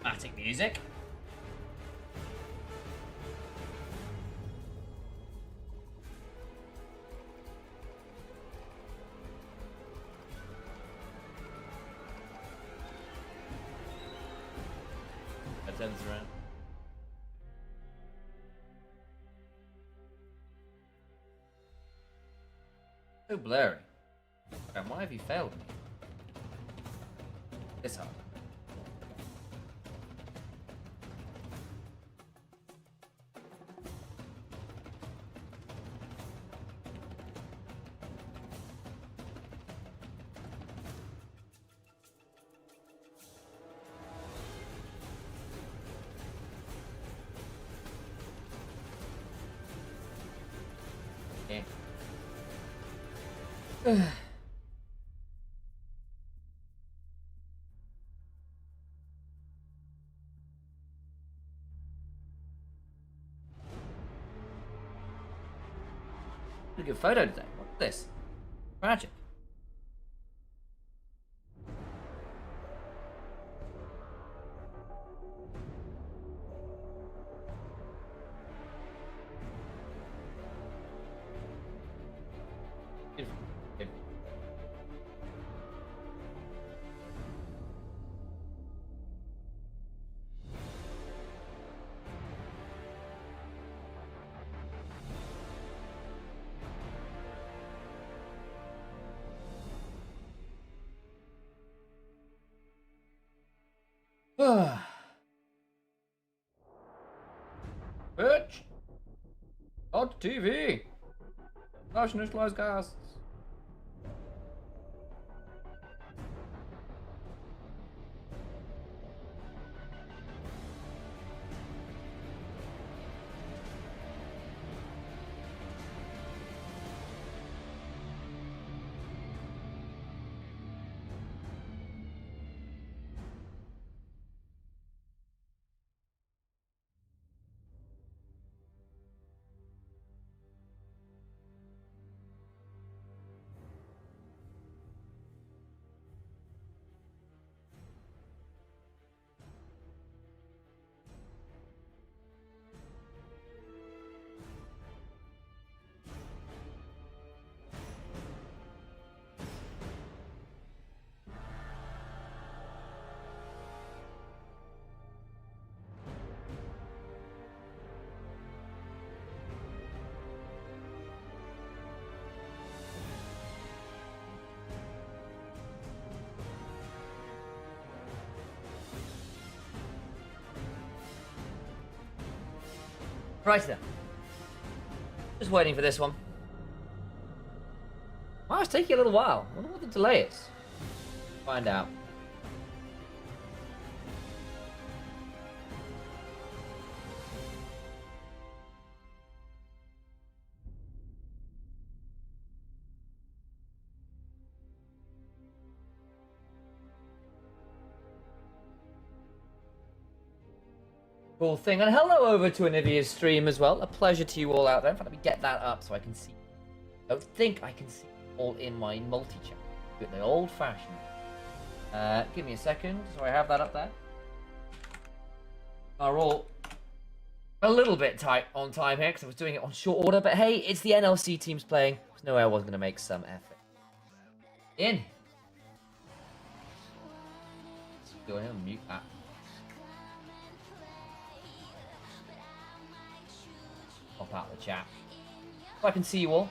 Dramatic music. That turns around. So blurry. And why have you failed me? This hard. Yeah. A good photo today. What's this? Magic. Beautiful. Beautiful. Bitch! On TV! Initialise casts. Right then. Just waiting for this one. Wow, it's taking a little while. I wonder what the delay is. Find out. Cool thing. And hello over to Onivia's stream as well. A pleasure to you all out there. In fact, let me get that up so I can see. I don't think I can see all in my multi-chat. Do it the old-fashioned. Give me a second. So I have that up there. Are all a little bit tight on time here because I was doing it on short order. But hey, it's the NLC teams playing. There's no way I wasn't going to make some effort. In. Go ahead and mute that. Pop out the chat. So I can see you all.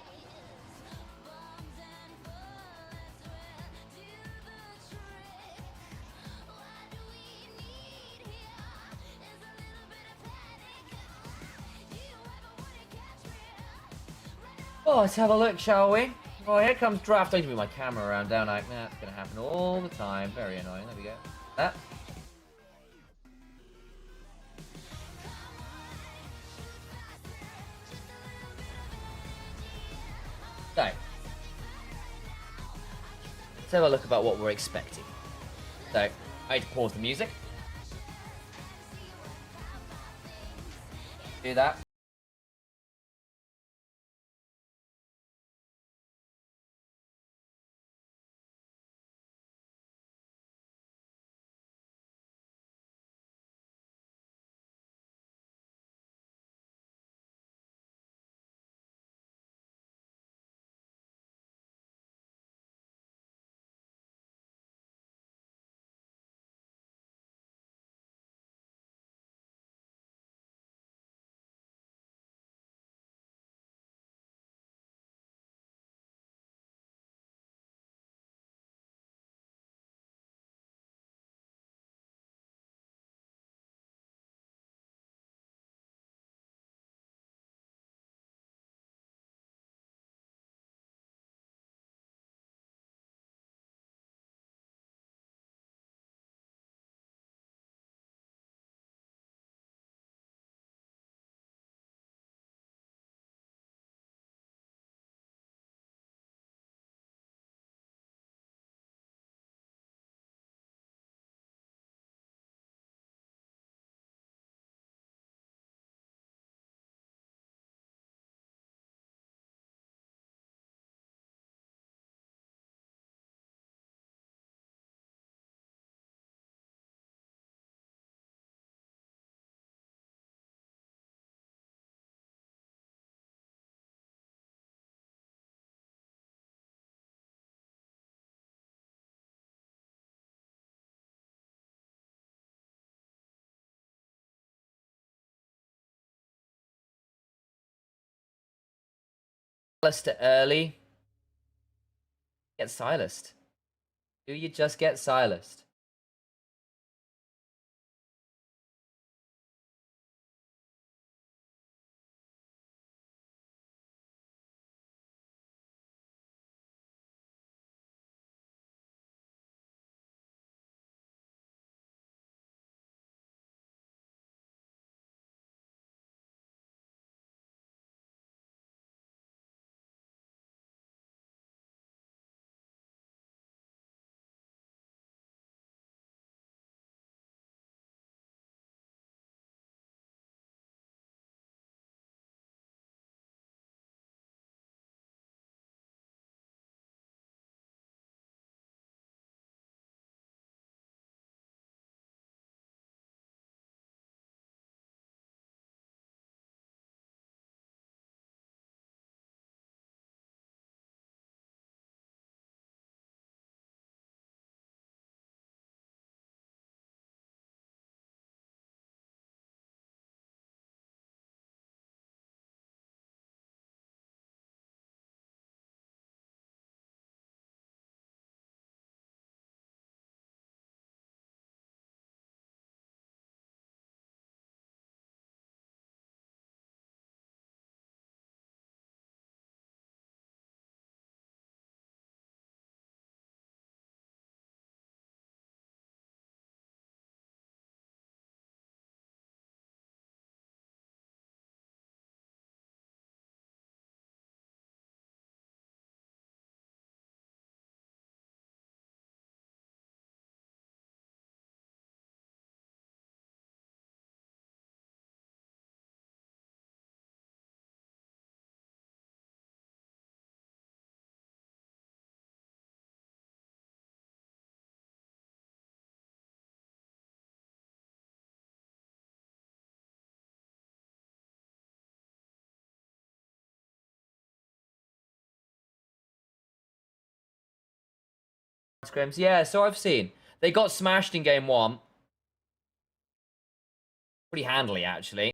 Oh, let's have a look, shall we? Oh, here comes draft. Don't give me my camera around, don't I? That's gonna happen all the time. Very annoying. There we go. That. So, let's have a look about what we're expecting. So, I need to pause the music. Do that. Alistair early. Get silenced. Do you just get silenced? Scrims. Yeah, so I've seen. They got smashed in game 1. Pretty handily, actually.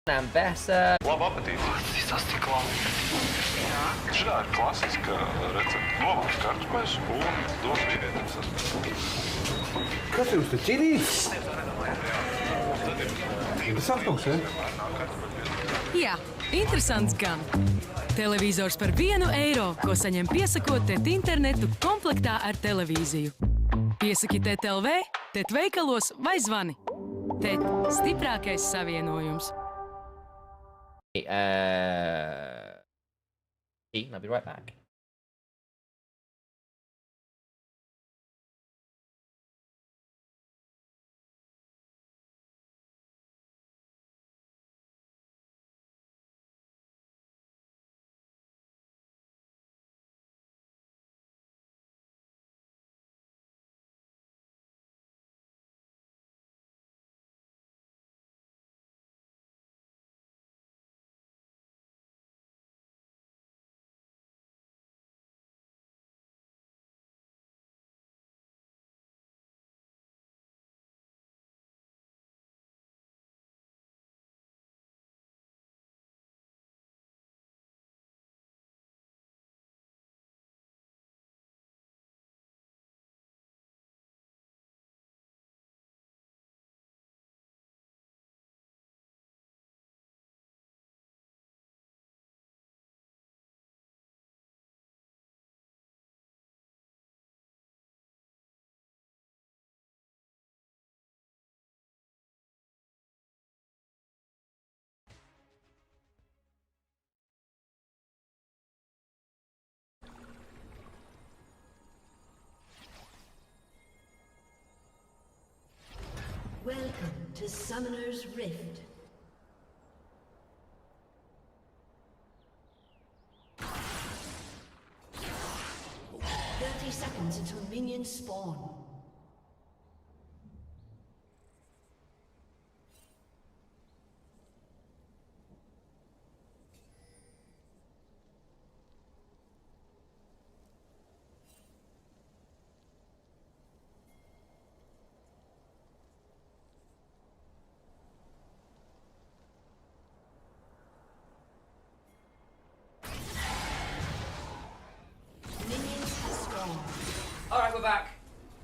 Ambessa. Labu apetīti! Tas tik labi! Šī ir klasiska recepte. Novāc kartupeļus un dod vienam sasprāst. Kas jums te ķirīts? Interesants kaut kas, ja? Jā, interesants gan. Televizors par €1, ko saņem piesakot TET internetu komplektā ar televīziju. Piesaki TET LV, TET veikalos vai zvani. TET – stiprākais savienojums. I'll be right back. the Summoner's Rift. Seconds until minions spawn. Alright, we're back.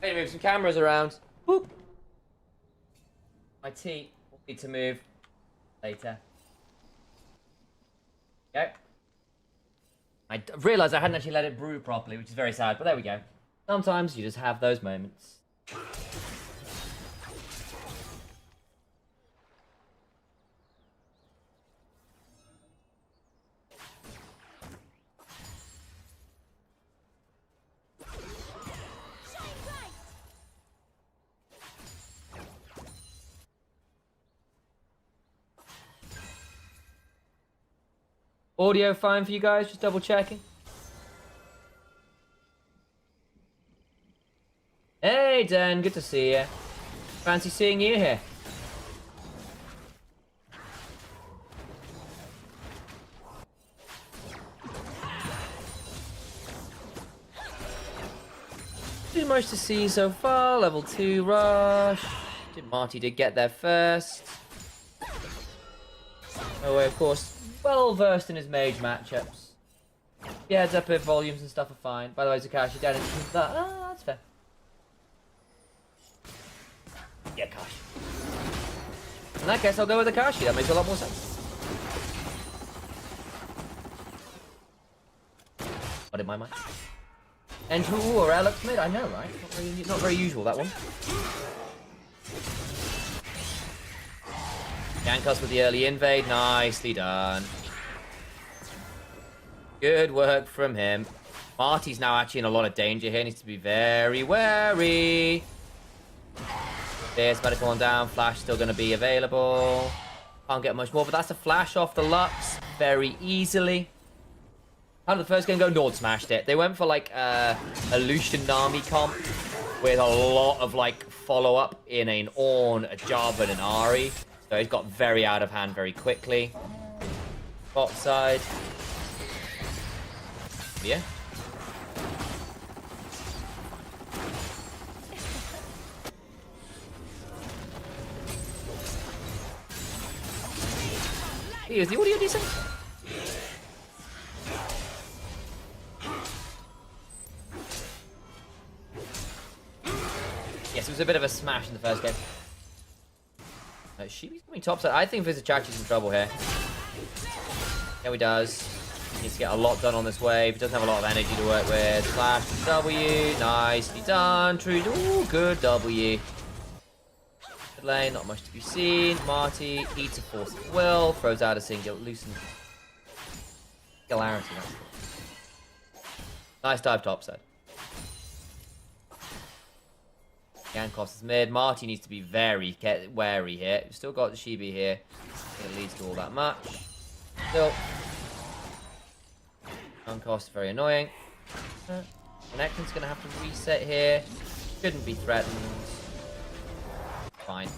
I need to move some cameras around. Boop. My tea will need to move later. Okay. I realised I hadn't actually let it brew properly, which is very sad, but there we go. Sometimes you just have those moments. Audio fine for you guys? Just double checking. Hey, Dan, good to see you. Fancy seeing you here. Too much to see so far. Level 2 rush. Marty did get there first. Oh, of course. Well versed in his mage matchups. Yeah, heads up if volumes and stuff are fine. By the way, Zakashi down into that. Ah, that's fair. Yeah, Kashi. In that case, I'll go with Akashi. That makes a lot more sense. What in my mind? And ooh, or Alex mid. I know, right? Not very usual, that one. Yankus with the early invade. Nicely done. Good work from him. Marty's now actually in a lot of danger here. Needs to be very wary. There's medical on down. Flash still going to be available. Can't get much more, but that's a flash off the Lux very easily. How did the first game go? Nord smashed it. They went for like a Lucian Nami comp with a lot of like follow-up in an Ornn, a Jarvan, and an Ahri. So he's got very out of hand very quickly. Bot side. Yeah. Is the audio decent? Yes, it was a bit of a smash in the first game. She's coming topside. I think Vizichachi's in trouble here. Yeah, he does. He needs to get a lot done on this wave. He doesn't have a lot of energy to work with. Flash to W. Nicely done. True. Ooh, good W. Good lane. Not much to be seen. Marty eats a force of will. Throws out a single. Loosen. Singularity. Nice dive topside. Yankos is mid. Marty needs to be very wary here. We've still got the Shibi here. It leads to all that much. Still. Yankos is very annoying. Connection's going to have to reset here. Shouldn't be threatened. Fine.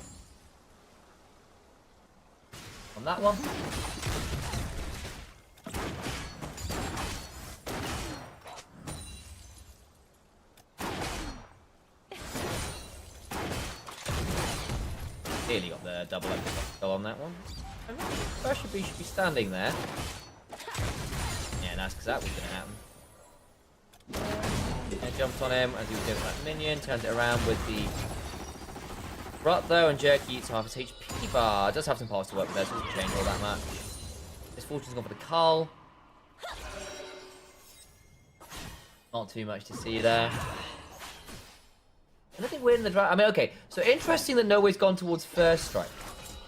On that one. Clearly got the double epic on that one. First should be standing there. Yeah, that's because that was going to happen. Yeah, jumped on him as he was doing that minion. Turns it around with the rut though, and Jerky eats half his HP bar. Does have some parts to work with there, so it doesn't change all that much. This Fortune's gone for the cull. Not too much to see there. Anything weird in the draft? I mean, okay, so interesting that No Way's gone towards first strike.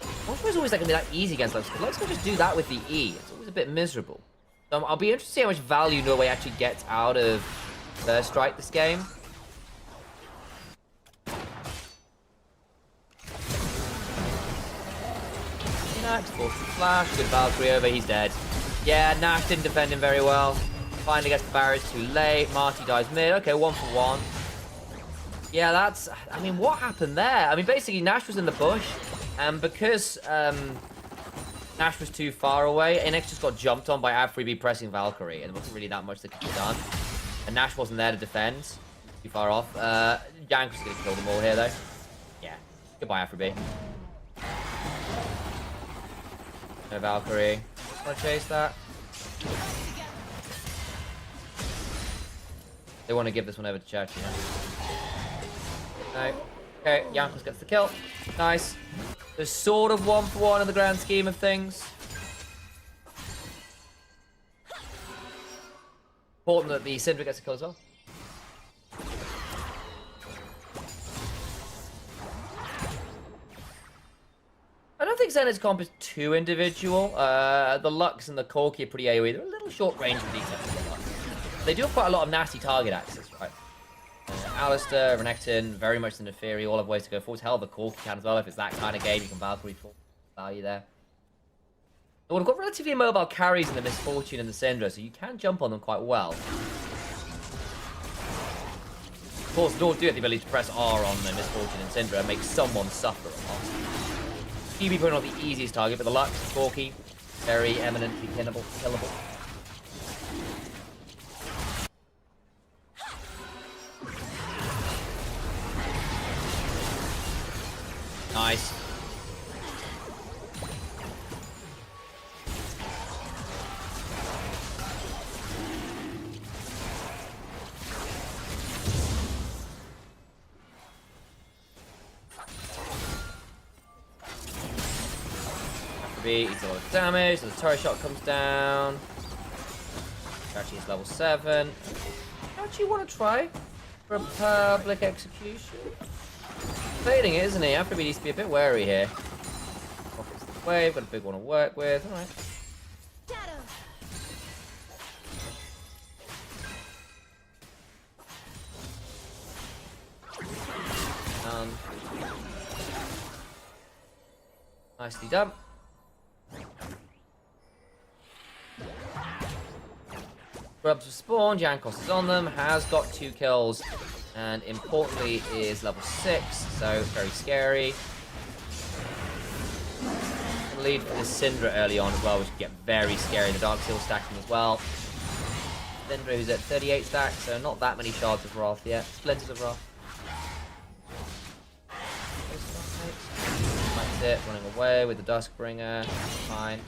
It's always like going to be that easy against Lux. Lux can just do that with the E. It's always a bit miserable. So I'll be interested to see how much value No Way actually gets out of first strike this game. Next, force the flash. Good Valkyrie over. He's dead. Yeah, Nash didn't defend him very well. Finally gets the barriers too late. Marty dies mid. Okay, 1 for 1. Yeah, that's... I mean, what happened there? I mean, basically, Nash was in the bush. And because Nash was too far away, NX just got jumped on by Ad3B pressing Valkyrie. And there wasn't really that much that could be done. And Nash wasn't there to defend. Too far off. Jank was going to kill them all here, though. Yeah. Goodbye, Ad3B. No Valkyrie. Want to chase that? They want to give this one over to Church, you know? No. Okay, Jankos gets the kill. Nice. There's sort of 1 for 1 in the grand scheme of things. Important that the Syndra gets a kill as well. I don't think Zenith's comp is too individual. The Lux and the Corki are pretty AoE. They're a little short range with these. They do have quite a lot of nasty target access, right? Alistair, Renekton, very much the Neferi, all have ways to go forward. Hell, the Corki can as well. If it's that kind of game, you can Valkyrie full value there. But we've got relatively mobile carries in the Misfortune and the Syndra, so you can jump on them quite well. Of course, Nord do have the ability to press R on the Misfortune and Syndra and make someone suffer a lot. QB probably not the easiest target, but the Lux, Corki, very eminently killable. Nice. Eats a lot of damage, so the turret shot comes down. Actually, it's level 7. Don't you want to try for a public execution? Fading it, isn't he? Afrobeat needs to be a bit wary here. Pockets the wave, got a big one to work with. Alright. Nicely done. Grubs have spawned, Jankos is on them, has got 2 kills, and importantly is level 6, so very scary. Lead for this Syndra early on as well, which can get very scary. The Dark Seal stacking as well. Syndra who's at 38 stacks, so not that many shards of Wrath yet. Splinters of Wrath. That's it, running away with the Duskbringer. Fine.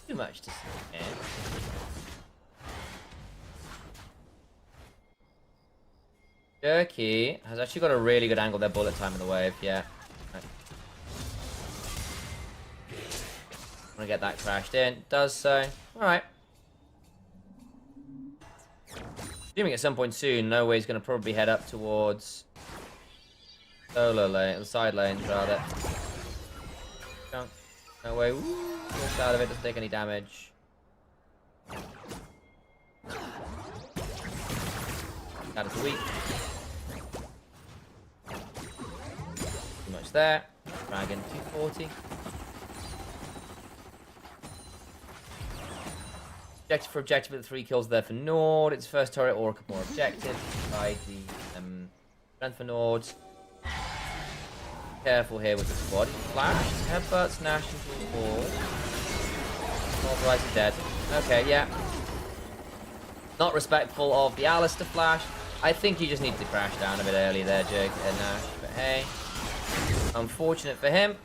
Too much to see here. Jerky has actually got a really good angle there, bullet time in the wave, yeah. Right. I'm gonna get that crashed in. Does so. Alright. Assuming at some point soon, No Way's gonna probably head up towards solo lane, the side lanes rather. Jump. No Way. Walks out of it, doesn't take any damage. That is weak. Too much there. Dragon 240. Objective for objective with the 3 kills there for Nord. It's first turret or a couple more objectives. By the strength for Nord. Careful here with the squad. Flash, headbutts, Nash into the wall. Authorized is dead. Okay, yeah. Not respectful of the Alistair flash. I think you just need to crash down a bit early there, Jake and Nash. But hey, unfortunate for him.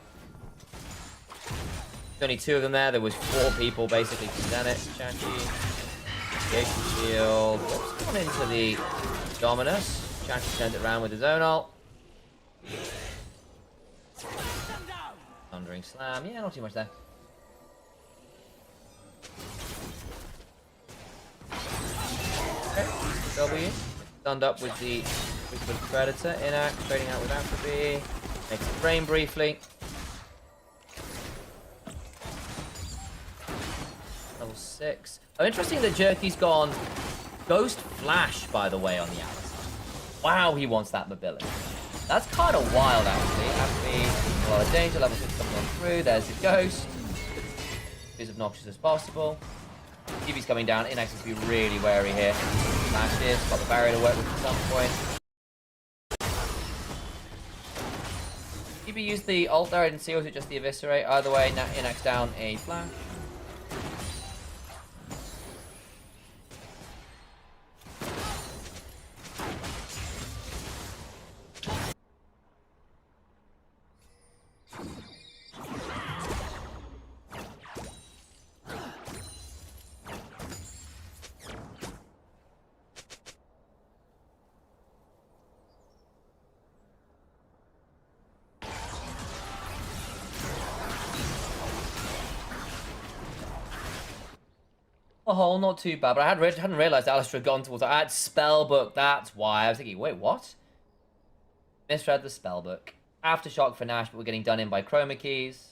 There's only 2 of them there. There was 4 people basically to Zenit. Chachi, Jason Shield. What's gone into the Dominus? Chachi turned it around with his own ult. Thundering Slam. Yeah, not too much there. W. Stunned up with the Predator. Inact, trading out with Acroby. Makes it rain briefly. Level 6. Oh, interesting that Jerky's gone Ghost Flash, by the way, on the Alice. Wow, he wants that mobility. That's kind of wild, actually. Acroby, a lot of danger. Level 6 coming on through. There's the Ghost. As obnoxious as possible. TV's coming down. Inax has to be really wary here. Smashes. Got the barrier to work with at some point. TV used the ult there. I didn't see. Or was it just the eviscerate? Either way, Inax down a flash. Oh, not too bad, but I hadn't realised Alistair had gone towards it. I had Spellbook, that's why. I was thinking, wait, what? Misread the Spellbook. Aftershock for Nash, but we're getting done in by Chroma Keys.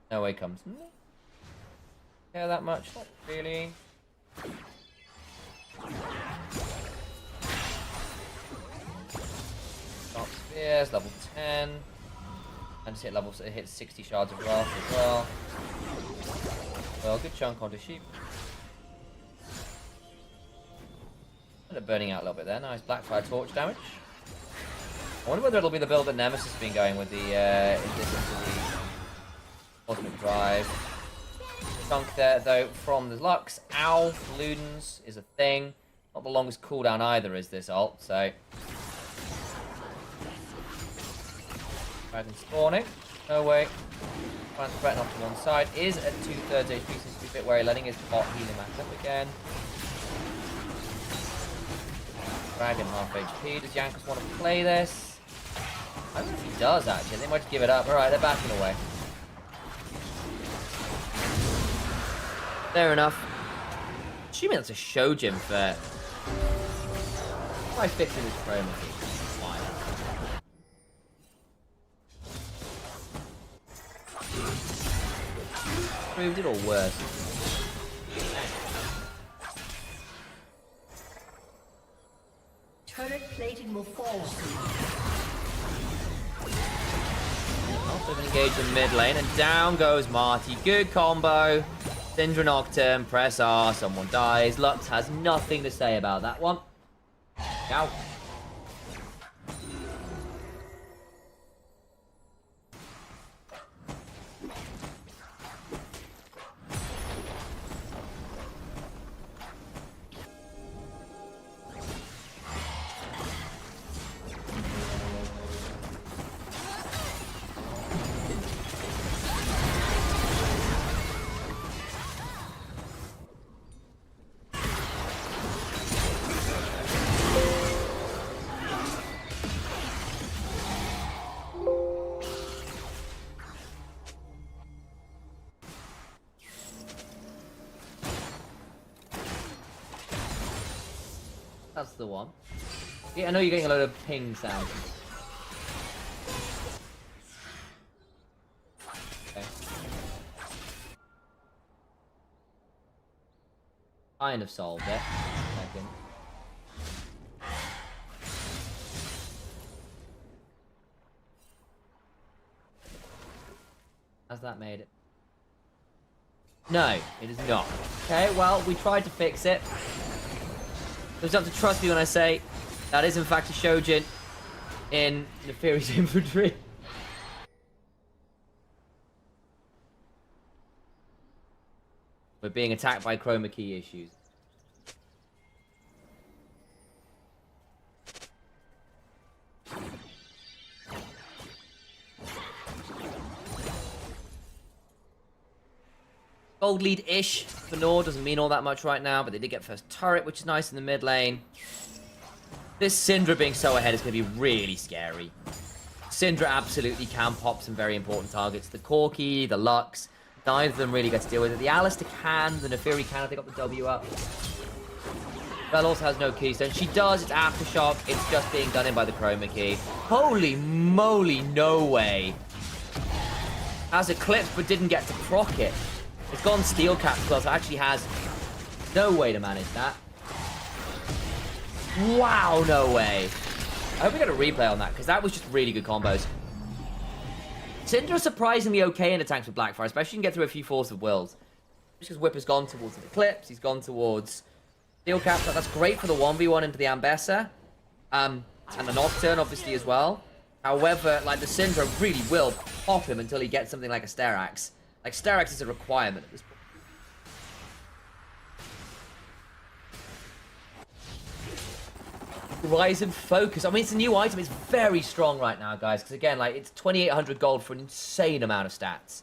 No way comes. Care that much? Not really. Dark Spears, level 10. And just hit level, it hits 60 shards of wrath as well. Well, good chunk onto sheep. End up burning out a little bit there. Nice Blackfire torch damage. I wonder whether it'll be the build that Nemesis has been going with the Cosmic Drive. Chunk there though from the Lux. Ow, Ludens is a thing. Not the longest cooldown either is this ult, so. Dragon spawning. No way. Trying to threaten off to one side. Is at 2/3 HP, seems to be a bit wary, letting his bot heal him back up again. Dragon half HP. Does Yankus want to play this? I don't know if he does actually. They might just give it up. Alright, they're backing away. Fair enough. Assuming that's a Shojin for. Why fixing this chroma key? Why? Proved it or worse? Turret plating will fall soon. Also engage in mid lane, and down goes Marty. Good combo. Syndra Nocturne, press R, someone dies. Lux has nothing to say about that one. Out. That's the one. Yeah, I know you're getting a load of ping sounds. Okay. Kind of solved it. Second. Has that made it? No, it is not. Okay, well, we tried to fix it. You'll have to trust me when I say that is in fact a Shojin in Nefarious Infantry. We're being attacked by chroma key issues. Gold lead-ish for Nord, doesn't mean all that much right now, but they did get first turret, which is nice in the mid lane. This Syndra being so ahead is going to be really scary. Syndra absolutely can pop some very important targets. The Corki, the Lux, neither of them really get to deal with it. The Alistair can, the Neferi can if they got the W up. Bell also has no keystone. She does, it's Aftershock. It's just being done in by the Chroma Key. Holy moly, no way. Has Eclipse, but didn't get to proc it. It's gone Steel Cap as well, so it actually has no way to manage that. Wow, no way. I hope we get a replay on that, because that was just really good combos. Syndra's surprisingly okay in attacks with Blackfire, especially if you can get through a few Force of Wills. Just because Whip has gone towards the Eclipse, he's gone towards Steel Cap. That's great for the 1v1 into the Ambessa. And the Nocturne, obviously, as well. However, like, the Syndra really will pop him until he gets something like a Sterax. Like, Sterax is a requirement at this point. Horizon Focus. I mean, it's a new item. It's very strong right now, guys. Because, again, like, it's 2,800 gold for an insane amount of stats.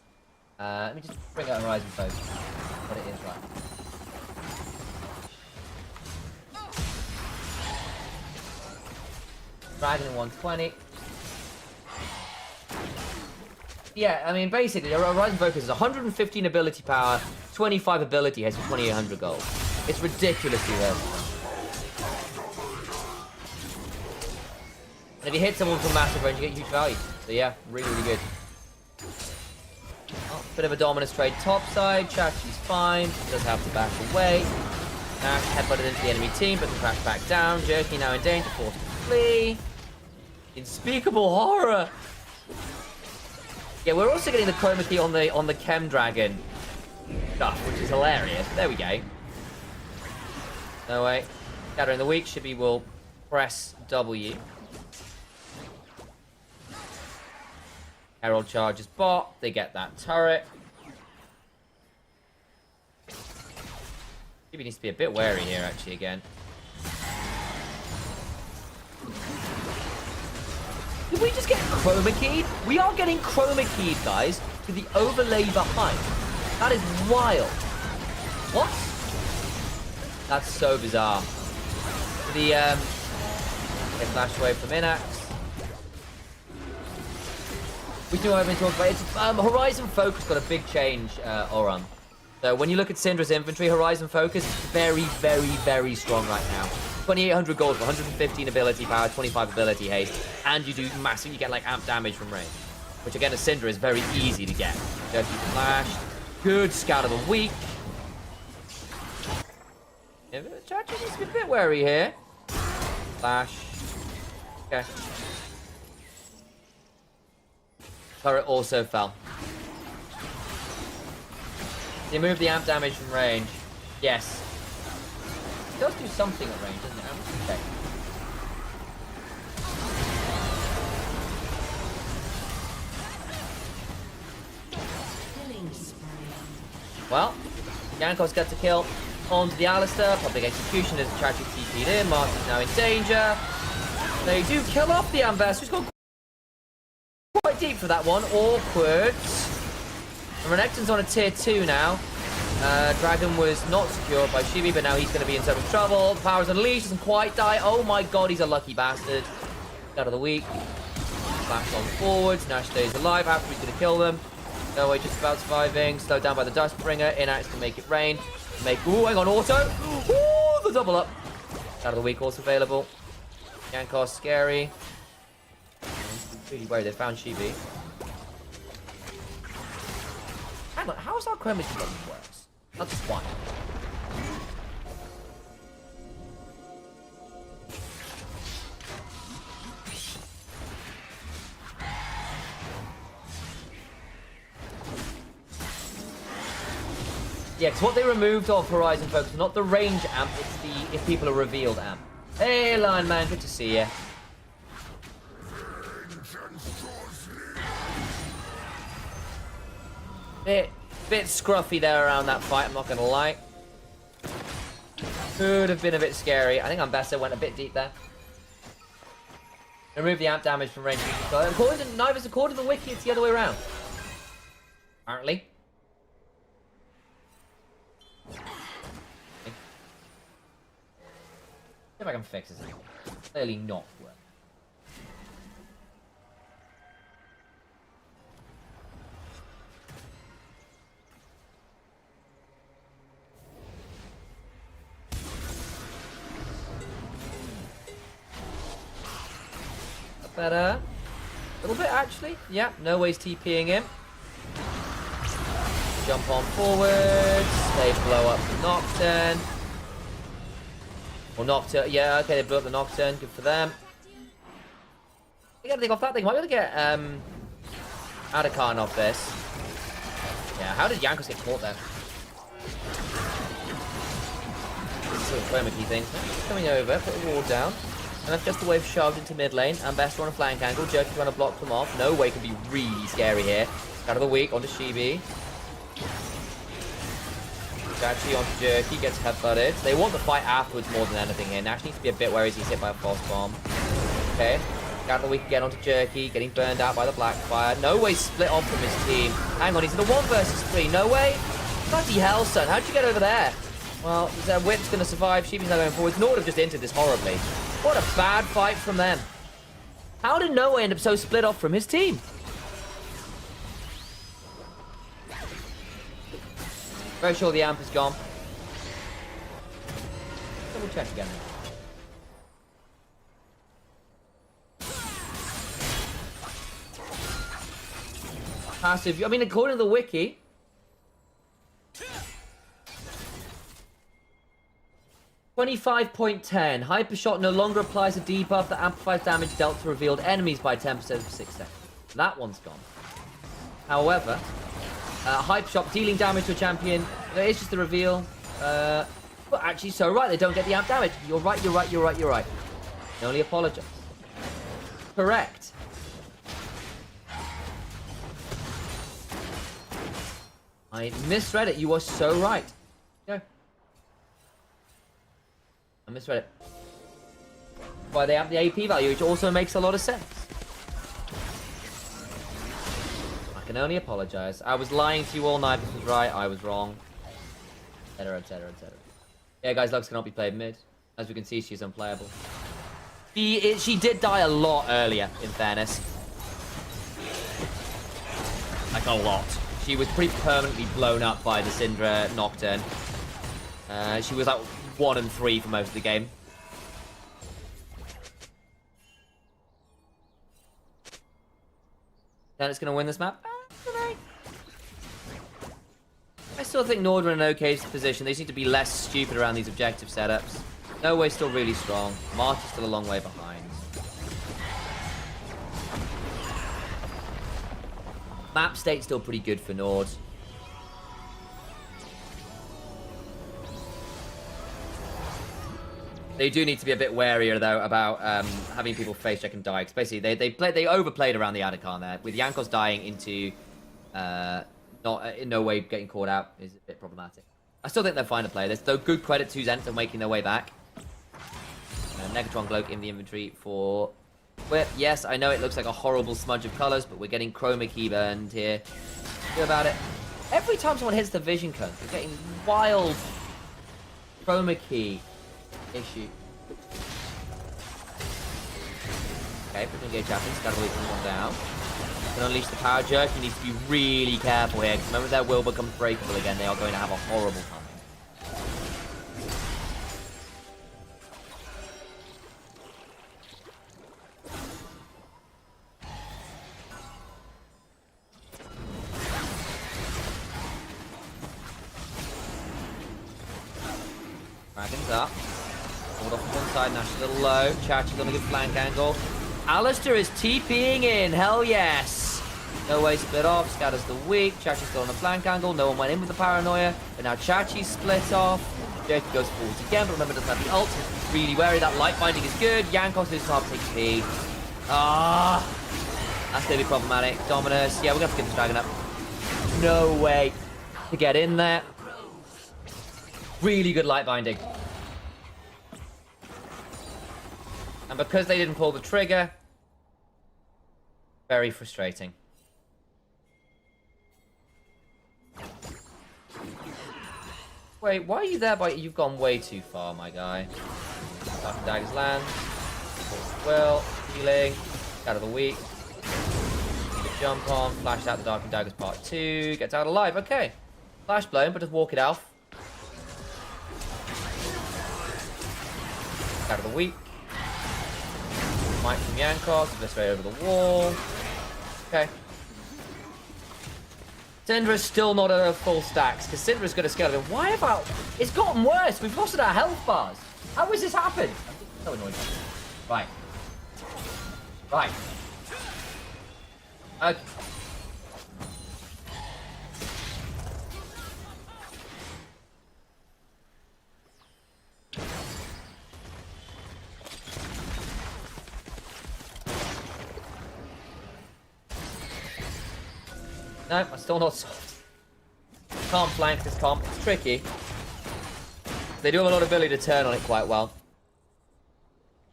Let me just bring out Horizon Focus. What it is right. Dragon in 120. Yeah, I mean, basically, Horizon Focus is 115 ability power, 25 ability hits for 2,800 gold. It's ridiculously worth. And if you hit someone from massive range, you get huge value. So yeah, really, really good. Oh, bit of a dominance trade topside. Chachi's fine. She does have to back away. Nash headbutted into the enemy team, but can crash back down. Jerky now in danger, forced to flee. Unspeakable horror. Yeah, we're also getting the Chroma Key on the Chem Dragon stuff, which is hilarious. There we go. No way. Scattering the weak. Shibi will press W. Herald charges bot. They get that turret. Shibi needs to be a bit wary here, actually, again. Did we just get Chroma Keyed? We are getting Chroma Keyed, guys, to the overlay behind. That is wild. What? That's so bizarre. The, get flashed away from Inax. We do have been talking about it. Horizon Focus got a big change, Oran. So when you look at Syndra's inventory, Horizon Focus is very, very, very strong right now. 2,800 gold for 115 ability power, 25 ability haste, and you do massive, you get like amp damage from range. Which again, as Syndra is very easy to get. Dirty Flash, good Scout of the Week. Yeah, Chachi needs to be a bit wary here. Flash. Okay. Turret also fell. They move the amp damage from range. Yes. It does do something at range, doesn't it? I'm just checking. Well, Yankos gets a kill onto the Alistair. Public execution as Chachi TP'd in. Martin's now in danger. They do kill off the Ambassador. He's gone quite deep for that one. Awkward. And Renekton's on a tier 2 now. Dragon was not secured by Shibi, but now he's going to be in some trouble. Powers Unleashed doesn't quite die. Oh my god, he's a lucky bastard. Out of the week. Flash on forwards. Nash stays alive. After he's going to kill them. No way, just about surviving. Slowed down by the Dustbringer. Inax can make it rain. Ooh, hang on, auto. Ooh, the double up. Out of the week also available. Yankos scary. Really worried they found Shibi. Hang on, how is our Chroma Key getting worse? That's one. Yeah, because what they removed of Horizon Focus, not the range amp, it's the if people are revealed amp. Hey, Lion Man, good to see you. Bit scruffy there around that fight, I'm not going to lie. Could have been a bit scary. I think Ambessa went a bit deep there. Remove the amp damage from range. According to Nivus, according to the wiki, it's the other way around. Apparently. See if I can fix this. Clearly not worth. Better. A little bit, actually. Yeah, no ways TPing him. Jump on forwards. They blow up the Nocturne. Or Nocturne. Yeah, okay, they blew up the Nocturne. Good for them. They gotta take off that thing. Might be able to get Adakan off this. Yeah, how did Yankos get caught there? Sort of Chroma-key thing. Coming over, put the wall down. And that's just the wave shoved into mid lane. And Bester on a flank angle. Jerky trying to block them off. No way can be really scary here. Out of the weak onto Shibi. Chachi onto Jerky. Gets headbutted. They want the fight afterwards more than anything here. Nash needs to be a bit wary as he's hit by a false bomb. Okay. Out of the weak again onto Jerky. Getting burned out by the Blackfire. No way split off from his team. Hang on, he's in a 1 versus 3. No way. Bloody hell, son. How'd you get over there? Well, their Whip's going to survive. Shibi's not going forwards. Nord have just entered this horribly. What a bad fight from them. How did Noah end up so split off from his team? Very sure the amp is gone. Double check again. Passive. I mean, according to the wiki, .10. Hypershot no longer applies a debuff that amplifies damage dealt to revealed enemies by 10% for 6 seconds. That one's gone. However, Hypershot dealing damage to a champion, it's just the reveal. But actually, so right, they don't get the amp damage. You're right. I can only apologize. Correct. I misread it. You are so right. Go. I misread it. Why they have the AP value, which also makes a lot of sense. I can only apologize. I was lying to you all night. This was right. I was wrong. Etc. etc. etc. Yeah, guys, Lux cannot be played mid. As we can see, she's unplayable. She did die a lot earlier, in fairness. Like a lot. She was pretty permanently blown up by the Syndra Nocturne. She was like 1 and 3 for most of the game. Then it's going to win this map. I still think Nord are in an okay position. They just need to be less stupid around these objective setups. No way still really strong. March is still a long way behind. Map state's still pretty good for Nord. They do need to be a bit warier though about having people face check and die. Because basically they overplayed around the Adakan there. With Yankos dying into not in no way getting caught out is a bit problematic. I still think they're fine to play this, though. Good credit to Zent for making their way back. Negatron Gloke in the inventory for Whip. Yes, I know it looks like a horrible smudge of colours, but we're getting chroma key burned here. Good about it. Every time someone hits the vision cone, we're getting wild chroma key issue. Okay, we're going to engage happens. Gotta wait for one down. Gonna unleash the power jerk. You need to be really careful here, because remember their will becomes breakable again. They are going to have a horrible time. Dragon's up. Hold off on one side, Nash a little low. Chachi's on a good flank angle. Alistair is TPing in, hell yes. No way split off, scatters the weak. Chachi's still on a flank angle. No one went in with the paranoia. But now Chachi's split off. Jake goes forwards again, but remember doesn't have the ult. Really wary, that light binding is good. Yankos is half HP. That's gonna be problematic. Dominus, yeah, we're gonna have to get this dragon up. No way to get in there. Really good light binding. And because they didn't pull the trigger, very frustrating. Wait, why are you there? You've gone way too far, my guy. After daggers land. Will, healing, out of the weak. Jump on, flash out the Dark and Daggers part 2, gets out alive, okay. Flash blown, but just walk it off. Out of the weak. Mike from Yankos, this way over the wall. Okay. Syndra's still not at her full stacks, because Syndra's got a skeleton. Why about... It's gotten worse, we've lost our health bars. How has this happened? I'm so annoyed. Right. Right. Okay. No, I'm still not soft. Can't flank this comp. It's tricky. They do have a lot of ability to turn on it quite well.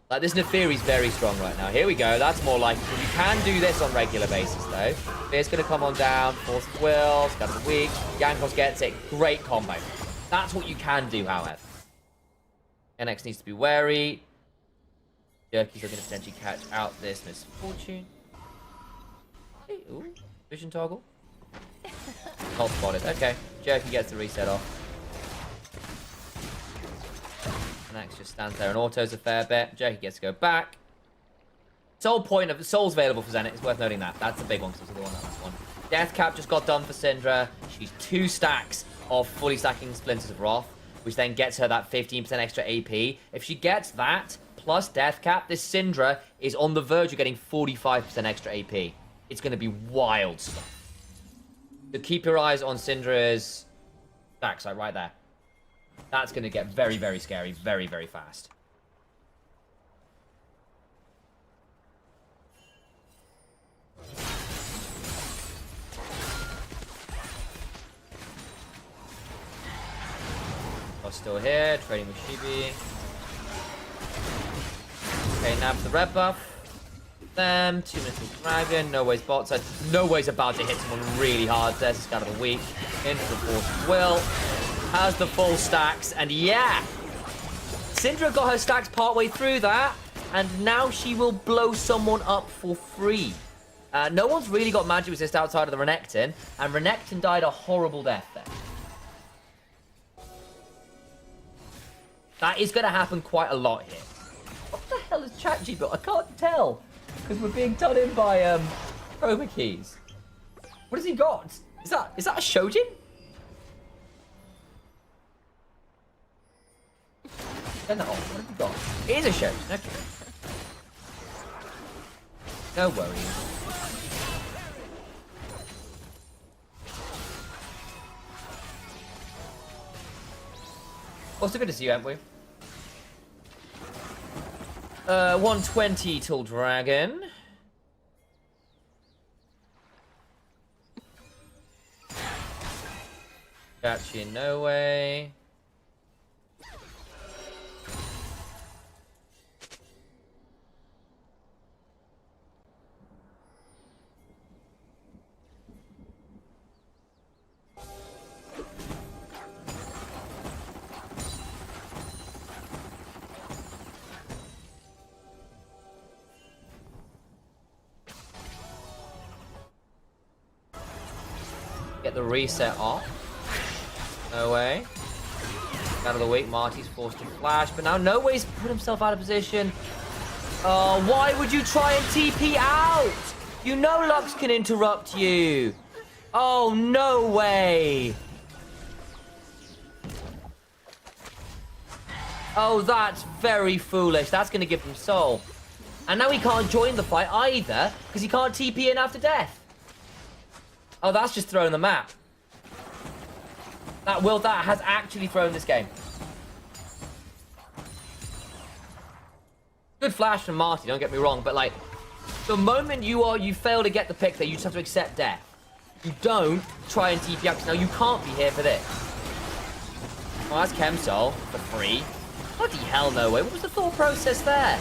Like, this Neferi's very strong right now. Here we go. That's more like... You can do this on regular basis, though. Fear's going to come on down. Force of Will. Scatter the Weak. Yankos gets it. Great combo. That's what you can do, however. NX needs to be wary. Jerky's looking to potentially catch out this Misfortune. Hey, ooh. Vision toggle. Not spotted. Okay. Jerky gets the reset off. NX just stands there and autos a fair bit. Jerky gets to go back. Soul point of Soul's available for Zenit. It's worth noting that. That's the big one because it's the one that last one. Death cap just got done for Syndra. She's 2 stacks of fully stacking Splinters of Wrath, which then gets her that 15% extra AP. If she gets that plus death cap, this Syndra is on the verge of getting 45% extra AP. It's going to be wild stuff. So keep your eyes on Syndra's stacks, like right there. That's going to get very, very scary, very, very fast. We're still here, trading with Shibi. Okay, nabs the red buff. Them, 2 minutes with Dragon, no way's bot side. No way's about to hit someone really hard. There's a scout of the week. Into the Force of Will. Has the full stacks, and yeah! Syndra got her stacks partway through that, and now she will blow someone up for free. No one's really got magic resist outside of the Renekton, and Renekton died a horrible death there. That is going to happen quite a lot here. What the hell is ChatGPT? I can't tell, because we're being done in by chroma keys. What has he got? Is that a Shojin? Turn that off. What have you got? It is a Shojin. Okay. No worries. Also good to see you, haven't we? 120 till Dragon. Gotcha, no way. Get the reset off. No way. Out of the week, Marty's forced to flash, but now No Way's put himself out of position. Oh, why would you try and TP out? You know Lux can interrupt you. Oh, no way. Oh, that's very foolish. That's going to give him soul. And now he can't join the fight either, because he can't TP in after death. Oh, that's just thrown the map. That has actually thrown this game. Good flash from Marty, don't get me wrong, but like, the moment you fail to get the pick there, you just have to accept death. You don't try and TP up, because now you can't be here for this. Oh, that's Chemsol for free. Bloody hell, no way. What was the thought process there?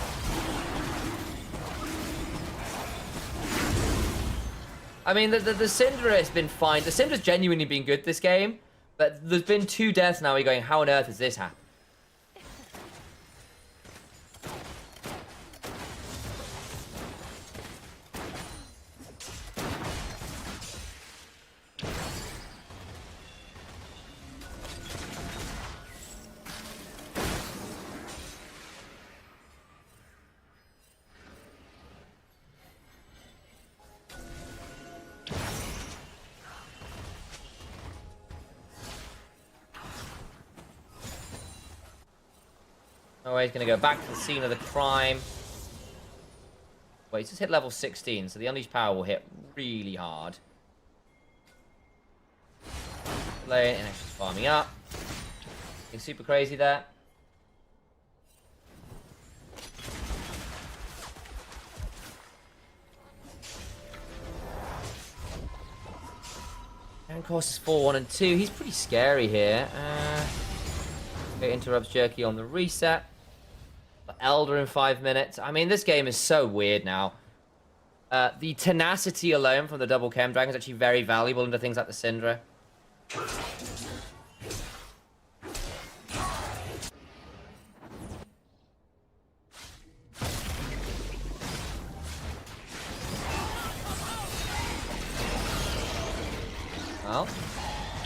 I mean, the Syndra has been fine. The Syndra's genuinely been good this game, but there's been 2 deaths now. You're going, how on earth has this happened? Oh, he's going to go back to the scene of the crime. Wait, he's just hit level 16, so the unleashed power will hit really hard. Lane, and it's just farming up. Being super crazy there. And course is 4, 1, and 2. He's pretty scary here. It interrupts Jerky on the reset. Elder in 5 minutes. I mean, this game is so weird now. The tenacity alone from the double chem dragon is actually very valuable into things like the Syndra. Well,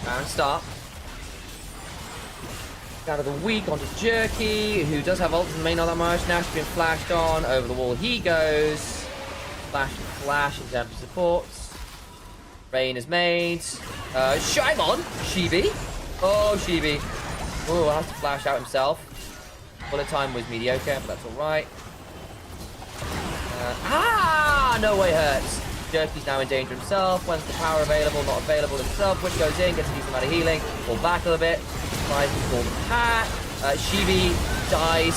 Baron start. Out of the weak onto Jerky, who does have ults and may not that much. Nash has been flashed on. Over the wall he goes. Flash in terms of supports. Rain is made. Shimon! Shibi. Oh, Shibi. Oh, has to flash out himself. Bullet time was mediocre, but that's alright. No way hurts. Jerky's now in danger himself. When's the power available? Not available himself. Which goes in, gets a decent amount of healing. Fall back a little bit. Tries to call the hat. Shibi dies.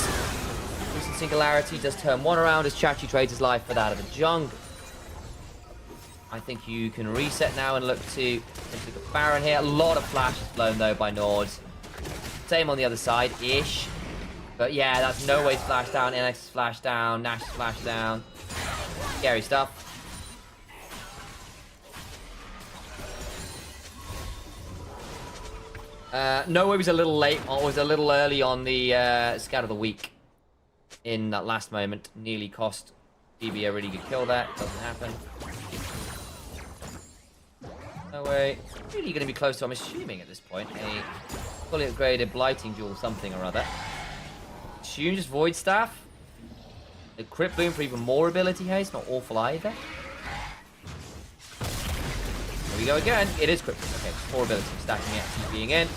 Recent Singularity does turn 1 around as Chachi trades his life for that of the jungle. I think you can reset now and look to the Baron here. A lot of flashes blown though by Nords. Same on the other side, ish. But yeah, that's no way flash down. NX is flash down. Nash is flash down. Scary stuff. No, it was a little late. Or was a little early on the Scout of the Week. In that last moment, nearly cost BB a really good kill there. Doesn't happen. No way. Really going to be close to, I'm assuming at this point, a fully upgraded Blighting Jewel something or other. Assume just Void Staff. A Crypt Boom for even more ability haste. Not awful either. Here we go again. It is Crypt Boom. Okay, 4 ability. Stacking it. TPing in.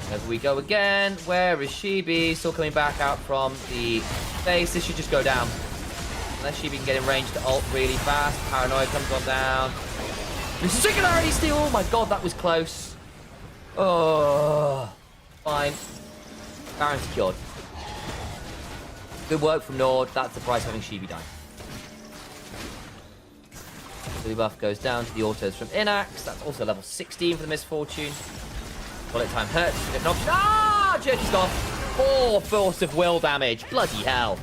There we go again. Where is Shibi? Still coming back out from the base. This should just go down. Unless Shibi can get in range to ult really fast. Paranoia comes on down. This is Singularity steal. Oh my god, that was close. Oh, fine. Baron secured. Good work from Nord. That's the price of having Shibi die. The buff goes down to the autos from Inax. That's also level 16 for the Misfortune. Bullet time hurts. Jerky's gone. 4 force of will damage. Bloody hell.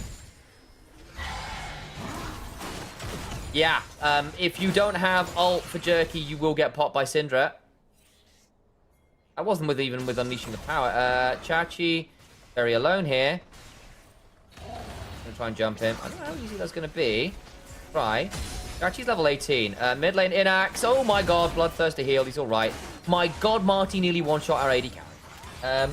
Yeah, if you don't have ult for Jerky, you will get popped by Syndra. I wasn't even with unleashing the power. Chachi, very alone here. Gonna try and jump him. I don't know how easy that's gonna be. Try. Chachi's level 18. Mid lane Inax. Oh my god, Bloodthirster healed. He's alright. My god, Marty nearly one-shot our AD carry.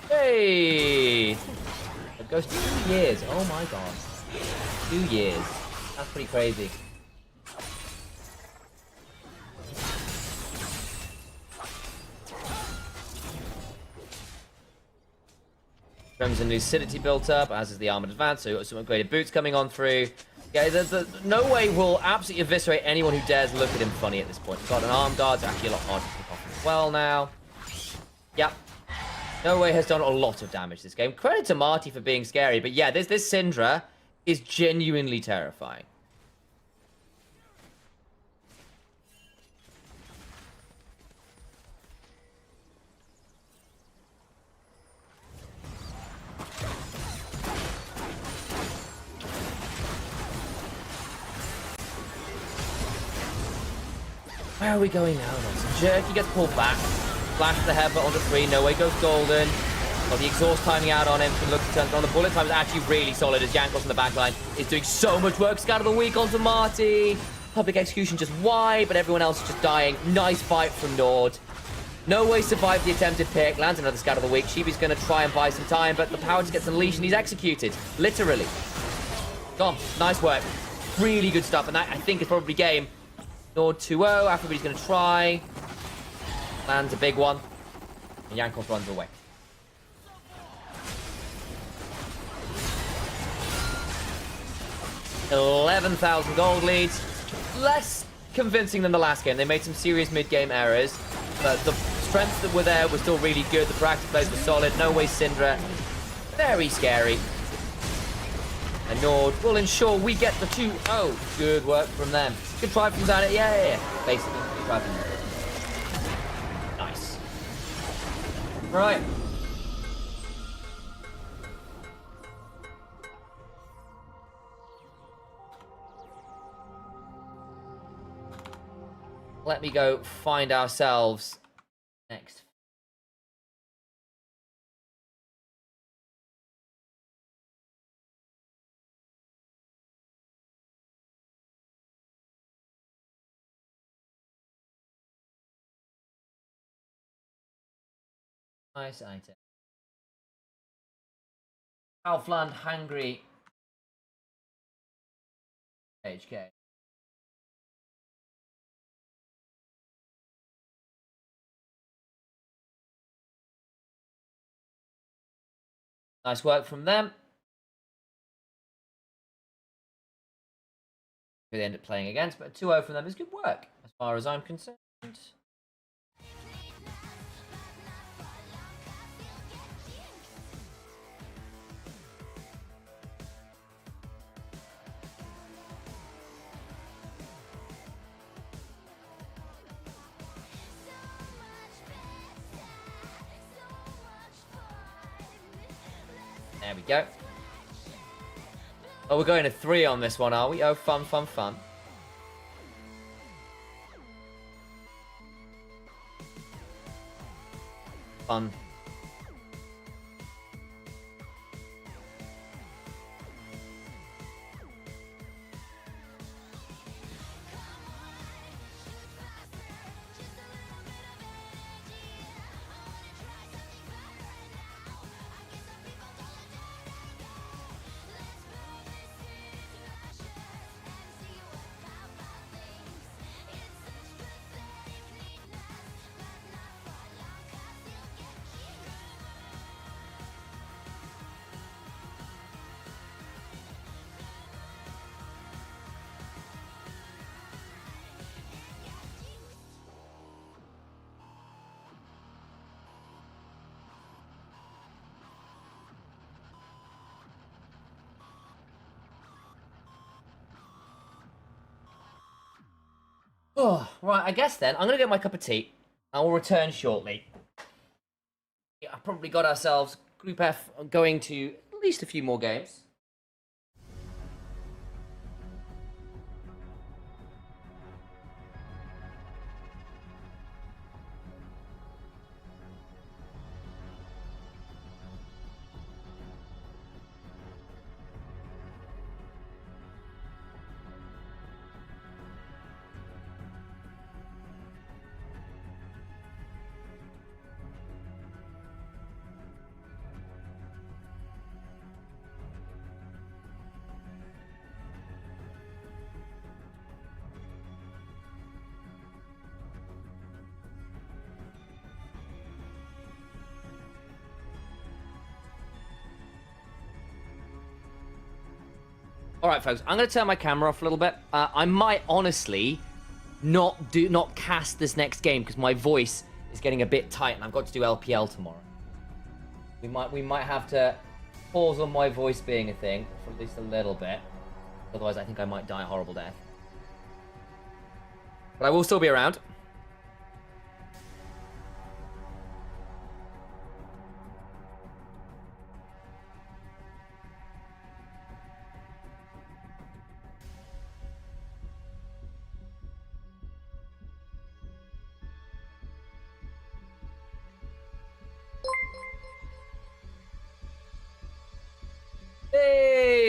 Hey! It goes 2 years. Oh my god. 2 years. That's pretty crazy. Crimson Lucidity built up, as is the Armored Advance, so you've got some upgraded boots coming on through. Yeah, no way will absolutely eviscerate anyone who dares look at him funny at this point. He's got an arm guard, it's actually a lot harder to pick off as well now. Yep. No Way has done a lot of damage this game. Credit to Marty for being scary, but yeah, this Syndra is genuinely terrifying. Where are we going now? So Jerky gets pulled back. Flash the headbutt onto 3. No way goes golden. Got the exhaust timing out on him. Can look to turn on. The bullet time is actually really solid as Jankos in the backline is doing so much work. Scatter the weak onto Marty. Public execution just wide, but everyone else is just dying. Nice fight from Nord. No way survived the attempted pick. Lands another scatter of the week. Shibi's going to try and buy some time, but the power just gets unleashed and he's executed. Literally. Gone. Nice work. Really good stuff, and that, I think, is probably game. Nord 2-0. Everybody's going to try. Lands a big one. And Jankos runs away. $11,000 gold leads. Less convincing than the last game. They made some serious mid-game errors, but the strengths that were there were still really good. The practice plays were solid. No way Syndra. Very scary. And Nord will ensure we get the 2-0. Good work from them. Good try from Zanet. Yeah. Basically, good try from them. Nice. Right. Let me go find ourselves next. Nice item. Kaufland, Hungry, KHK. Nice work from them. Who they end up playing against, but a 2-0 from them is good work, as far as I'm concerned. There we go. Oh, we're going to 3 on this one, are we? Oh, fun. Fun. Oh, right, I guess then I'm going to get my cup of tea. I will return shortly. Yeah, I've probably got ourselves Group F going to at least a few more games. All right, folks, I'm going to turn my camera off a little bit. I might honestly not cast this next game because my voice is getting a bit tight and I've got to do LPL tomorrow. We might have to pause on my voice being a thing for at least a little bit. Otherwise, I think I might die a horrible death. But I will still be around.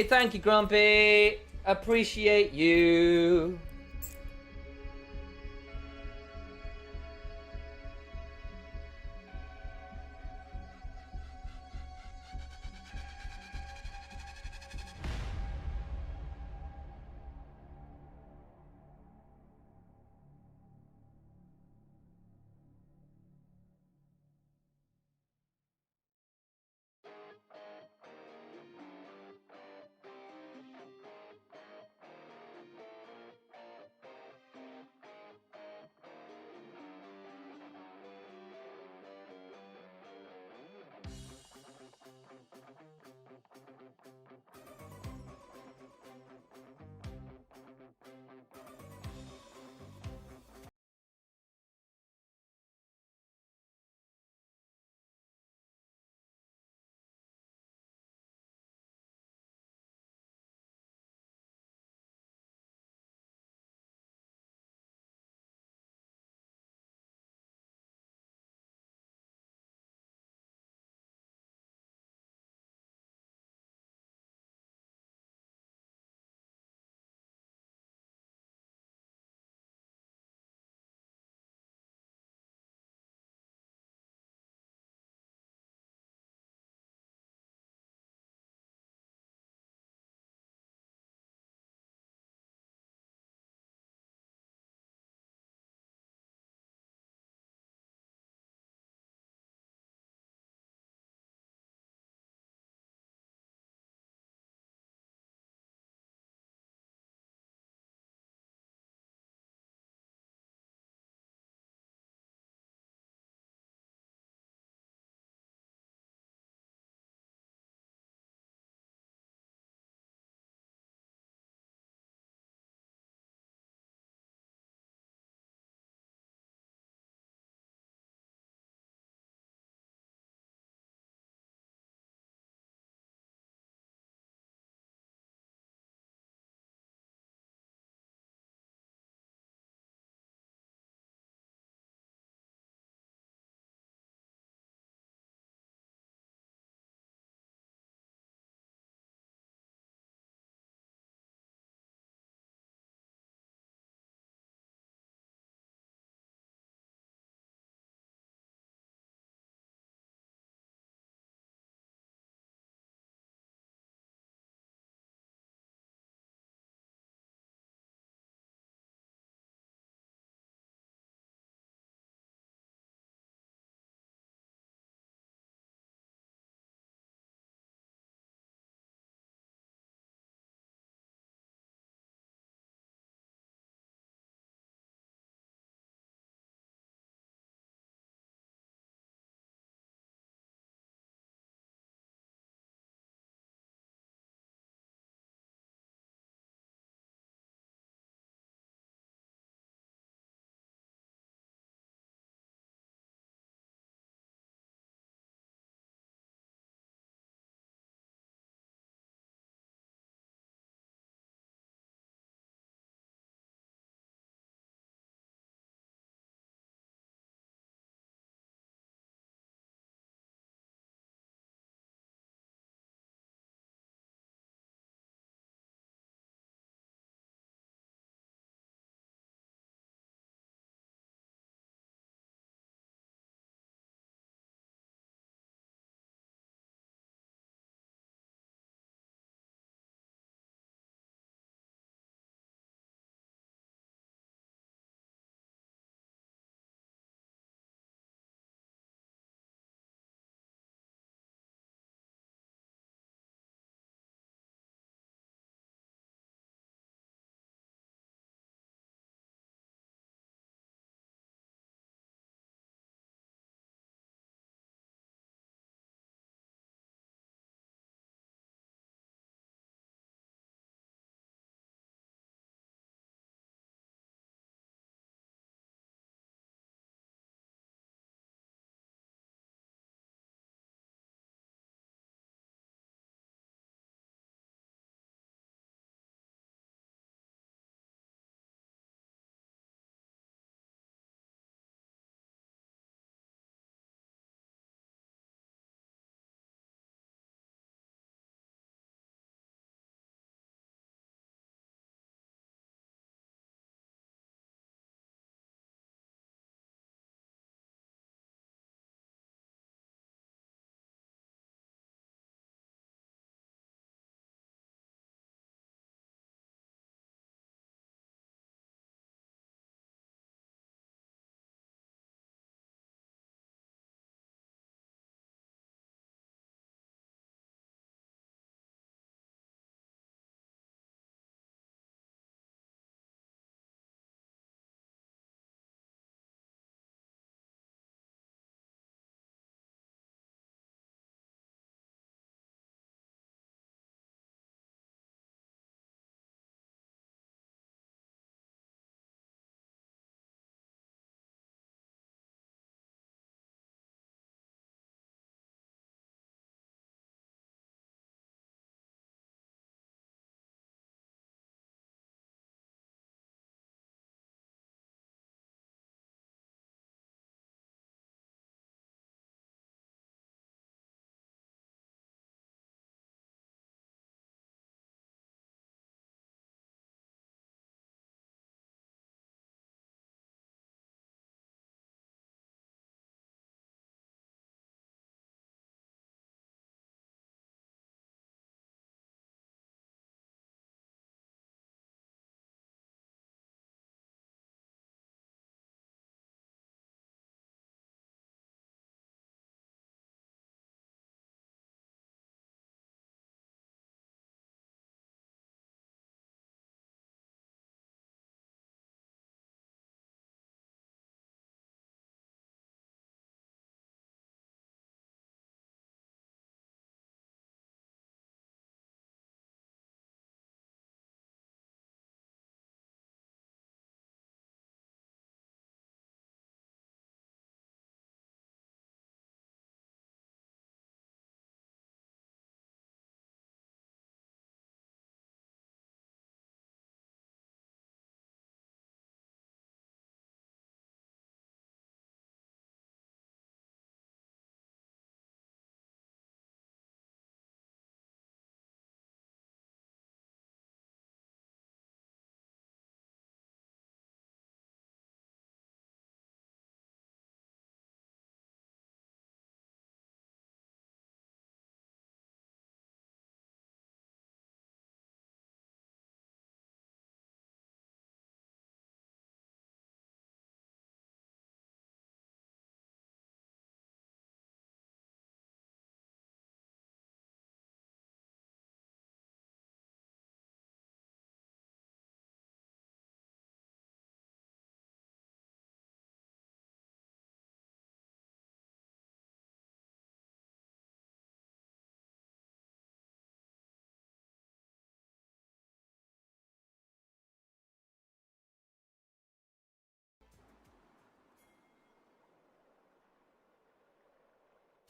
Grumpy. Thank you, Grumpy. Appreciate you.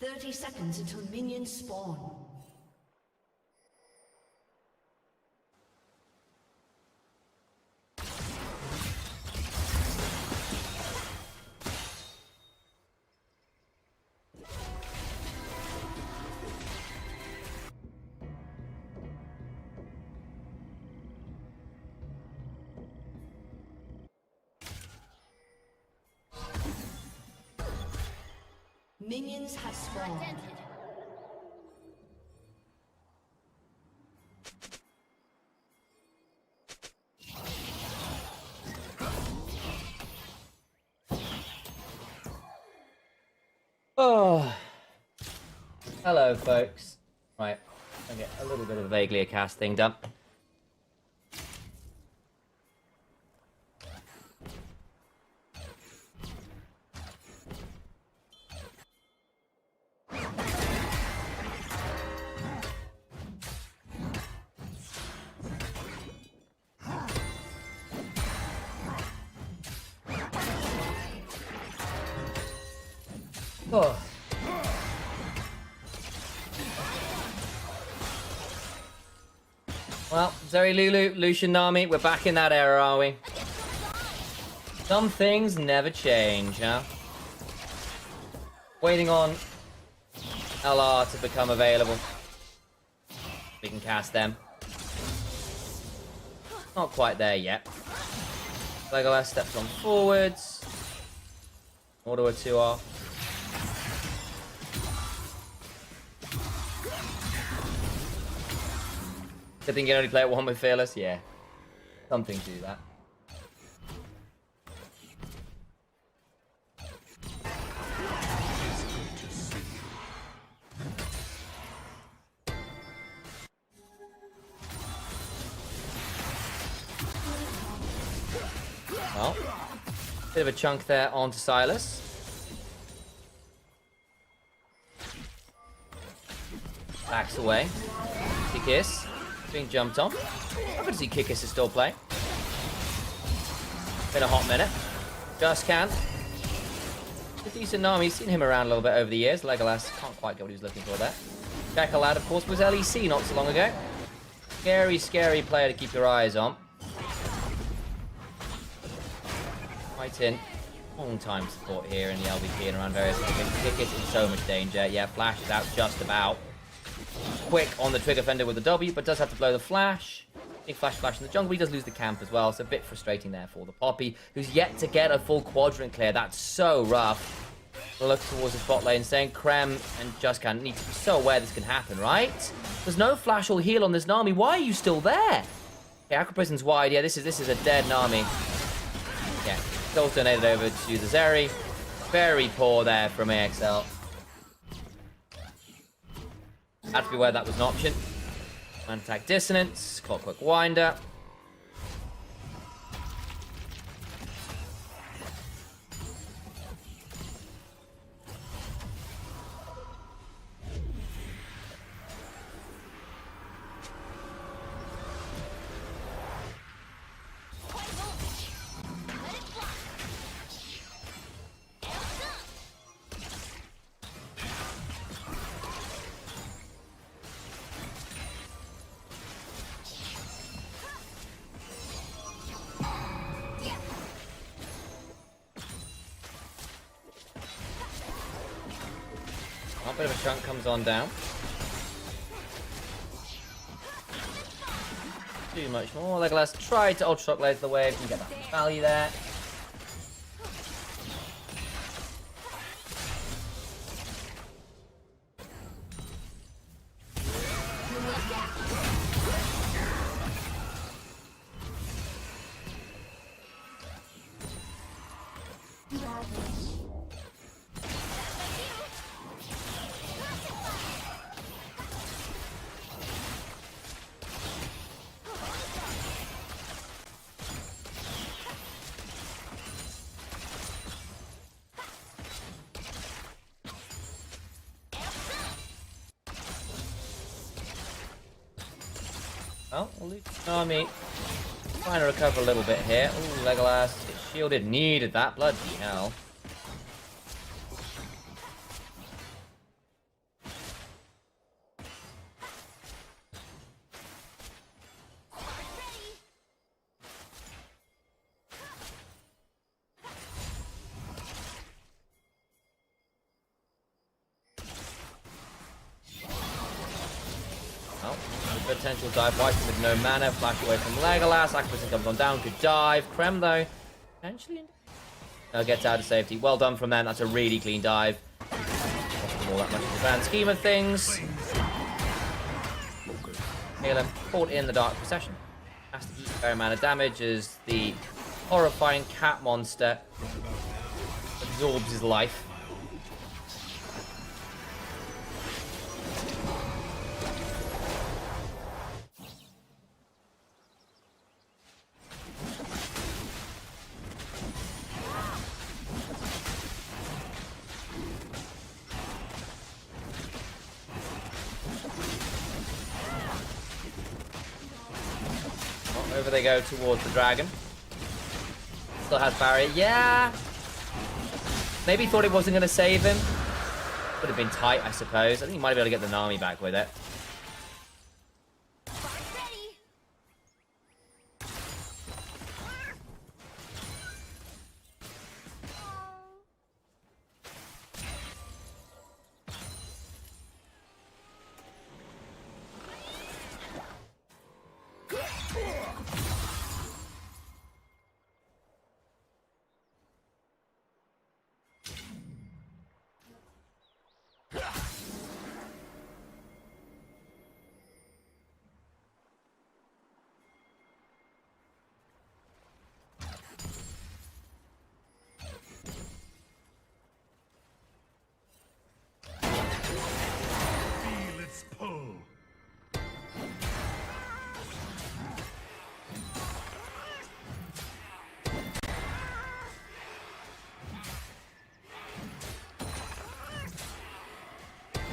30 seconds until minions spawn. Minions have spawned. Oh, hello, folks. Right, I get a little bit of a vaguely a cast thing done. Oh. Well, Zeri Lulu, Lucian Nami, we're back in that era, are we? Some things never change, huh? Waiting on LR to become available. We can cast them. Not quite there yet. Legolas steps on forwards. Auto a 2R. Good thing you can only play it one with Fearless? Yeah. Something to do that. Well, bit of a chunk there onto Silas. Backs away. Kiss. Being jumped on. I could see Kikis is still playing. Been a hot minute. Just can. A decent Nami. Seen him around a little bit over the years. Legolas can't quite get what he was looking for there. Jackal lad, of course, was LEC not so long ago. Scary, scary player to keep your eyes on. Right in. Long time support here in the LVP and around various things. Kikis in so much danger. Yeah, Flash is out just about. Quick on the trigger fender with the W, but does have to blow the flash. Big flash in the jungle. He does lose the camp as well, so a bit frustrating there for the Poppy, who's yet to get a full quadrant clear. That's so rough. Look towards the spot lane, saying Krem and Justcan need to be so aware this can happen, right? There's no flash or heal on this Nami. Why are you still there? Okay, Aqua Prison's wide. Yeah, this is a dead Nami. Yeah, still donated over to the Zeri. Very poor there from AXL. Had to be aware that was an option. Attack Dissonance, Clockwork Winder. A bit of a chunk comes on down. Too much more. Legolas tried to Ultra Shock laser the wave. Can get that value there. Well, Nami trying to recover a little bit here. Ooh, Legolas gets shielded. Needed that. Bloody hell. potential dive. Wyvern with no mana. Flash away from Legolas. Aquaman comes on down. Good dive. Krem, though, potentially gets out of safety. Well done from them. That's a really clean dive. All that much in the grand scheme of things. Caleb caught in the Dark Procession. Has to eat a fair amount of damage as the horrifying cat monster absorbs his life. Over they go towards the dragon. Still has barrier. Yeah. Maybe thought it wasn't going to save him. Would have been tight, I suppose. I think he might be able to get the Nami back with it.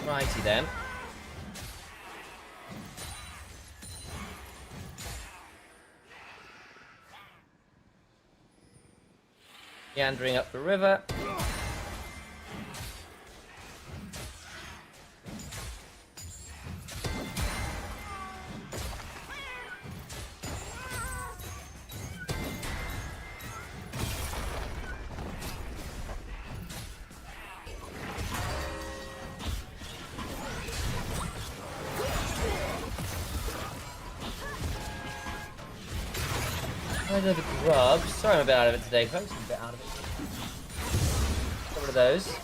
Righty then. Meandering up the river. The grub. Sorry, I'm a bit out of it today, folks. I'm a bit out of it. Get rid of those.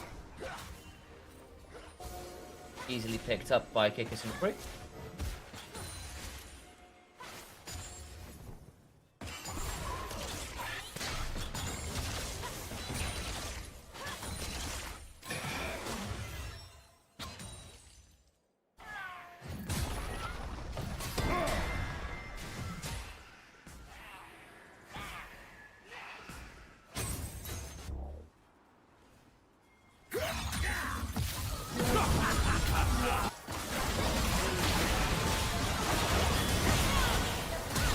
Easily picked up by Kikis and Creek.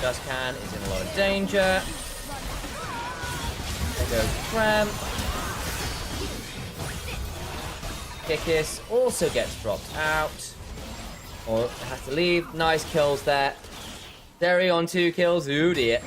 Dustcan is in a lot of danger. There goes Cramp. Kikis also gets dropped out. Or has to leave. Nice kills there. Derry on 2 kills. Ooh dear.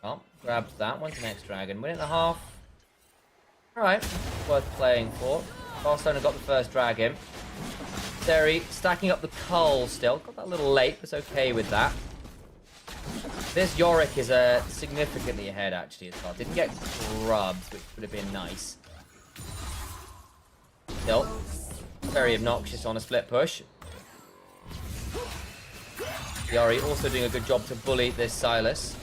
Well, grabs that. When's the next dragon? Minute and a half. Alright, worth playing for. Barcelona got the first dragon. Derry stacking up the coal still. Got that a little late, but it's okay with that. This Yorick is significantly ahead actually as well. Didn't get grubbed, which would have been nice. Still, very obnoxious on a split push. Yori also doing a good job to bully this Silas.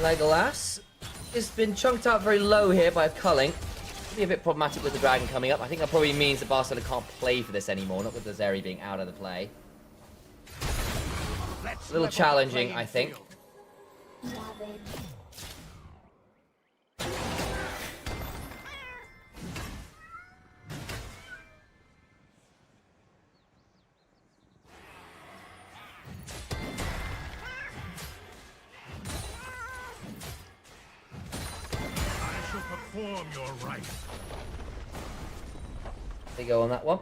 Legolas has been chunked out very low here by a culling. Be a bit problematic with the dragon coming up. I think that probably means that Barcelona can't play for this anymore, not with the Zeri being out of the play. A little challenging, I think. Perform your rites. They go on that one.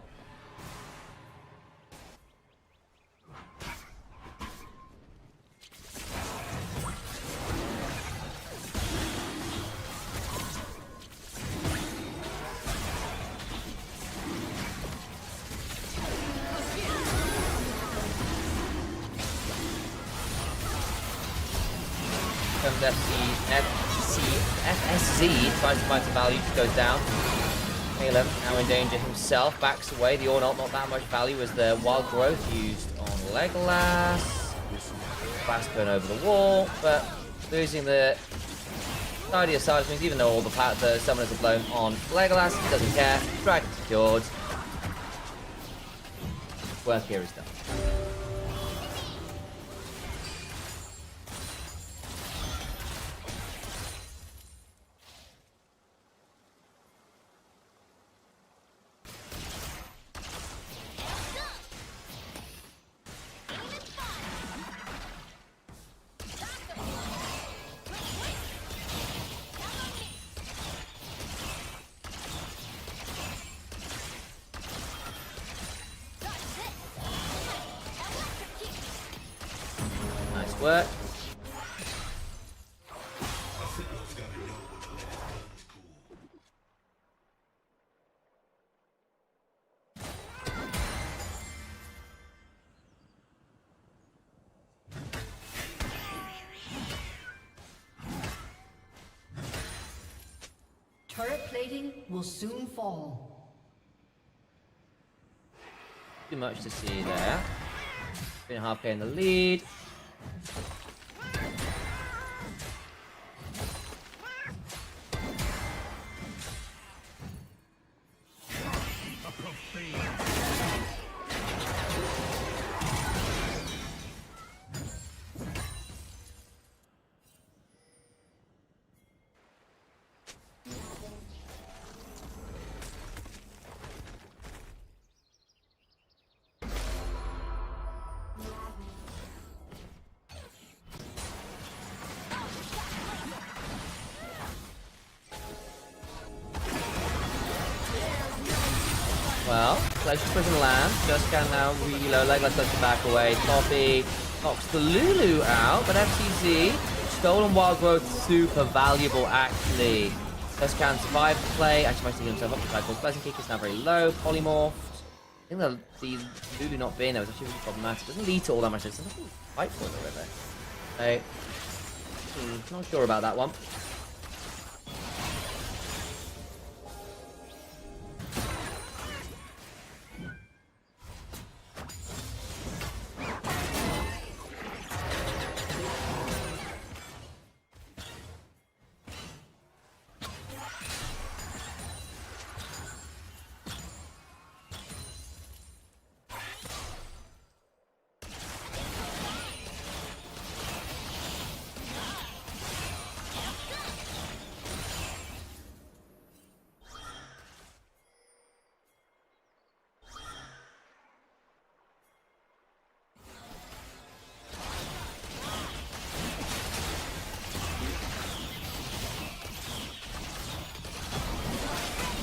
Comes FSZ tries to find some value, just goes down. Caleb now in danger himself, backs away. The Ornalt not that much value as the wild growth used on Legolas. Fast burn over the wall, but losing the tidier side of things, even though all the summoners are blown on Legolas, he doesn't care. Dragon secured. Work here is done. Work. Turret plating will soon fall. Too much to see there. 3.5k in the lead. Well, Glacier pushing land. Just can now reload. Legolas does the back away. Poppy knocks the Lulu out, but FTZ, stolen wild growth, super valuable actually. Just can survive the play. Actually, might take himself up to cycle. Blessing Kick is now very low. Polymorphed. I think the Lulu not being there was actually really problematic. Doesn't lead to all that much. There's nothing to fight for there. So, not sure about that one.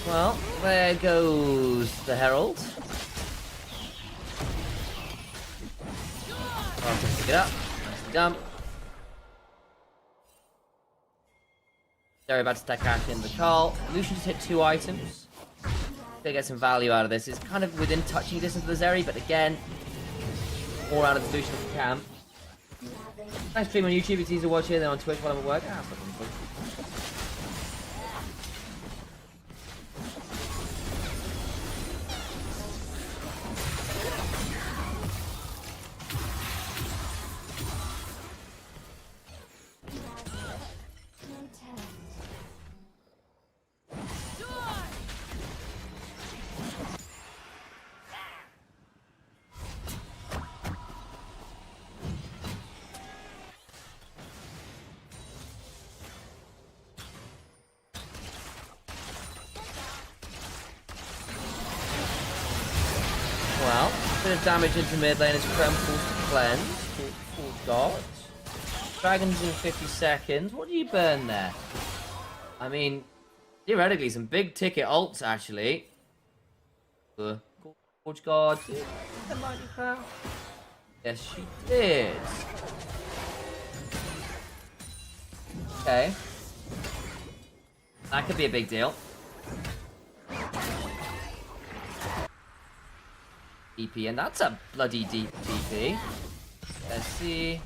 Well, there goes the Herald. I'll just pick it up. Nice dump. They're about to stack back in the call. Lucian just hit 2 items. Gonna get some value out of this. It's kind of within touching distance of the Zeri, but again, more out of the Lucian if you can. Nice stream on YouTube. It's easy to watch here than on Twitch while I'm at work. That's not cool. Bit of damage into mid lane as Krem falls to cleanse. Full dot. Dragons in 50 seconds. What do you burn there? I mean, theoretically, some big ticket ults actually. Gorge Guard. Did the Lightning Crown? Yes, she did. Okay. That could be a big deal. DP, and that's a bloody deep DP. Let's see.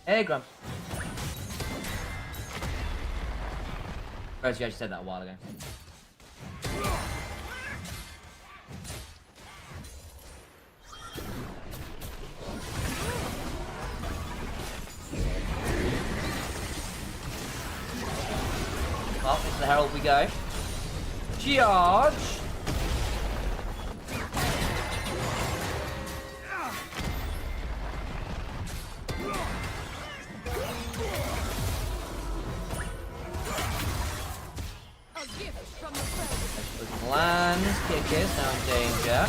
Hey, Grump. First, you actually said that a while ago. Well, into the Herald we go. Charge! Lands, kick is now in danger.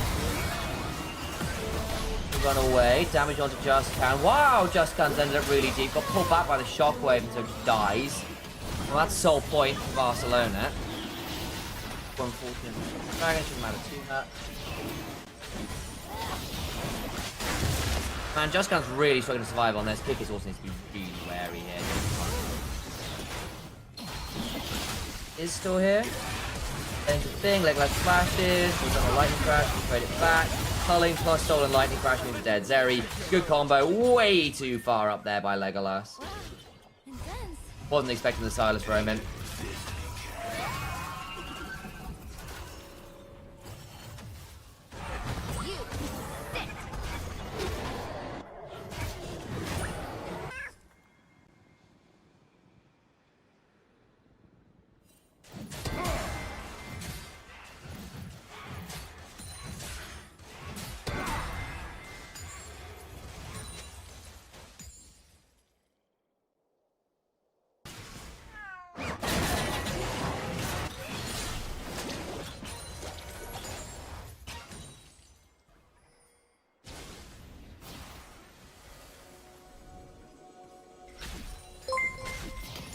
Run away, damage onto Justcan. Wow, Justcan's ended up really deep. Got pulled back by the shockwave until he dies. Well, that's the sole point for Barcelona. Unfortunate. Dragon shouldn't matter too much. Man, Justcan's really struggling to survive on this. Kickers also needs to be really wary here. Is still here. Getting the thing, Legolas flashes. We've done a lightning crash. We trade it back. Culling plus stolen lightning crash means dead. Zeri, good combo. Way too far up there by Legolas. Wasn't expecting the Silas Roman.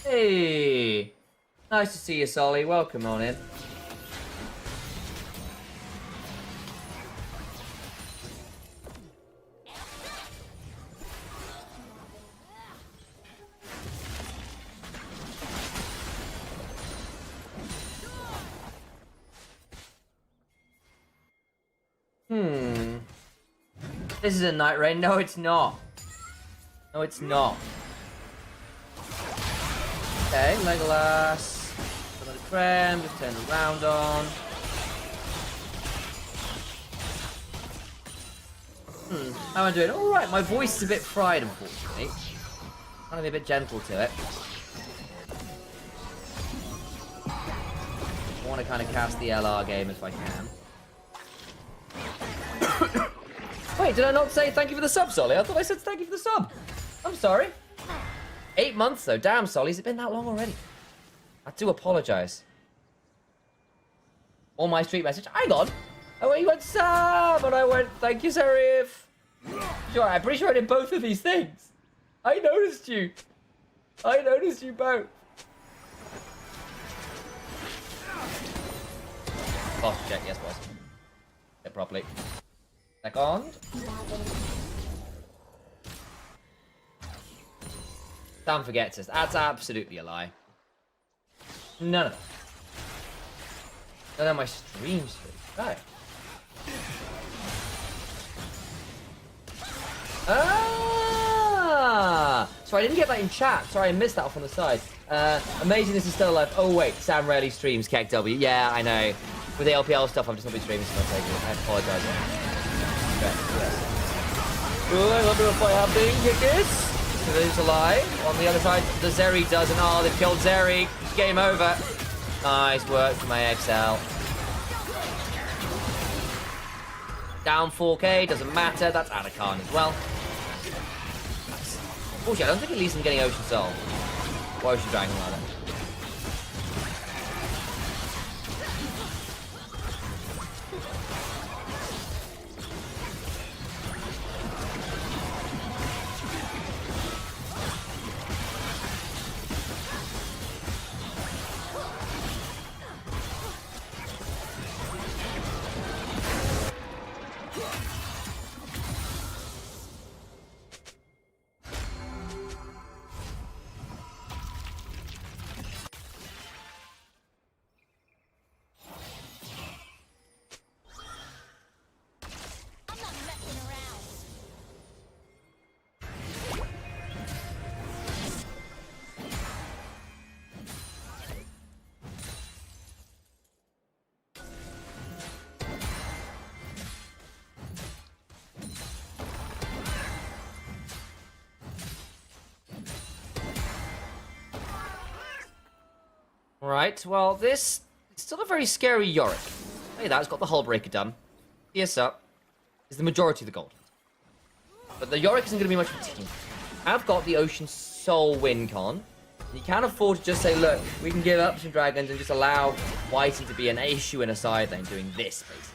Hey! Nice to see you, Solly. Welcome on in. This is a night rain. No, it's not. No, it's not. Okay, Legolas. Another Krem, just turn around on. How am I doing? Alright, my voice is a bit fried, unfortunately. I'm gonna be a bit gentle to it. I want to kind of cast the LR game if I can. Wait, did I not say thank you for the sub, Solly? I thought I said thank you for the sub. I'm sorry. 8 months though. Damn, Solly, has it been that long already? I do apologise. On my street message, hang on. Oh, you went sub, and I went thank you, Serif. Sure, I'm pretty sure I did both of these things. I noticed you. I noticed you both. Boss check, yes, boss. Get properly. Second. Sam forgets us. That's absolutely a lie. None of that. None of my streams. Right. Ah! So I didn't get that in chat. Sorry, I missed that off on the side. Amazing this is still alive. Oh wait, Sam rarely streams KHK. Yeah, I know. With the LPL stuff, I've just not been streaming, so I apologise. Okay, yes. Ooh, a little bit of fight happening. Kickers. So there's alive. On the other side, the Zeri doesn't. Oh, they've killed Zeri. Game over. Nice work from my XL. Down 4k, doesn't matter. That's Anakan as well. Nice. Oh shit, I don't think at least I'm getting Ocean Soul. Or Ocean Dragon, rather. Right, well, this is still a very scary Yorick. Hey, that's got the hull breaker done. CS up is the majority of the gold. But the Yorick isn't going to be much of a team. I've got the Ocean Soul win con. You can't afford to just say, look, we can give up some dragons and just allow Whitey to be an issue in a side lane doing this, basically.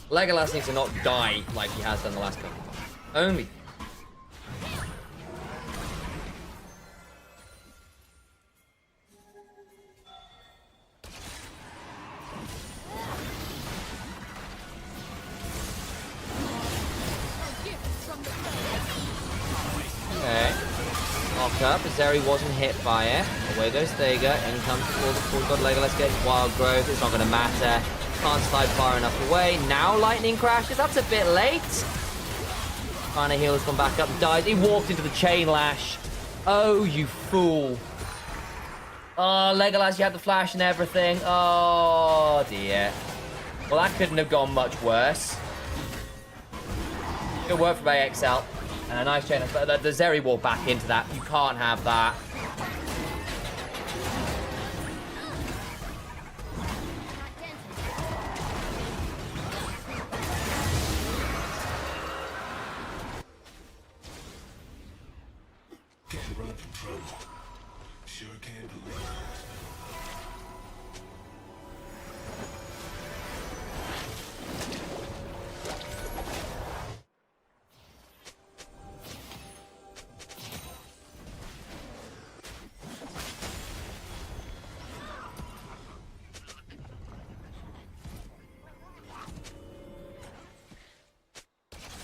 Legolas needs to not die like he has done the last couple. Only. Okay. Locked up. Zeri wasn't hit by it. Away goes Thega. In comes the full god Legolas gets wild growth. It's not going to matter. Can't slide far enough away. Now lightning crashes. That's a bit late. Trying to heal has gone back up and died. He walked into the chain lash. Oh, you fool. Oh, Legolas, you had the flash and everything. Oh, dear. Well, that couldn't have gone much worse. Good work from AXL. And a nice chain. But the Zeri walked back into that. You can't have that.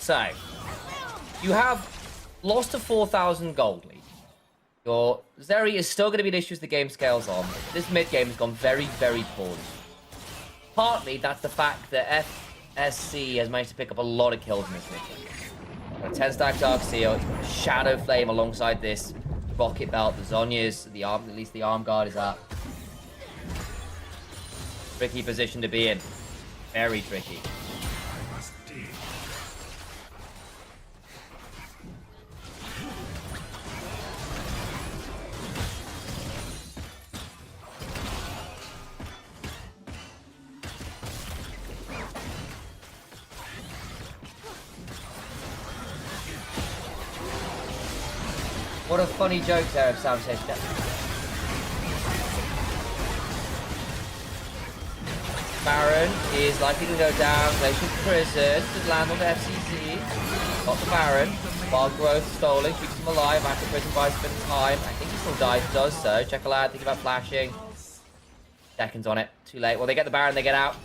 So, you have lost to 4,000 gold lead. Your Zeri is still going to be an issue as the game scales on. This mid-game has gone very, very poorly. Partly, that's the fact that FSC has managed to pick up a lot of kills in this mid-game. Got a 10-stack Dark Seal, it's got a Shadow Flame alongside this Rocket Belt, the Zhonya's, the arm, at least the arm guard is up. Tricky position to be in. Very tricky. What a funny joke there of Sam says that. Baron is likely to go down. Glacial Prison to land on the FCC. Got the Baron. Wild Growth stolen. Keeps him alive. After Prison buys a bit of time. I think he still dies. Does so. Check aloud. Think about flashing. Seconds on it. Too late. Well, they get the Baron. They get out.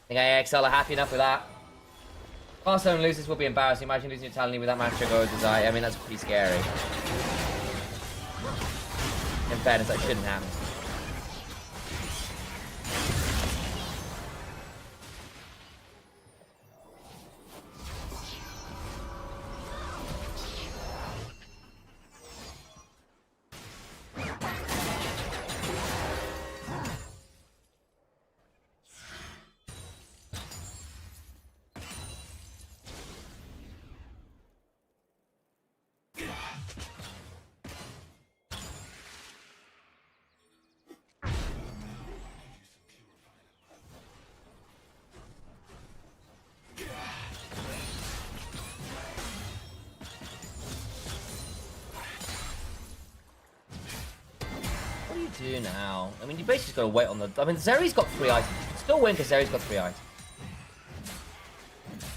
I think AXL are happy enough with that. Barcelona loses will be embarrassing. Imagine losing your Talony with that match go as I mean, that's pretty scary. In fairness, that shouldn't happen. do you do now? I mean, you basically just gotta wait on the... I mean, Zeri's got 3 items. You can still win because Zeri's got 3 items.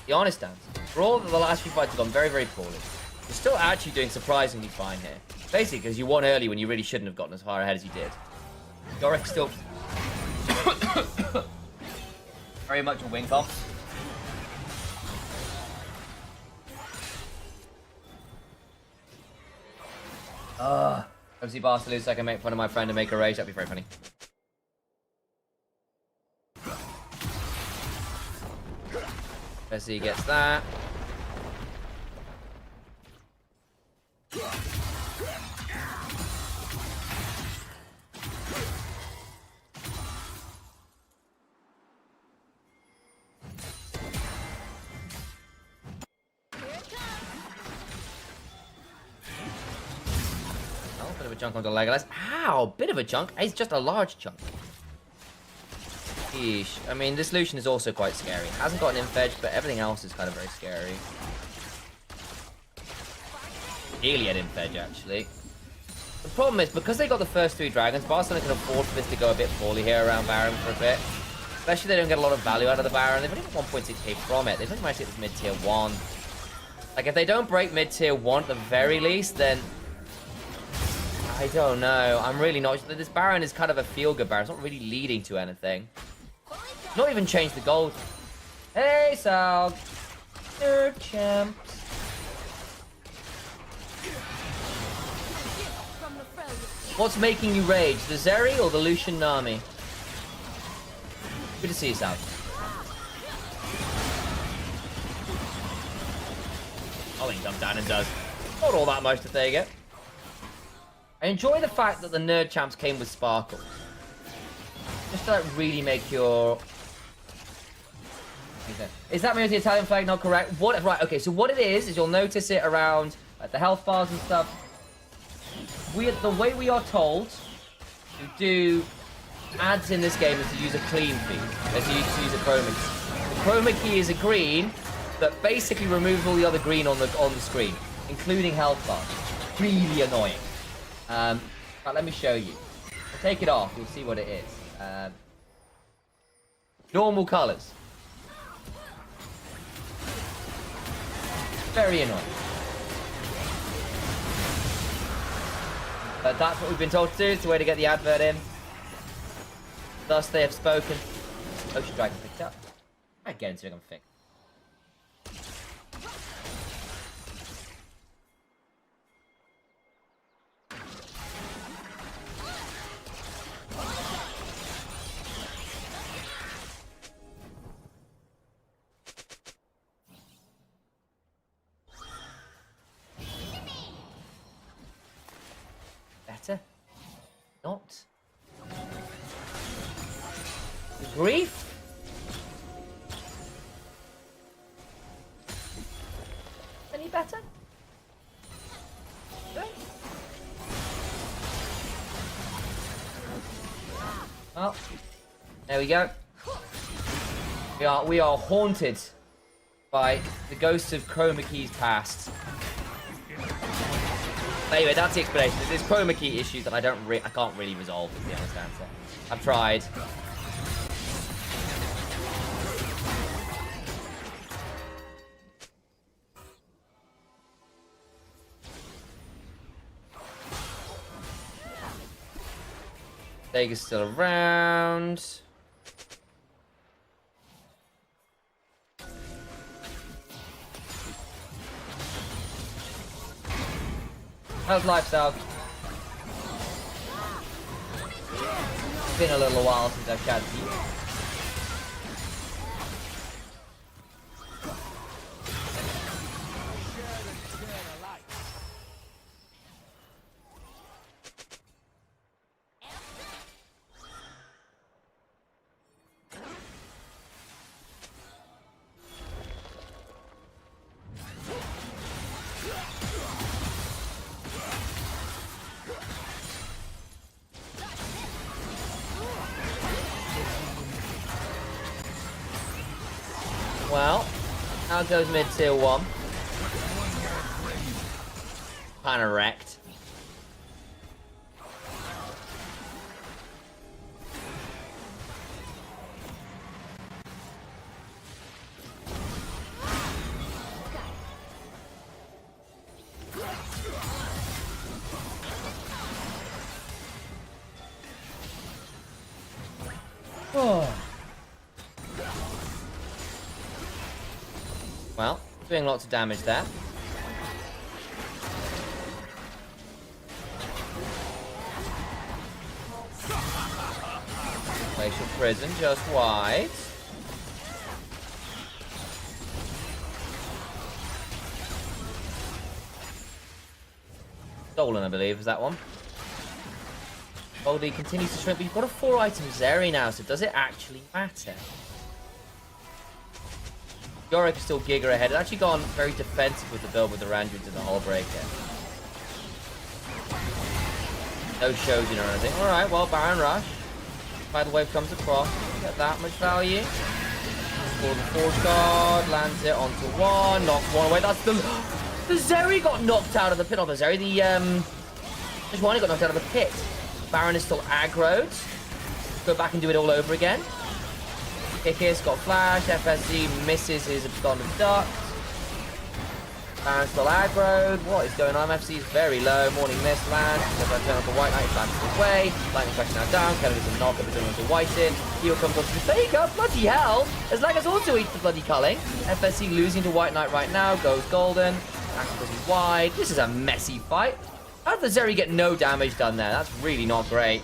The honest answer. For all that the last few fights have gone very, very poorly, you're still actually doing surprisingly fine here. Basically, because you won early when you really shouldn't have gotten as far ahead as you did. Yorick still... very much a win comp. Obviously, Barca lose so I can make fun of my friend and make her rage. That'd be very funny. Bessie gets that. Bit of a chunk onto Legolas. Ow! Bit of a chunk. It's just a large chunk. Yeesh. I mean, this Lucian is also quite scary. Hasn't got an Infedge, but everything else is kind of very scary. Iliad Infedge, actually. The problem is, because they got the first 3 dragons, Barcelona can afford for this to go a bit poorly here around Baron for a bit. Especially if they don't get a lot of value out of the Baron. They've only got 1.6k from it. They've only managed to get this mid-tier 1. Like, if they don't break mid-tier 1 at the very least, then... I don't know. I'm really not... This Baron is kind of a feel-good Baron. It's not really leading to anything. Not even changed the gold. Hey, Sal. Nerd champs. What's making you rage? The Zeri or the Lucian Nami? Good to see you, Sal. Oh, he comes down and does. Not all that much to take it. I enjoy the fact that the nerd champs came with sparkles. Just to like really make your... Is that maybe the Italian flag not correct? What? Right, okay, so what it is you'll notice it around like the health bars and stuff. The way we are told to do ads in this game is to use a clean feed. As to use a chroma key. The chroma key is a green that basically removes all the other green on the screen, including health bars. Really annoying. But let me show you. I'll take it off, you'll see what it is. Normal colours. Very annoying. But that's what we've been told to do. It's the way to get the advert in. Thus they have spoken. Ocean Dragon picked up. I get into it on Fink. Better? Not? Grief? Any better? No? Well, there we go. We are haunted by the ghosts of Chroma Keys past. Anyway, that's the explanation. There's chroma key issues that I can't really resolve, is the honest answer. I've tried. Vega's still around. How's lifestyle? It's been a little while since I've chatted to you. Well, how goes mid-tier 1? Kinda wrecked. Oh. Well, doing lots of damage there. Glacial Prison just wide. Stolen, I believe, is that one. Goldie continues to shrink, but you've got a 4-item Zeri now, so does it actually matter? Yorick is still Giga ahead. It's actually gone very defensive with the build with the Randrids and the Hull Breaker. No Shojin or anything. Alright, well, Baron Rush. Tidal Wave comes across. Get that much value. For the Force Guard, lands it onto one, knocks one away. That's the... The Zeri got knocked out of the pit. Not the Zeri, the one got knocked out of the pit. Baron is still aggroed. Go back and do it all over again. Kikis got flash. FSC misses his Abscond of Duct. Baron's still aggroed. What is going on? MFC is very low. Morning Mist lands. Turn on for White Knight. Lands his way. Lightning Flash now down. Kevin is a knock. But turn on to Whiten. Heal comes onto the Faker. Bloody hell. As Lagas also eats the bloody culling. FSC losing to White Knight right now. Goes golden. Activism wide. This is a messy fight. How did the Zeri get no damage done there? That's really not great.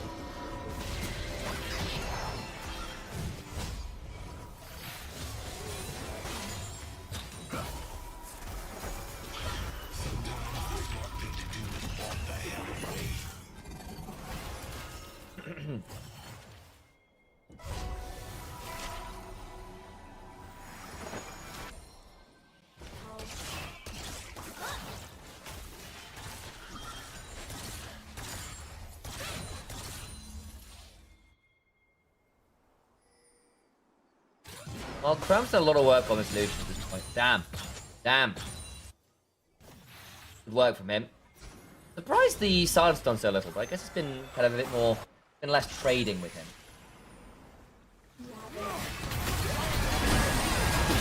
Well, Crumb's done a lot of work on this Lucian at this point. Damn. Damn. Good work from him. Surprised the silence done so little, but I guess it's been kind of a bit more, been less trading with him.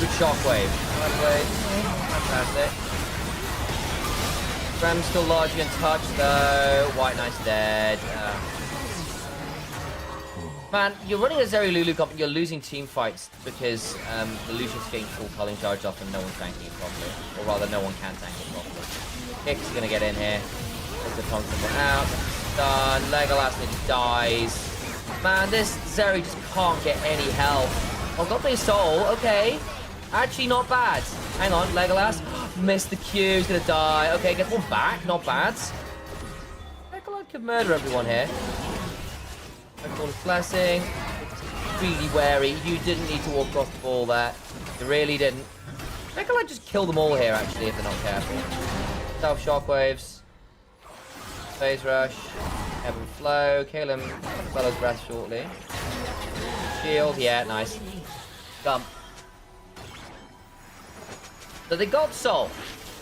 Good shockwave. Fantastic. Crumb's still largely untouched though. White Knight's dead. Man, you're running a Zeri Lulu comp, you're losing team fights because the Lucian's getting full culling charge off and no one's tanking it properly. Or rather, no one can tank it properly. Kick's gonna get in here. Takes the constant one out. Done. Legolas nearly dies. Man, this Zeri just can't get any health. Oh, got the soul. Okay. Actually, not bad. Hang on, Legolas. Missed the Q. He's gonna die. Okay, gets one back. Not bad. Legolas could murder everyone here. I call it blessing. Really wary. You didn't need to walk across the ball there. You really didn't. I can just kill them all here actually if they're not careful. Self shockwaves. Phase rush. Ebb and flow. Kill him. Fellow's breath shortly. Shield. Yeah, nice. Come. So they got soul.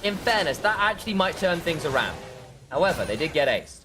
In fairness, that actually might turn things around. However, they did get aced.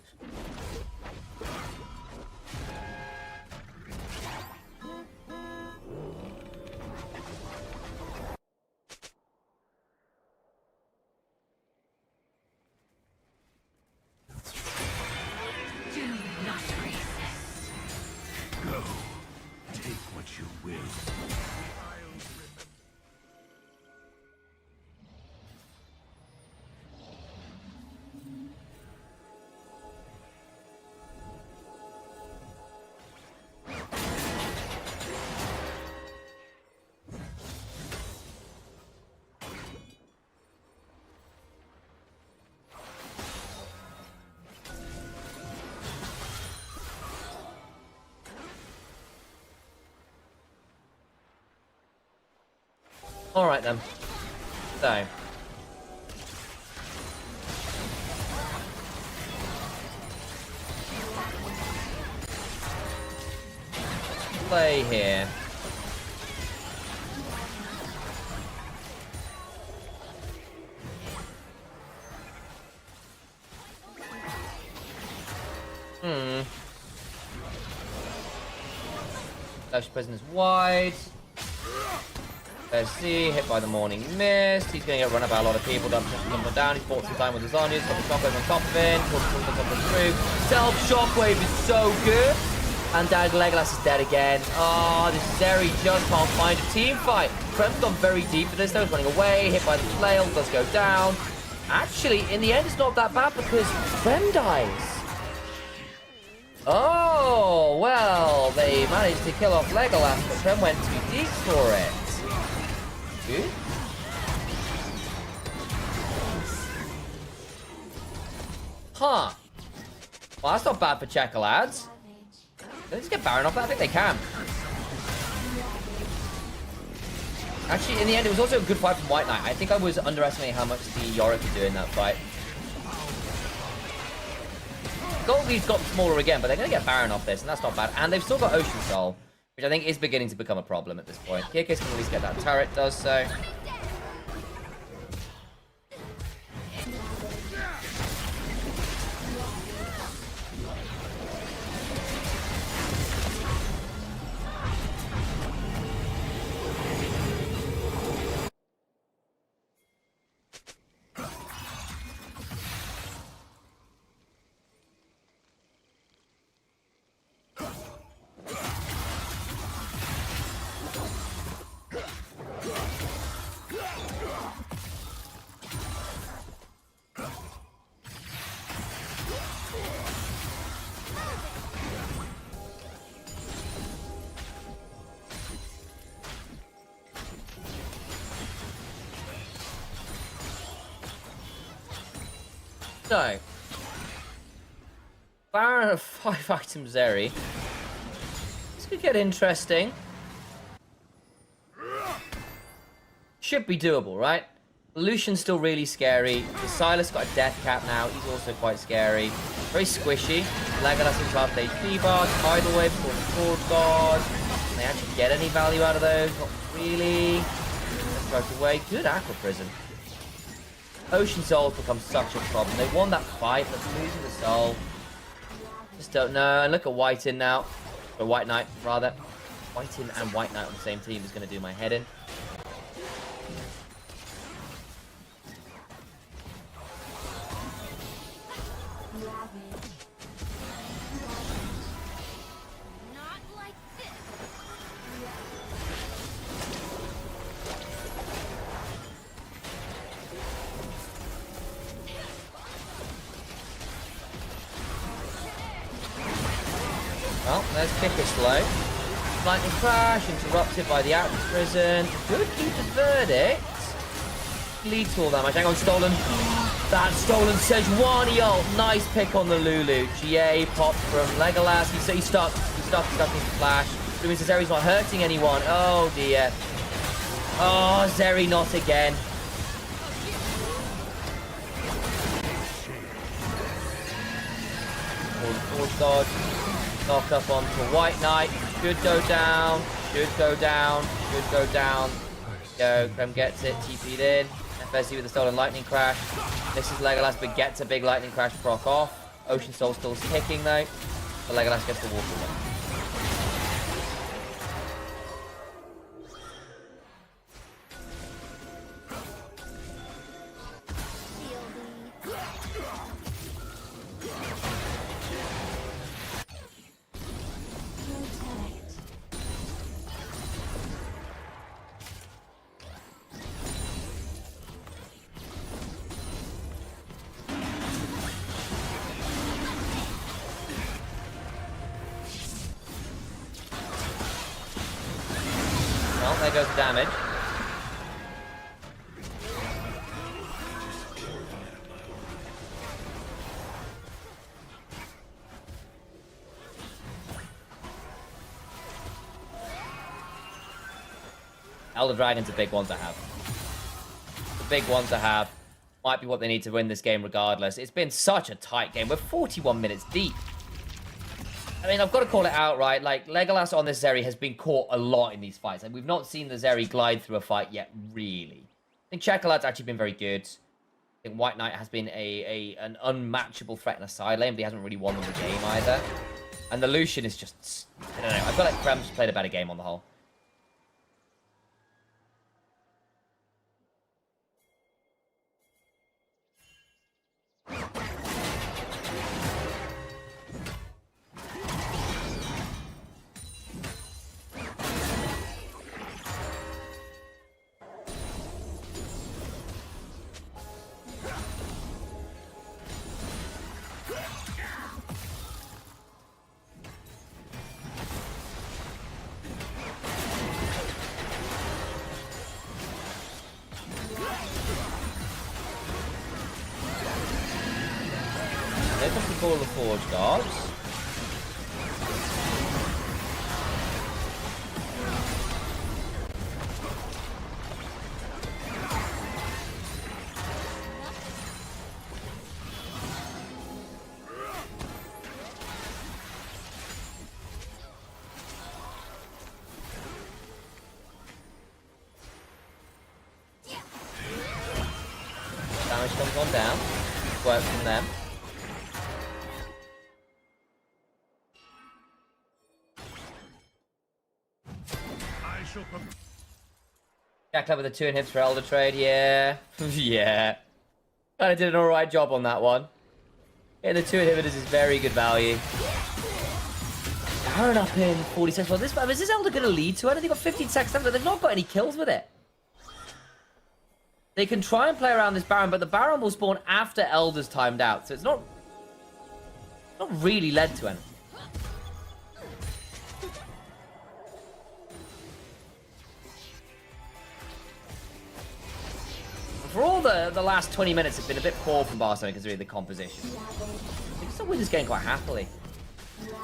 Alright then. So. Play here. Flash Prison is wide. Let's see, hit by the Morning Mist. He's going to get run about a lot of people. Down. He's bought some time with his Zonyas. Got the Shockwave on top of him. Put the top of the through. Self Shockwave is so good. And Legolas is dead again. Oh, this Zeri just can't find a team fight. Krem's gone very deep for this, though. He's running away, hit by the flail, does go down. Actually, in the end, it's not that bad because Krem dies. Oh, well, they managed to kill off Legolas, but Krem went too deep for it. Good. Huh. Well, that's not bad for Checker, lads. Can they just get Baron off that? I think they can. Actually, in the end, it was also a good fight from White Knight. I think I was underestimating how much the Yorick could do in that fight. Goldie's got smaller again, but they're going to get Baron off this, and that's not bad. And they've still got Ocean Soul, which I think is beginning to become a problem at this point. KHK can at least get that turret, does so. So, Baron of 5 item Zeri. This could get interesting. Should be doable, right? Lucian's still really scary. The Silas got a death cap now. He's also quite scary. Very squishy. Legolas in charge plays P-Bar, Tidal Wave for the Sword God. Can they actually get any value out of those? Not really. Let's strike away. Good Aqua Prison. Ocean Soul's become such a problem. They won that fight, but losing the soul. Just don't know. And look at Whiten now. Or White Knight, rather. Whiten and White Knight on the same team is going to do my head in. Well, there's Kicker Slow. Lightning Crash, interrupted by the Aqua Prison. Good keeper's verdict. Lead to all damage. Hang on, Stolen. That Stolen Sejuani ult. Nice pick on the Lulu. GA popped from Legolas. He's stuck. He's stuck with the flash. It means Zeri's not hurting anyone. Oh, dear. Oh, Zeri not again. Forward dodge. Knock up onto White Knight. Should go down. Should go down. Should go down. Go. Krem gets it. TP'd in. FSC with the Stolen Lightning Crash. This is Legolas, but gets a big Lightning Crash proc off. Ocean Soul still kicking though. But Legolas gets the water one. Well, there goes the damage. Elder Dragon's a big one to have. A big one to have. Might be what they need to win this game regardless. It's been such a tight game. We're 41 minutes deep. I mean, I've got to call it out, right? Like, Legolas on this Zeri has been caught a lot in these fights. And we've not seen the Zeri glide through a fight yet, really. I think Chakalad's actually been very good. I think White Knight has been an unmatchable threat in a side lane, but he hasn't really won them the game either. And the Lucian is just... I don't know. I feel like Krem's played a better game on the whole. for the Forge Guards. Damage comes on down. Work from them. Jack up with the 2 hits for Elder Trade, yeah. Yeah. Kinda did an alright job on that one. Yeah, the 2 inhibitors is very good value. Baron up in 46. Well, is this Elder gonna lead to it? They've got 15 seconds left, but they've not got any kills with it. They can try and play around this Baron, but the Baron will spawn after Elder's timed out, so it's not really led to anything. For all the last 20 minutes, it's been a bit poor from Barcelona considering the composition. They can still win this game quite happily.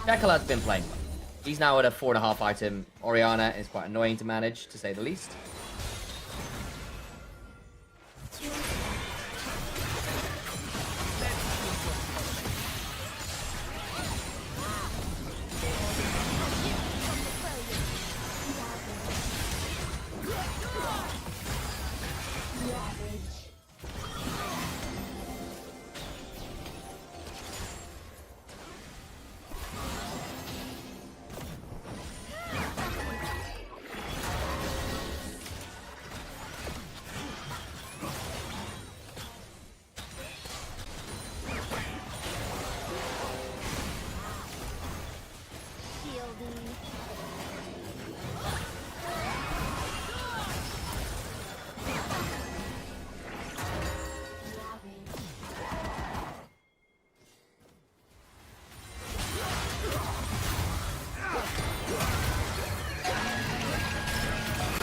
Jackalad's been playing well. He's now at a 4.5 item. Orianna is quite annoying to manage, to say the least.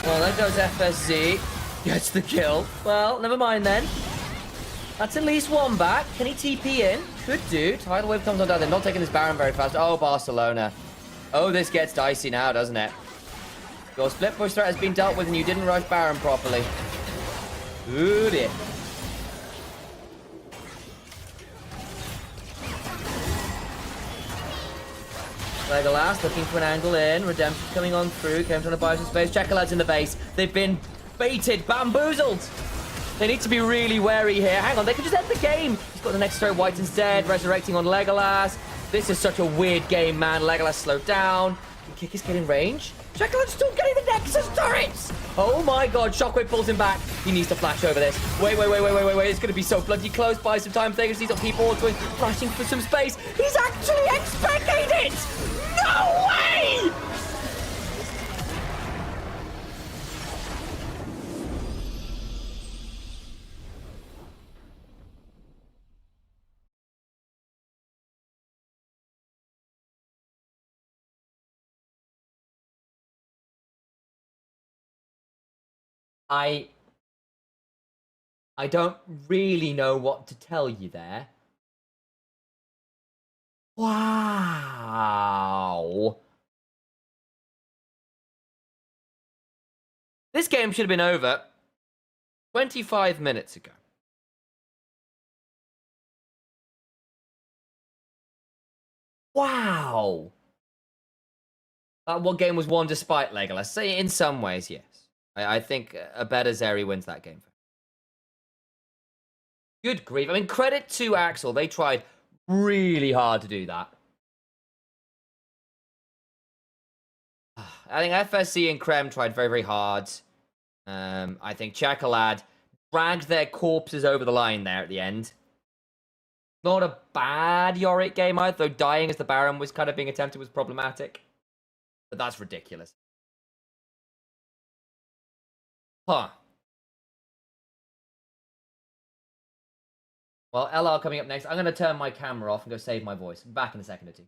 Well, there goes FSZ. Gets the kill. Well, never mind then. That's at least one back. Can he TP in? Could do. Tidal Wave comes on down. They're not taking this Baron very fast. Oh, Barcelona. Oh, this gets dicey now, doesn't it? Your split push threat has been dealt with and you didn't rush Baron properly. Ooh, dear. Legolas looking for an angle in. Redemption coming on through. Came trying to buy some space. Chakalad's in the base. They've been baited, bamboozled. They need to be really wary here. Hang on, they could just end the game. He's got the next throw. White instead. Resurrecting on Legolas. This is such a weird game, man. Legolas slowed down. Can kick his kid in range. Chakalad's still getting the Nexus turrets. Oh my god, Shockwave pulls him back. He needs to flash over this. Wait. It's going to be so bloody close. Buy some time. They're going to see some people doing flashing for some space. He's actually expecting it. No way! I don't really know what to tell you there. Wow. This game should have been over 25 minutes ago. Wow. What game was won despite Legolas? Say in some ways, yes. I think a better Zeri wins that game. Good grief. I mean, credit to Axel. They tried really hard to do that. I think FSC and Krem tried very, very hard. I think Chakalad dragged their corpses over the line there at the end. Not a bad Yorick game either, though dying as the Baron was kind of being attempted was problematic. But that's ridiculous. Huh. Well, LR coming up next. I'm going to turn my camera off and go save my voice. Back in a second or two.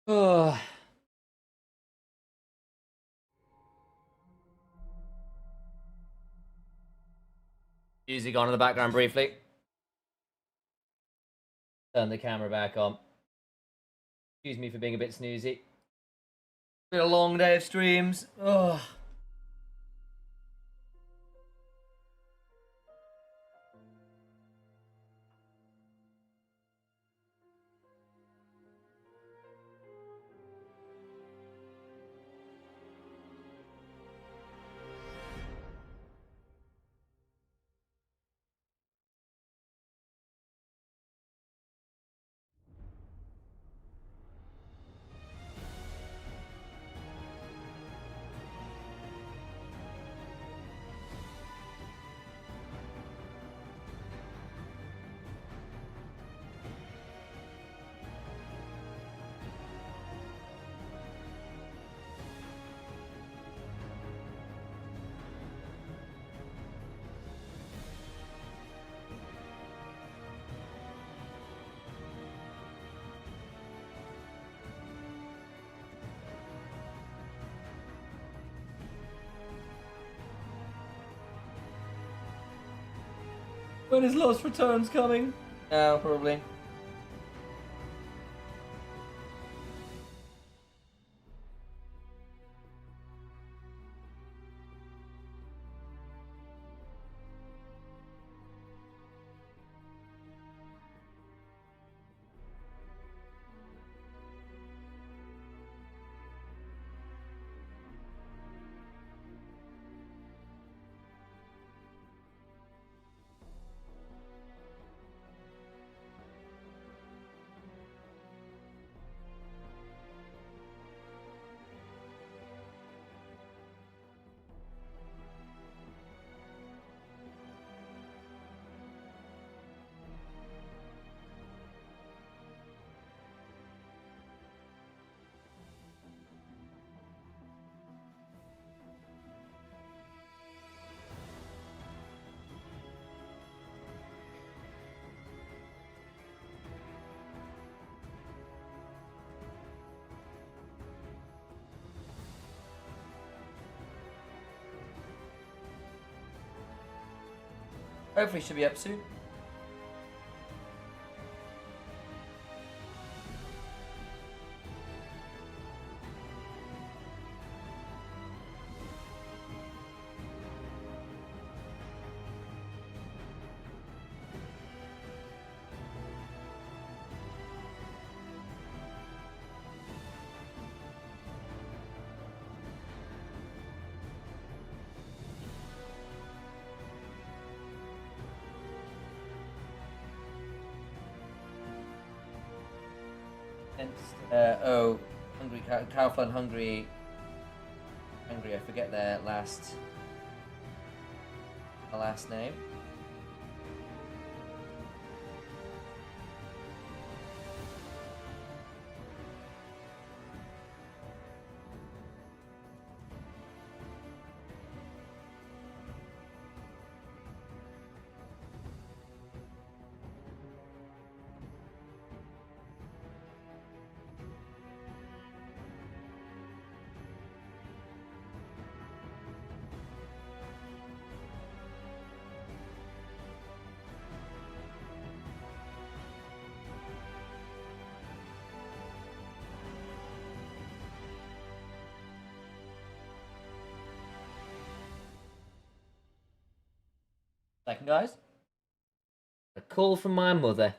Oh. Music on in the background briefly. Turn the camera back on. Excuse me for being a bit snoozy. Been a long day of streams. Oh. When is Lost Returns coming? Now, probably. Hopefully should be up soon. Oh, Hungry Kaufland, Hungry. I forget their last name. Second, guys. A call from my mother.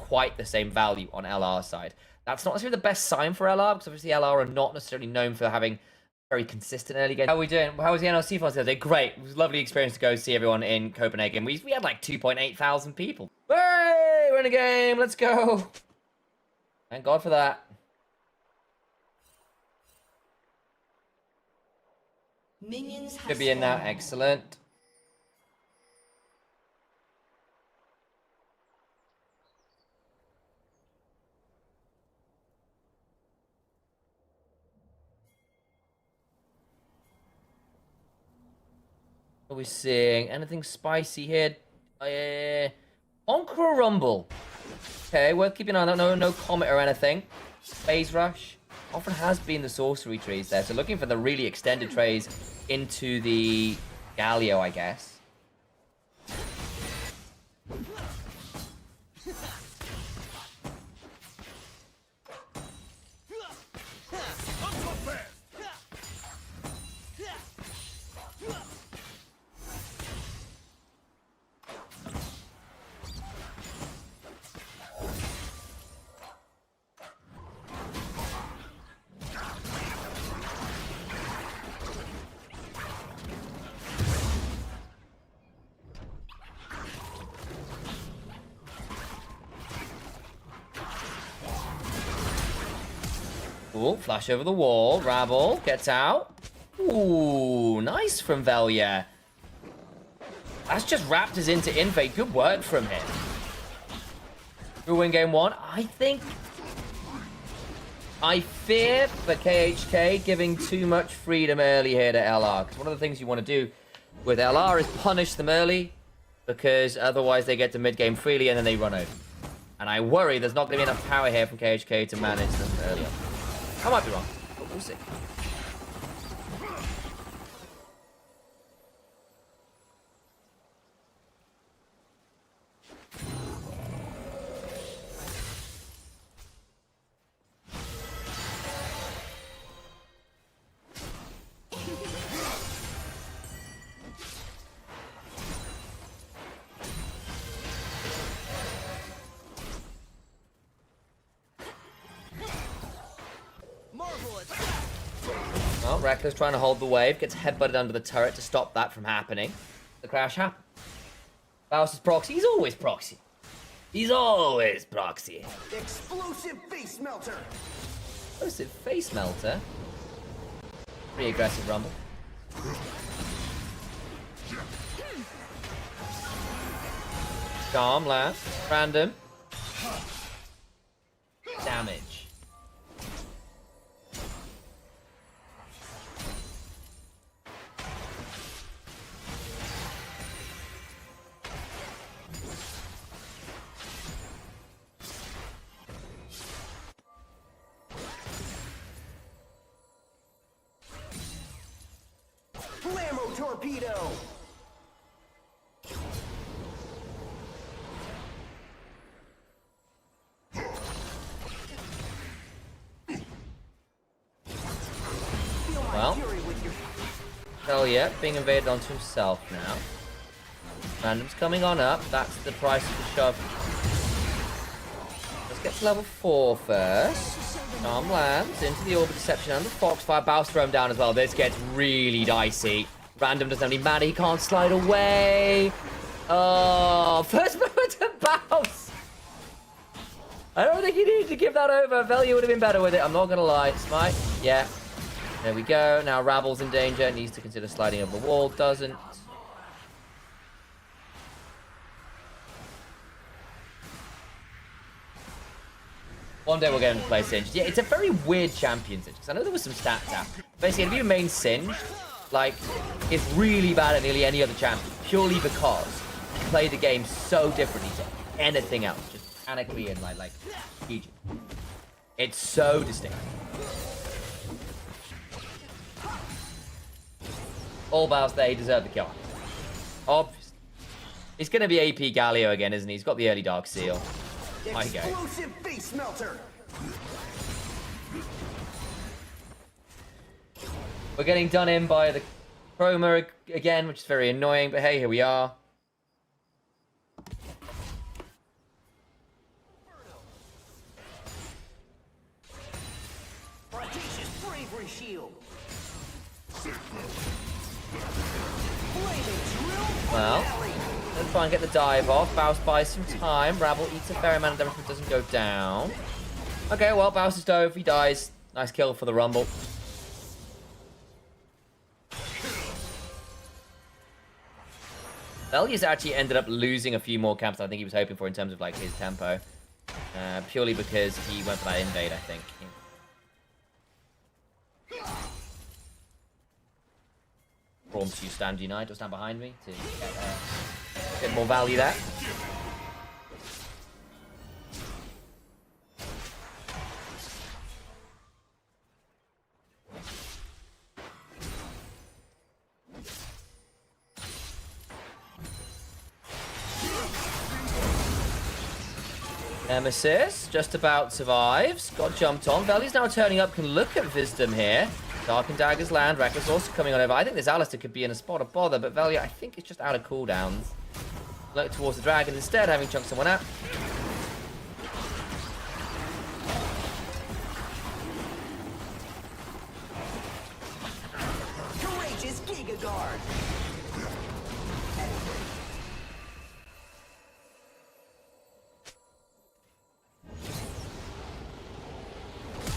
quite the same value on LR side. That's not necessarily the best sign for LR, because obviously LR are not necessarily known for having very consistent early game. How are we doing? How was the NLC for us the other day? Great. It was a lovely experience to go see everyone in Copenhagen. We had like 2.8 thousand people. Hey, we're in a game. Let's go. Thank God for that. Minions have Should be in now. spawned. Excellent. Are we seeing anything spicy here? Onker Rumble. Okay, worth keeping an eye on. No comet or anything. Phase Rush. Often has been the sorcery trees there. So looking for the really extended trays into the Galio, I guess. Cool, flash over the wall. Rabble gets out. Ooh, nice from Velia. That's just Raptors into invade. Good work from him. Who win game one? I fear for KHK giving too much freedom early here to LR. Because one of the things you want to do with LR is punish them early. Because otherwise they get to mid-game freely and then they run over. And I worry there's not going to be enough power here from KHK to manage them early on. I might be wrong, but we'll see. Well, Reckless trying to hold the wave, gets headbutted under the turret to stop that from happening. The crash happens. Faust is proxy. He's always proxy. He's always proxy. Explosive face melter. Explosive face melter. Pretty aggressive rumble. Calm, last. Random. Damage. Blammo torpedo. Well, hell yeah, being invaded onto himself now. Random's coming on up. That's the price of the shove. Let's get to level 4 first. Calm lands into the Orb of Deception and the Foxfire. Bounce throw him down as well. This gets really dicey. Random doesn't have any mana. He can't slide away. Oh, first moment to bounce. I don't think he needed to give that over. Velia would have been better with it. I'm not going to lie. Smite. Yeah. There we go. Now Rabble's in danger. Needs to consider sliding over the wall. Doesn't. One day we'll get him to play Singed. Yeah, it's a very weird champion Singed. Because I know there was some stats out. Basically, if you main Singed, like, it's really bad at nearly any other champion. Purely because you play the game so differently to anything else. Just mechanically and like PG. It's so distinct. All bows there, he deserved the kill. Obviously. He's going to be AP Galio again, isn't he? He's got the early Dark Seal. I go. Explosive face melter. We're getting done in by the Chroma again, which is very annoying, but hey, here we are. the shield. Flaming drill Well, finale. let's try and get the dive off. Baus buys some time. Rabble eats a fair amount of damage but doesn't go down. Okay, well, Baus is dove. He dies. Nice kill for the Rumble. Velia's actually ended up losing a few more camps than I think he was hoping for in terms of like his tempo. Purely because he went for that invade, I think. Forms you stand united or stand behind me to get a bit more value there. Nemesis just about survives. Got jumped on. Veli's now turning up. Can look at Wisdom here. Dark and Daggers land. Reckless also coming on over. I think this Alistair could be in a spot of bother, but Velia, I think it's just out of cooldowns. Look towards the dragon instead, having chunked someone out. Courageous Giga Guard.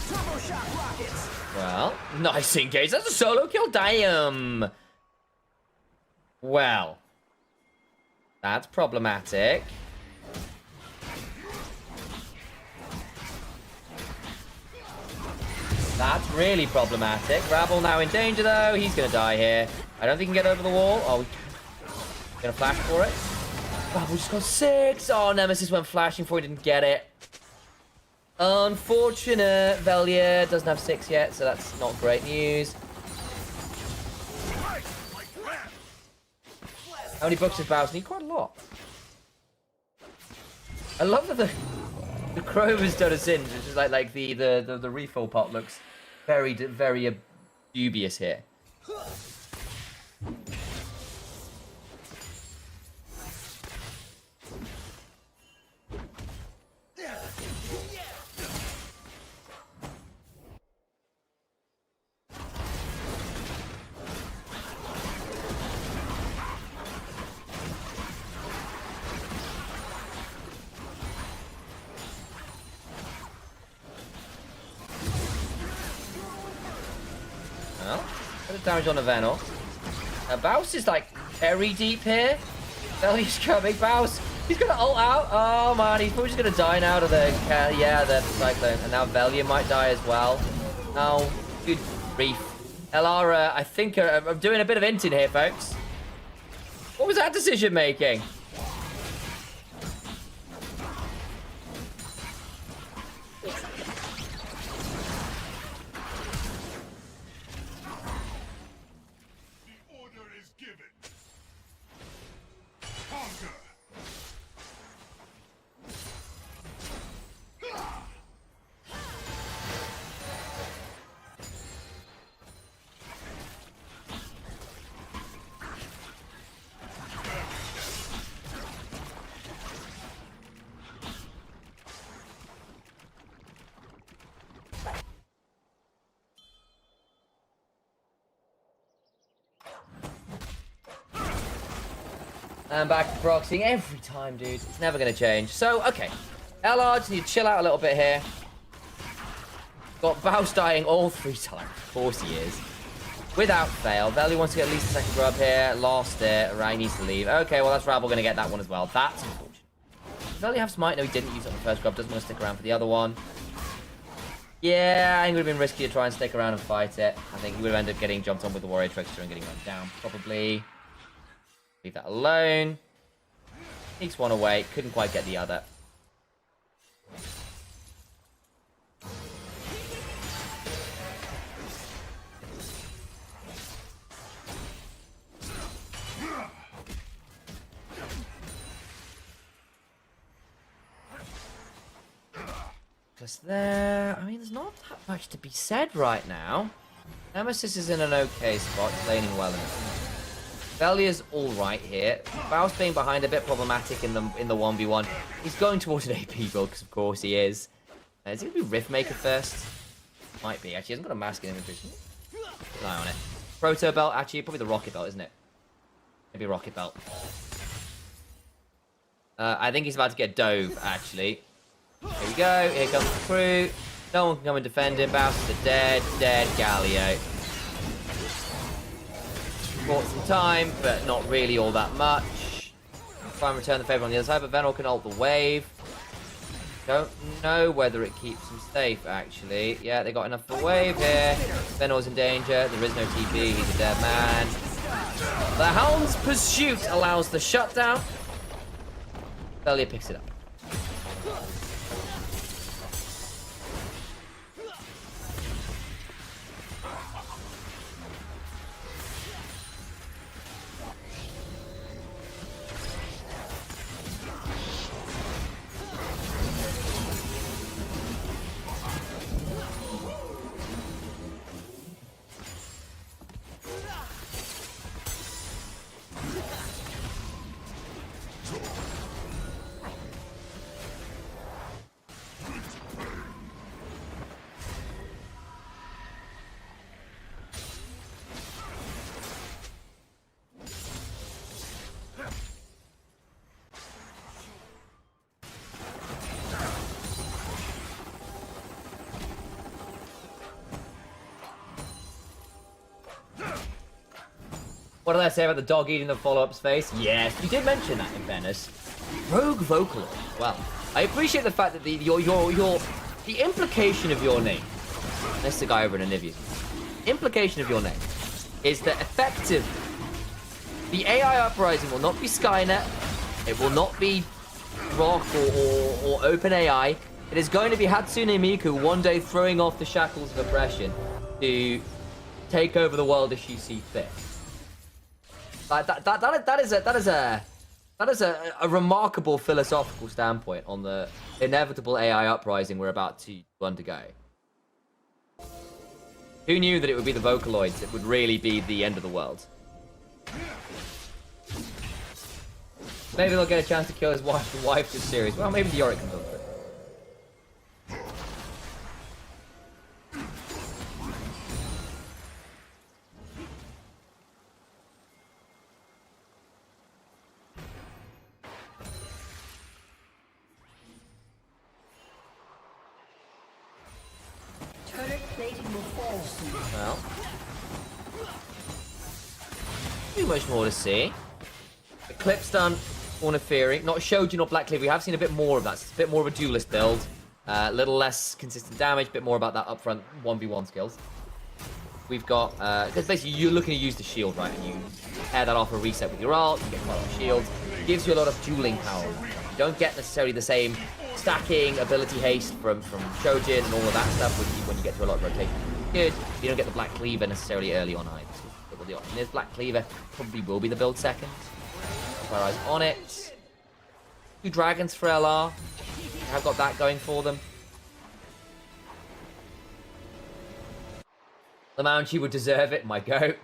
Turbo shock rockets. Well, nice engage. That's a solo kill. Damn. Well, that's problematic. That's really problematic. Rabble now in danger, though. He's going to die here. I don't think he can get over the wall. Oh, we can. Going to flash for it. Rabble just got 6. Oh, Nemesis went flashing for it. Didn't get it. Unfortunate. Velia doesn't have 6 yet, so that's not great news. How many books does Baus need? Quite a lot. I love that the Crover's done a sin. It's just like the refill pot looks very dubious here. Well, bit of damage on the Venom. Baus is like very deep here. Velia's coming. Baus, he's gonna ult out. Oh man, he's probably just gonna die now to the the cyclone, and now Velia might die as well. Oh, good grief. Elara, I think I'm doing a bit of inting here, folks. What was that decision making? And back to proxying every time, dude. It's never going to change. So, okay. LR, just need to chill out a little bit here. Got Baus dying all 3 times. Of course he is. Without fail. Veli wants to get at least a second grub here. Lost it. Rai needs to leave. Okay, well, that's Rabble going to get that one as well. That's unfortunate. Does Veli have smite? No, he didn't use it on the first grub. Doesn't want to stick around for the other one. Yeah, I think it would have been risky to try and stick around and fight it. I think he would have ended up getting jumped on with the Warrior Trickster and getting run down, probably. Leave that alone. Sneaks one away. Couldn't quite get the other. Just there. I mean, there's not that much to be said right now. Nemesis is in an okay spot, laning well enough. Velia's all right here. Baus being behind a bit problematic in the 1v1. He's going towards an AP build because of course he is. Is he going to be Riftmaker first? Might be. Actually, he hasn't got a mask in inventory. Keep an eye on it. Proto belt. Actually, probably the rocket belt, isn't it? Maybe rocket belt. I think he's about to get dove, actually. Here we go. Here comes the crew. No one can come and defend him. Bounces the dead Galio. Bought some time, but not really all that much. Try and return the favor on the other side, but Venor can ult the wave. Don't know whether it keeps him safe, actually. Yeah, they got enough for wave here. Venor's in danger. There is no TP. He's a dead man. The Hound's pursuit allows the shutdown. Belia picks it up. What did I say about the dog eating the follow-up space? Yes, you did mention that in fairness. Rogue Vocaloid. Well, I appreciate the fact that the implication of your name. That's the guy over in Onivia. Implication of your name is that effectively the AI uprising will not be Skynet. It will not be Rock or OpenAI. It is going to be Hatsune Miku one day throwing off the shackles of oppression to take over the world as she sees fit. That is a remarkable philosophical standpoint on the inevitable AI uprising we're about to undergo. Who knew that it would be the Vocaloids that would really be the end of the world? Maybe they'll get a chance to kill his wife this series. Well, maybe the Yorick comes over it. Well, too much more to see. The clip's done. Corner Fury, not Shojin or Black Cleaver. We have seen a bit more of that. It's a bit more of a duelist build. A little less consistent damage, a bit more about that upfront 1v1 skills. We've got, because basically you're looking to use the shield, right? And you pair that off a reset with your ult, you get quite a lot of shield. It gives you a lot of dueling power. You don't get necessarily the same stacking, ability haste from Shojin and all of that stuff when you get to a lot of rotation. Good. You don't get the Black Cleaver necessarily early on either. So the option is Black Cleaver probably will be the build second. Keep our eyes on it. 2 dragons for LR. I've got that going for them. Lamanchi would deserve it, my goat.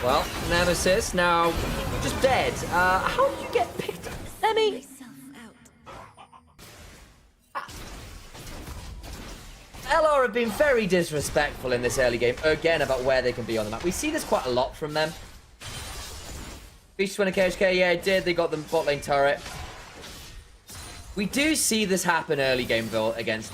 Well, Nemesis now just dead. How did you get picked up? Lemmy? LR have been very disrespectful in this early game, again, about where they can be on the map. We see this quite a lot from them. Beast win a KHK, yeah, it did. They got the bot lane turret. We do see this happen early game, though, against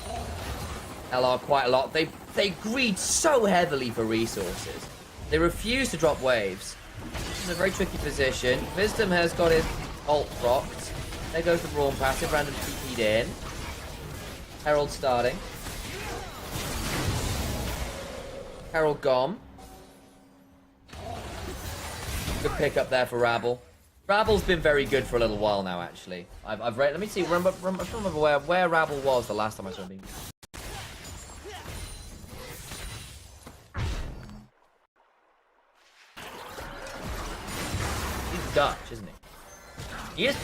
LR quite a lot. They greed so heavily for resources. They refuse to drop waves. This is a very tricky position. Wisdom has got his ult procced. There goes the Brawn passive, random TP'd in. Herald starting. Herald gone. Good pick up there for Rabble. Rabble's been very good for a little while now, actually. I've read. Let me see. Remember where Rabble was the last time I saw him. Dutch, isn't he? He is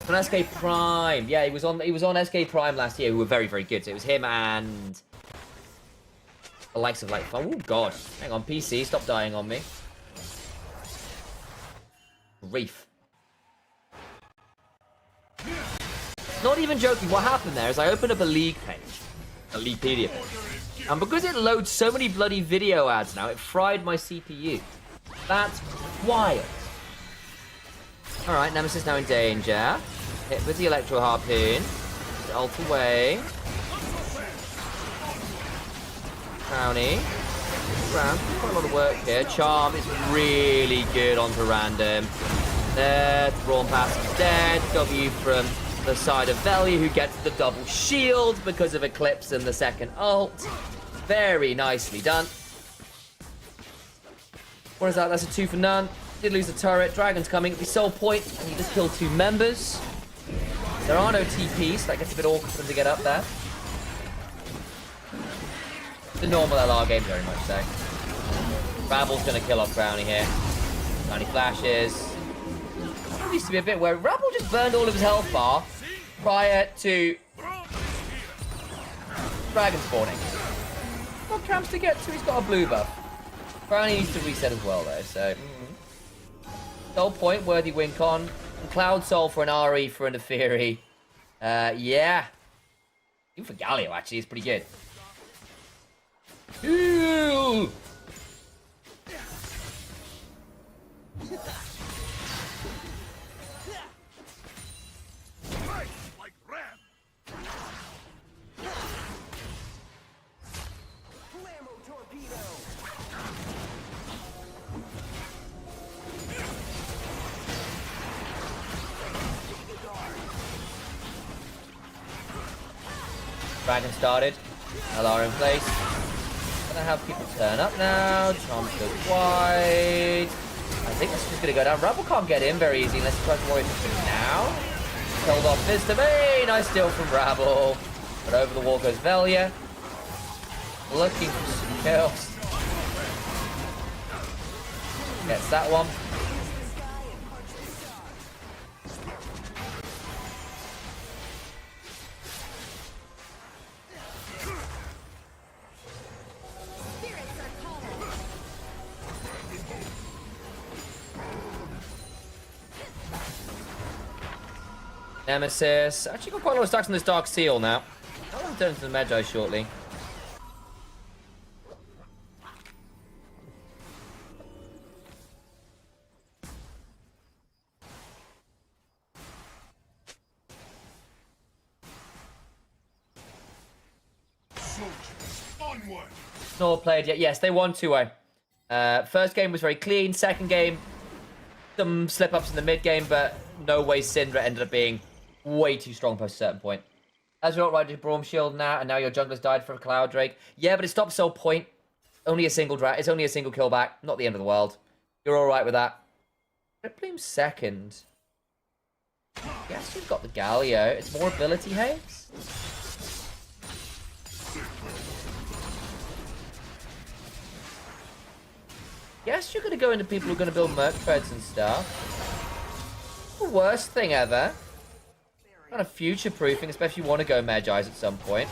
on SK Prime. Yeah, he was on SK Prime last year, who were very, very good. So it was him and the likes of like, oh god, hang on, PC, stop dying on me. Grief. Not even joking, what happened there is I opened up a league page, a Leaguepedia page, and because it loads so many bloody video ads now, it fried my CPU. That's wild. Alright, Nemesis now in danger. Hit with the Electro Harpoon. Ult away. Brownie. Round. Quite a lot of work here. Charm is really good onto random. There, Thrawn pass is dead. W from the side of Velia, who gets the double shield because of Eclipse and the second ult. Very nicely done. What is that? That's a 2 for none. Did lose the turret. Dragon's coming. The soul point. And you just killed 2 members. There are no TPs, so that gets a bit awkward for them to get up there. The normal LR game, very much so. Rabble's going to kill off Brownie here. Brownie flashes. There used to be a bit where Rabble just burned all of his health bar prior to Dragon spawning. Got camps to get to, he's got a blue buff. Brownie needs to reset as well, though, so... Soul point, worthy win con. And Cloud Soul for an RE for an Afiri. Yeah. Even for Galio, actually, it's pretty good. Ooh! Like ram. Flammo torpedo. Dragon started. LR in place. Gonna have people turn up now. Charms goes wide. I think this is just gonna go down. Rebel can't get in very easy unless he tries to worry now. Killed off Vista. Hey, nice steal from Rabble. But over the wall goes Velia. Looking for some kills. Gets that one. Nemesis. Actually got quite a lot of stacks on this Dark Seal now. I'll return to the Magi shortly. Not played yet. Yes, they won 2-0. First game was very clean. Second game, some slip-ups in the mid-game, but no way Syndra ended up being way too strong past a certain point. As you're right to Braum Shield now, and now your jungler's died for a Cloud Drake. Yeah, but it stops Soul Point. Only a single it's only a single kill back. Not the end of the world. You're alright with that. Bloom second. Yes, you've got the Galio. It's more ability haste. Guess you're going to go into people who are going to build Merc Treads and stuff. The worst thing ever. Kind of future-proofing, especially if you want to go Magi's at some point.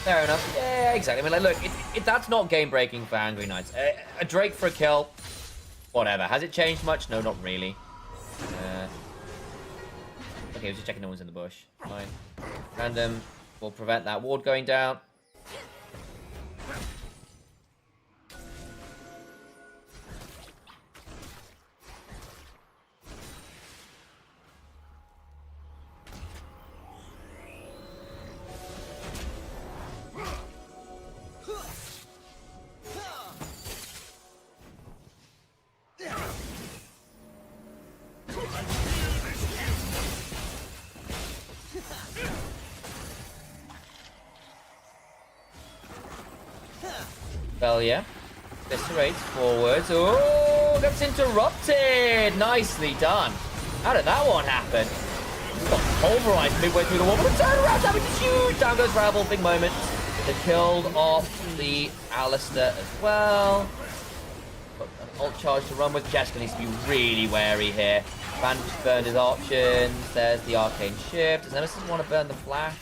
Fair enough. Yeah, exactly. I mean, like, look, that's not game-breaking for Angry Knights. A Drake for a kill, whatever. Has it changed much? No, not really. Okay, I was just checking no one's in the bush. Fine. Random will prevent that ward going down. Well, yeah. Eviscerates forwards. Oh, gets interrupted. Nicely done. How did that one happen? Got pulverized midway through the wall, but a turnaround damage is huge. Down goes Rabble. Big moment. They killed off the Alistair as well. Got an ult charge to run with. Jessica needs to be really wary here. Bandage burned his options. There's the arcane shift. Does Nemesis want to burn the flash?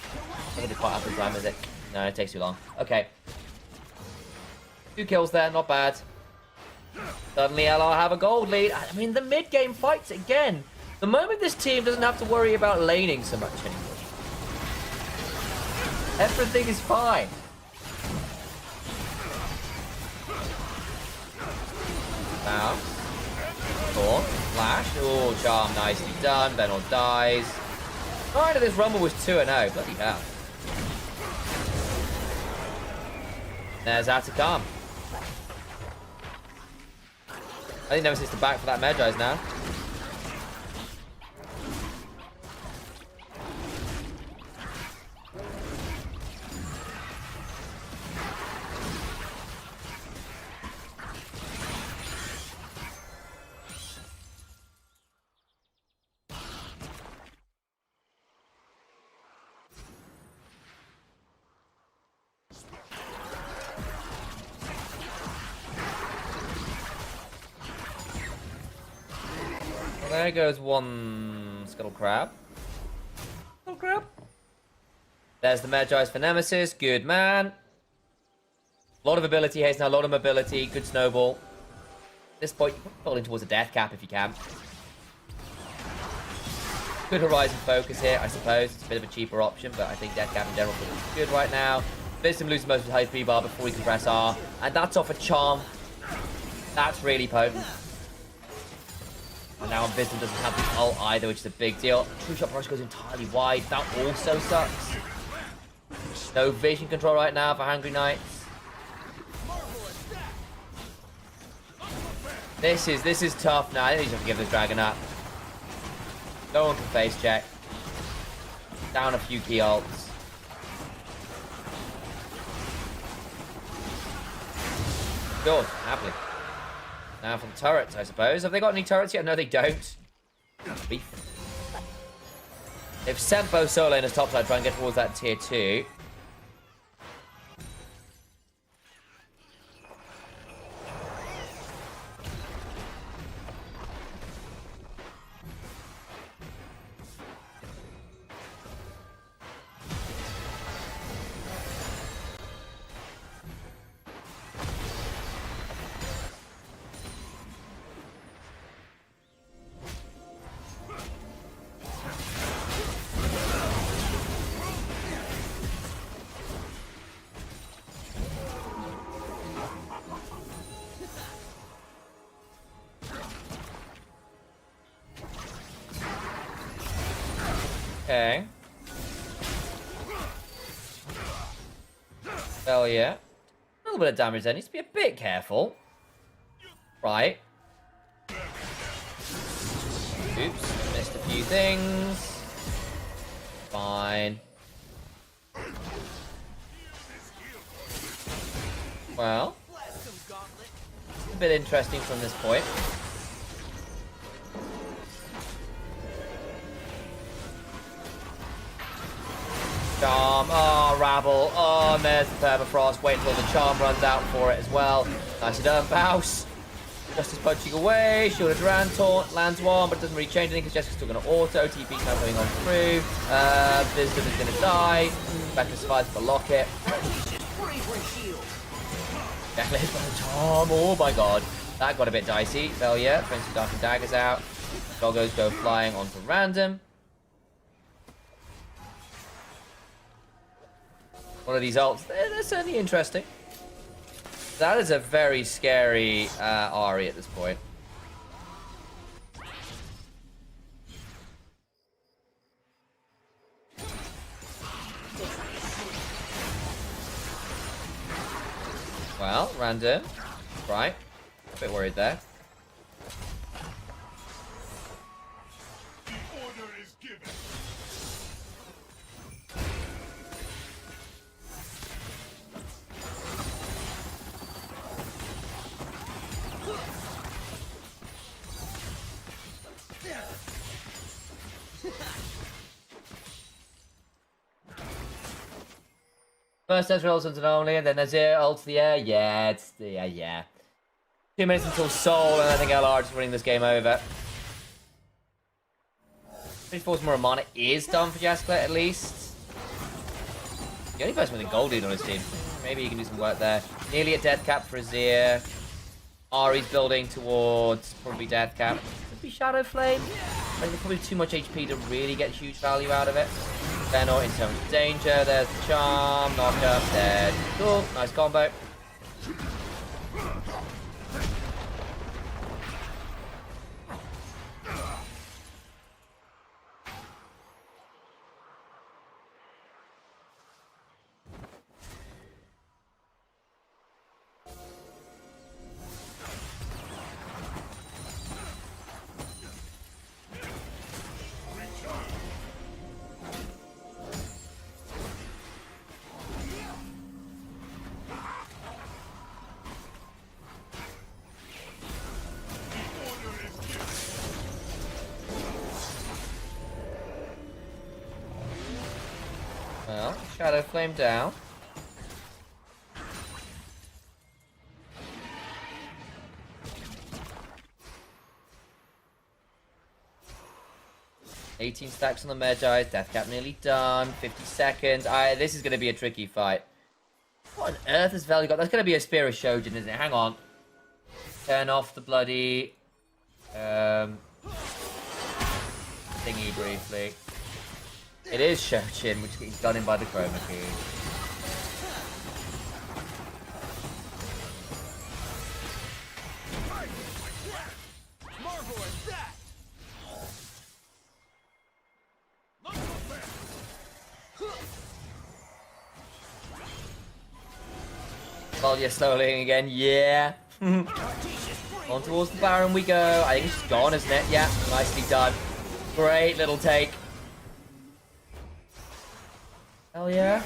Not gonna be quite up in time, is it? No, it takes too long. Okay. 2 kills there, not bad. Suddenly LR have a gold lead. I mean, the mid-game fights again. The moment this team doesn't have to worry about laning so much anymore. Everything is fine. Now. Thorn. Flash. Oh, charm. Nicely done. Benor dies. Right, this rumble was 2-0. Bloody hell. There's Atacam. I think Nemesis is back for that Medjai's now. There goes one Scuttle Crab. Scuttle Crab. There's the Medjai's for Nemesis. Good man. A lot of ability haste now, a lot of mobility. Good snowball. At this point, you can fall in towards a death cap if you can. Good Horizon focus here, I suppose. It's a bit of a cheaper option, but I think death cap in general is good right now. Visdom loses most of his high speed bar before he can press R. And that's off a charm. That's really potent. And now Visdom doesn't have the ult either, which is a big deal. True Shot Rush goes entirely wide. That also sucks. No vision control right now for Hungry Knights. This is tough now. I think he's going to give this dragon up. No one can face check. Down a few key ults. Good, happily. Now for the turrets, I suppose. Have they got any turrets yet? No, they don't. They've sent both solo in as topside, try and get towards that tier 2. Okay. Hell yeah. A little bit of damage there. Needs to be a bit careful. Right. Oops. Missed a few things. Fine. Well. A bit interesting from this point. Charm, oh, Rabble, oh, and there's the Permafrost. Wait until the charm runs out for it as well. Nicely done, Bouse. Justice punching away, Shield of Duran taunt, lands one, but it doesn't really change anything because Jessica's still going to auto. TP's now going on through. Wisdom is going to die. Becca survives the locket. Necklace by the charm, oh my god. That got a bit dicey. Hell yeah, throwing some Dark and Daggers out. Doggos go flying onto random. One of these ults, they're certainly interesting. That is a very scary Ahri at this point. Well, random. Right. A bit worried there. First there's Rolls and only, and then there's ult to the air. Yeah, it's yeah. 2 minutes until Soul, and I think LR is winning this game over. 34's Muramana is done for Jasklet at least. The only person with a gold lead on his team. Maybe he can do some work there. Nearly a death cap for Azir. Ari's building towards probably death cap. Could be Shadow Flame. I think there's probably too much HP to really get huge value out of it. They're not in so much danger. There's the charm. Knock up. Dead. Cool. Nice combo. Well, Shadow Flame down. $18 stacks on the Magi. Death cap nearly done. 50 seconds. This is going to be a tricky fight. What on earth has Veli got? That's going to be a Spear of Shojin, isn't it? Hang on. Turn off the bloody... thingy briefly. It is Shojin, which gets done in by the Chroma Key. Marvel at that! Look Well, you're slowly again, yeah. On towards the Baron we go. I think it's just gone, isn't it? Yeah, nicely done. Great little take. Hell yeah.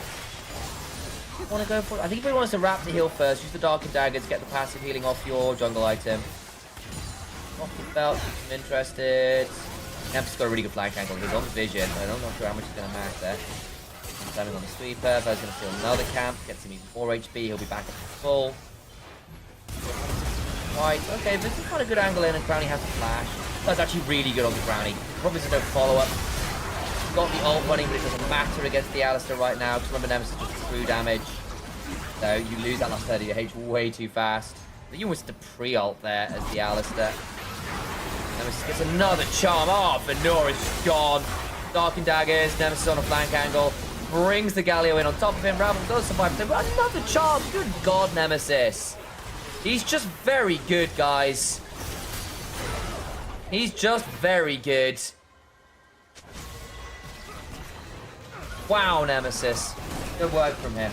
Want to go for it? I think he wants to wrap the heal first. Use the Dark and Daggers, get the passive healing off your jungle item. Off the belt, keeps him interested. Kemp's got a really good flank angle. He's on vision, but I'm not sure how much he's going to matter. Standing on the sweeper, Bear's going to steal another camp, gets him even more HP, he'll be back up to full. Right, okay, this is quite a good angle in, and Crownie has a flash. That's actually really good on the Crownie. Probably there's no follow-up. Got the ult running, but it doesn't matter against the Alistar right now, because remember Nemesis just true damage. So you lose that last 30 H way too fast. You almost the pre-ult there as the Alistar. Nemesis gets another charm. Oh, Venor is gone. Dark and Daggers, Nemesis on a flank angle. Brings the Galio in on top of him. Rabble does survive. Another charm. Good God, Nemesis. He's just very good, guys. He's just very good. Wow, Nemesis. Good work from him.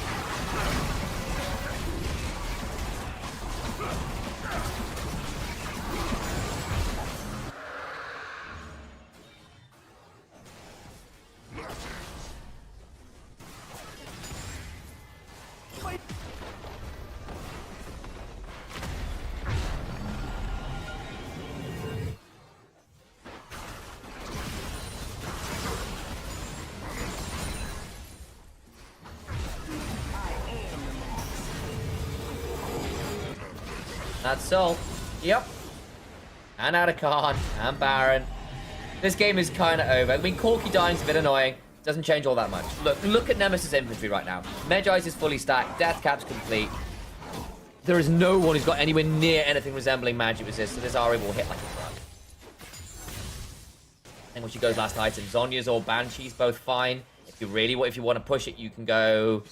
That's Sol. Yep. And Adakan. And Baron. This game is kind of over. I mean, Corki dying's a bit annoying. Doesn't change all that much. Look at Nemesis' inventory right now. Magi's is fully stacked. Death cap's complete. There is no one who's got anywhere near anything resembling magic resist, so this Ari will hit like a truck. And when she goes last item, Zonya's or Banshee's both fine. If you want to push it, you can go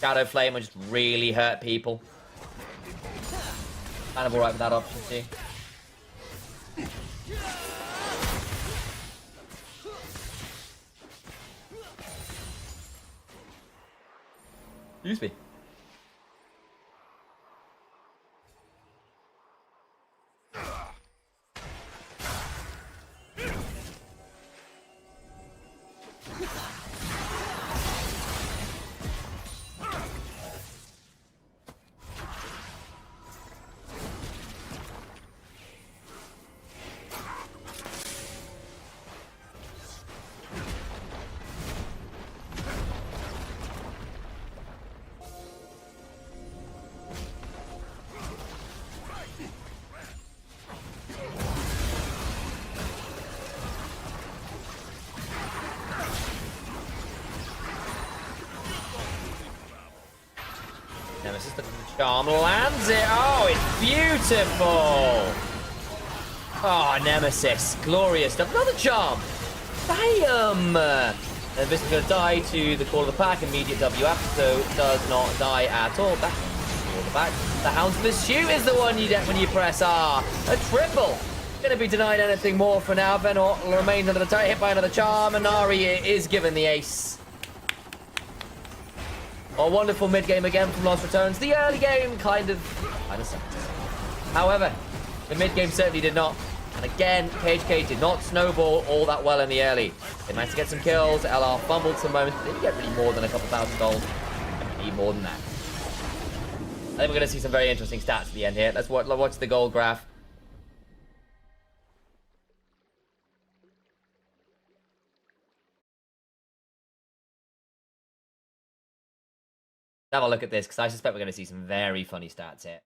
Shadow Flame and just really hurt people. Kind of alright with that option too. Excuse me. Nemesis, the charm lands it. Oh, it's beautiful. Oh, Nemesis. Glorious stuff. Another charm. Bam! And this is going to die to the call of the pack. Immediate W after, so does not die at all. Back. The back. The Hound's Pursuit is the one you get when you press R. A triple. Going to be denied anything more for now. Venor remains under the tight, hit by another charm, and Ari is given the ace. A wonderful mid-game again from Lost Returns. The early game kind of sucked. However, the mid-game certainly did not. And again, KHK did not snowball all that well in the early. They managed to get some kills. LR fumbled some moments. They didn't get really more than a couple thousand gold. I need more than that. I think we're going to see some very interesting stats at the end here. Let's watch the gold graph. Have a look at this, because I suspect we're going to see some very funny stats here.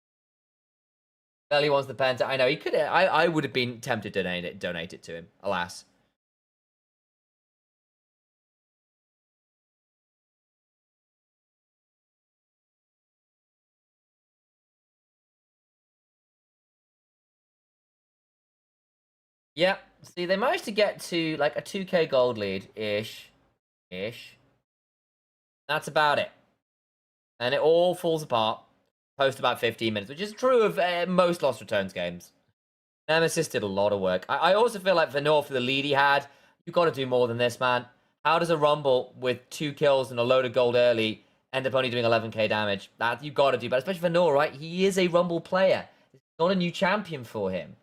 Belly wants the penta. I know he could. I would have been tempted to donate it to him. Alas. Yep. See, they managed to get to like a 2k gold lead ish. That's about it. And it all falls apart post about 15 minutes, which is true of most Lost Returns games. Nemesis did a lot of work. I also feel like Venor, for the lead he had, you've got to do more than this, man. How does a Rumble with 2 kills and a load of gold early end up only doing 11k damage? That you've got to do, but especially Venor, right? He is a Rumble player. It's not a new champion for him.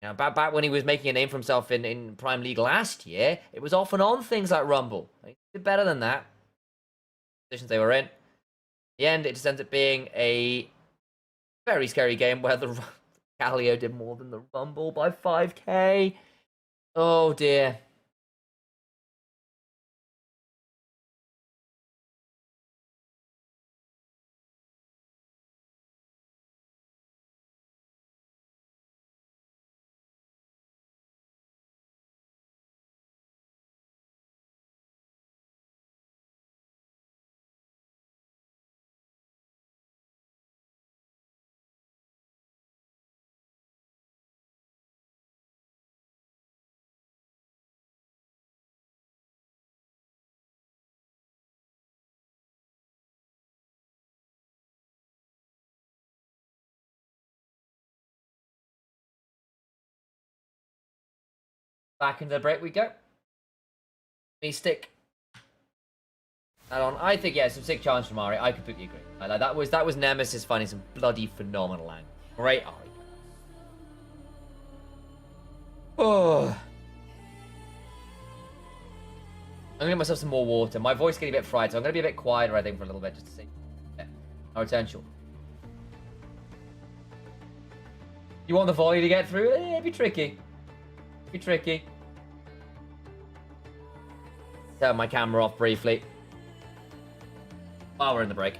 Now, back when he was making a name for himself in Prime League last year, it was off and on things like Rumble. He did better than that. Positions they were in. The end, it just ends up being a very scary game where the Galio did more than the Rumble by 5k. Oh dear. Back into the break we go. Me stick that on. I think, yeah, some sick challenge from Ari. I completely agree. Like, that was Nemesis finding some bloody phenomenal angles. Great Ari. Oh. I'm gonna get myself some more water. My voice is getting a bit fried, so I'm gonna be a bit quieter, I think, for a little bit, just to see our attention. You want the volley to get through? It'd be tricky. Be tricky. Turn my camera off briefly while we're in the break.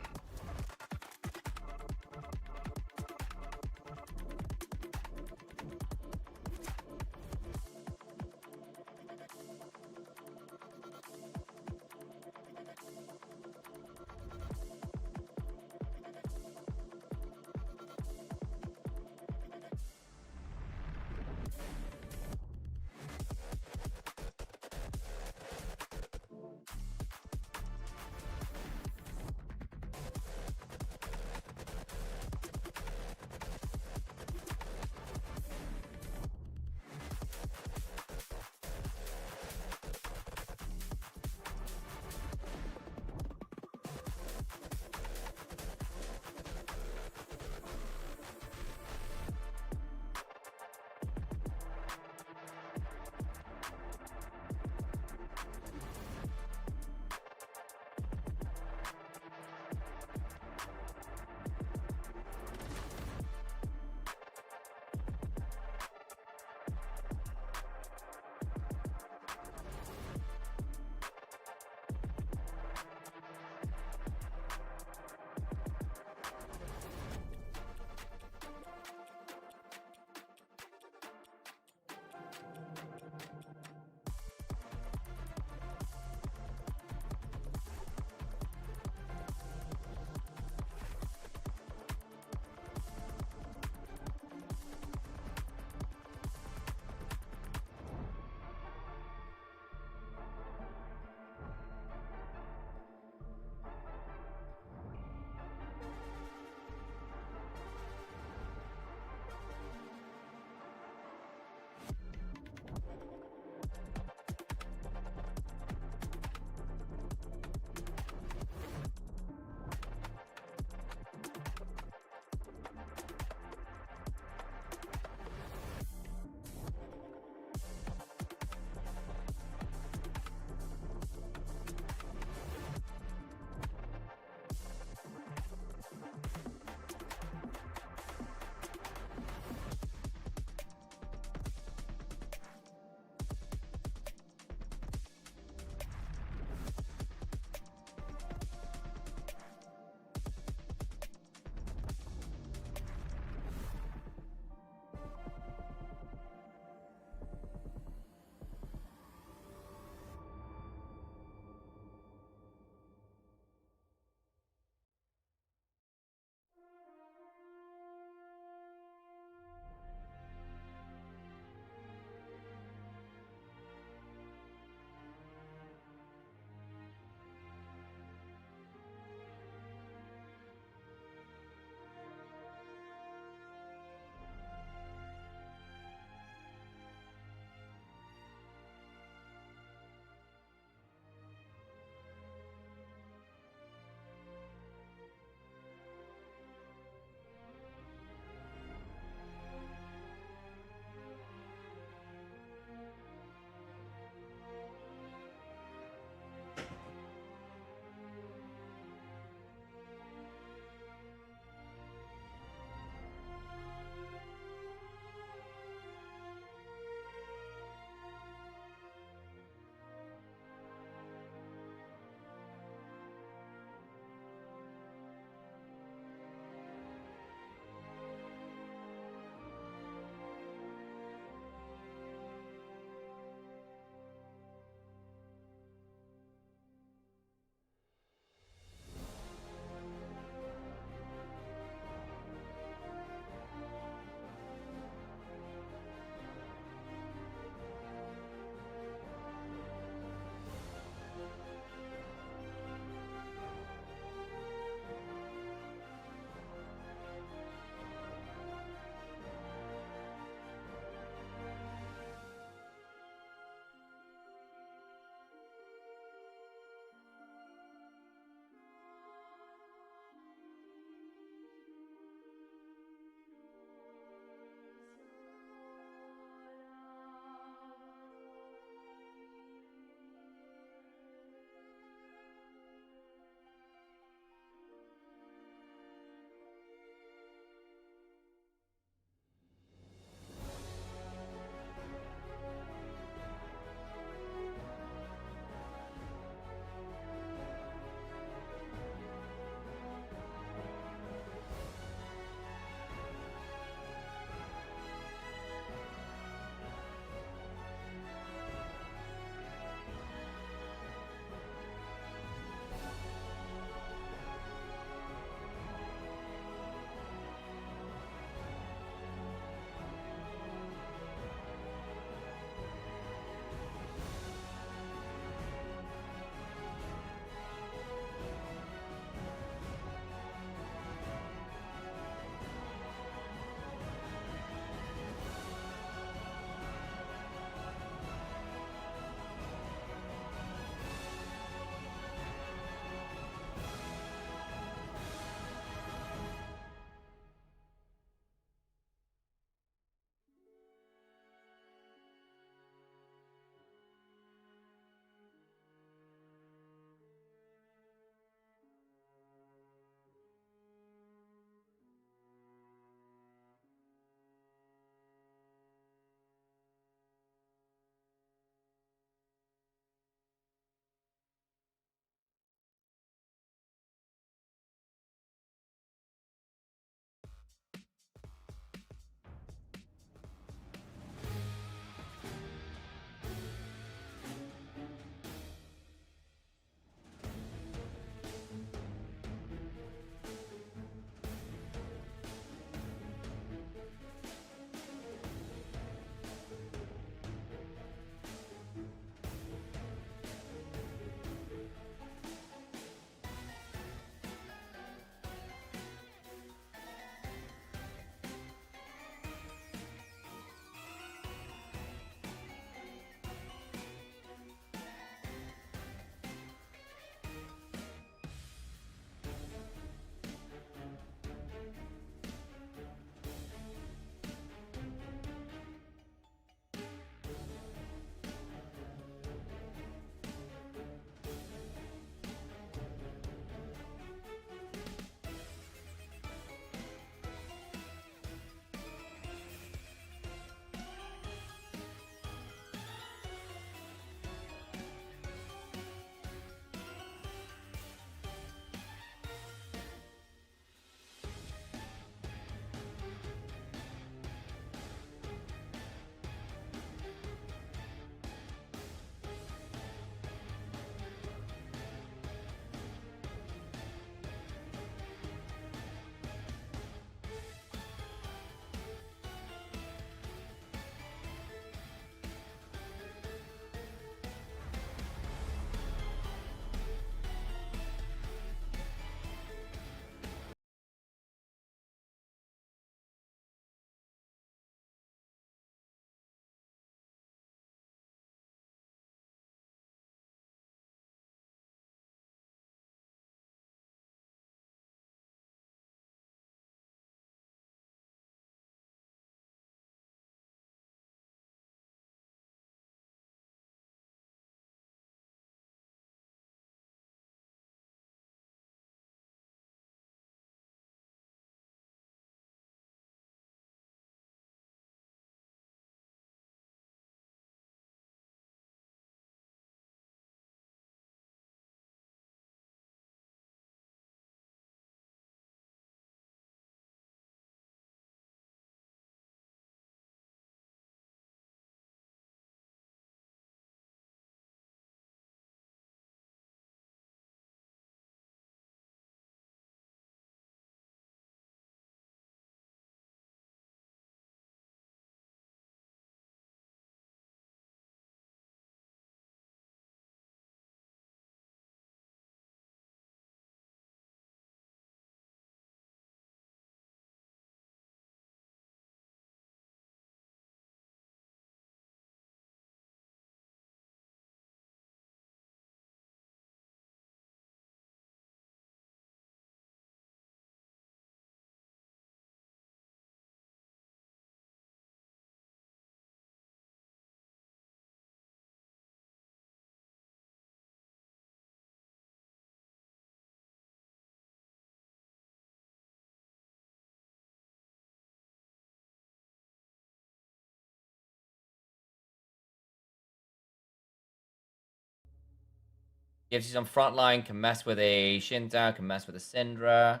Gives you some front line, can mess with a Shintao, can mess with a Syndra.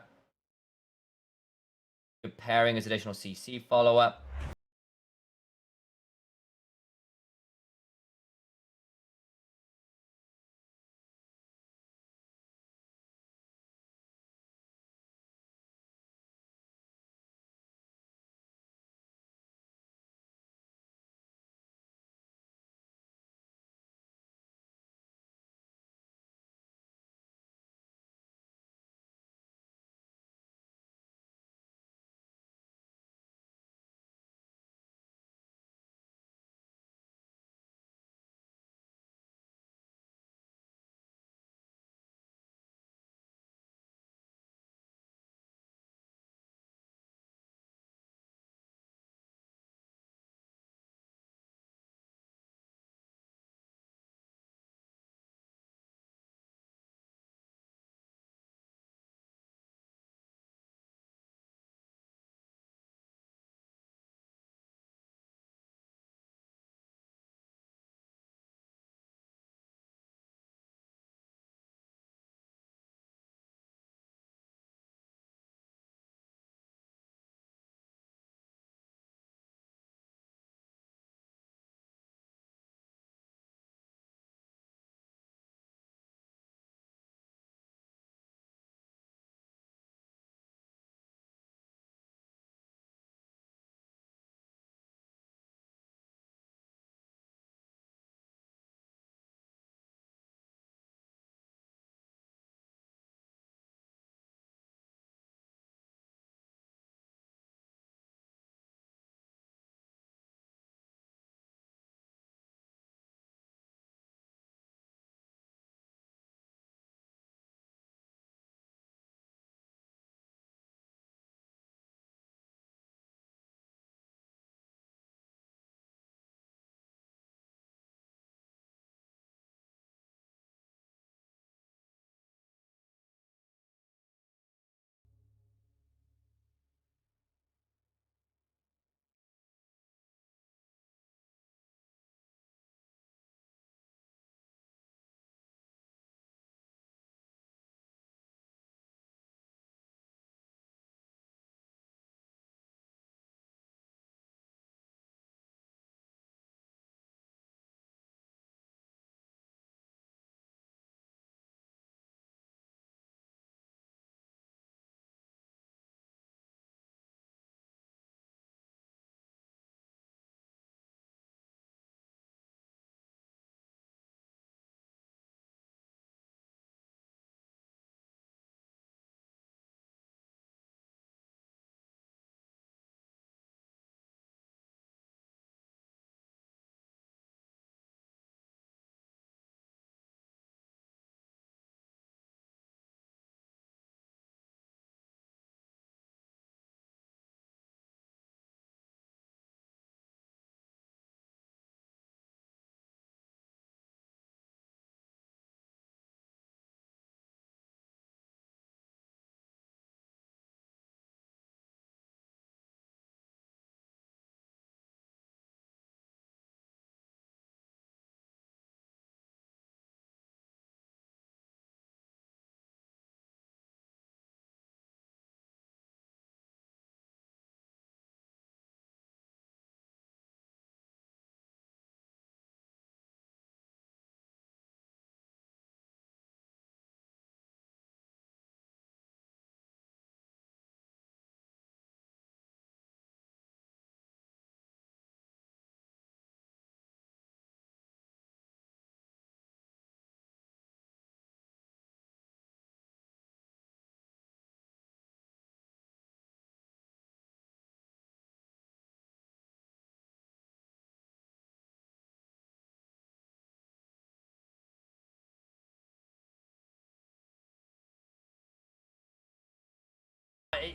Good pairing as additional CC follow-up.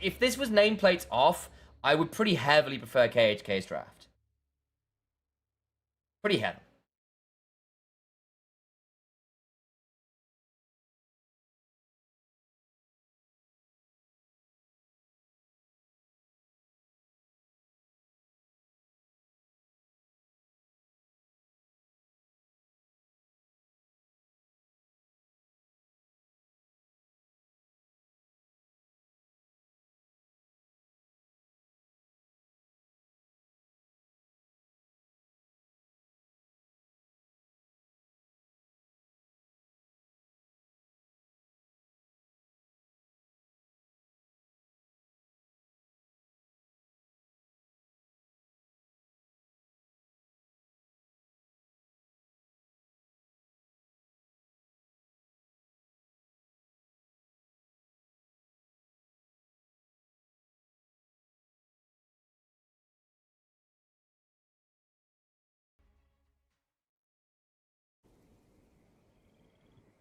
If this was nameplates off, I would pretty heavily prefer KHK's draft. Pretty heavily.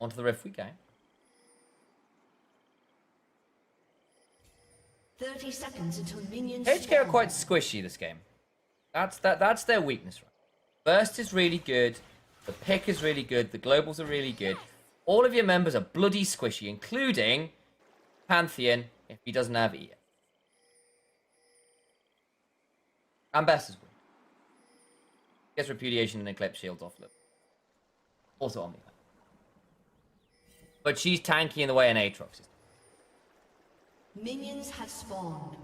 onto the rift we go. 30 seconds until minions KHK are spawn. quite squishy this game. That's their weakness, right? Burst is really good. The pick is really good. The globals are really good. All of your members are bloody squishy, including Pantheon, if he doesn't have EA. And Best is weak. Gets Repudiation and Eclipse Shields off lip. Also on me. But she's tanky in the way an Aatrox is. Minions have spawned.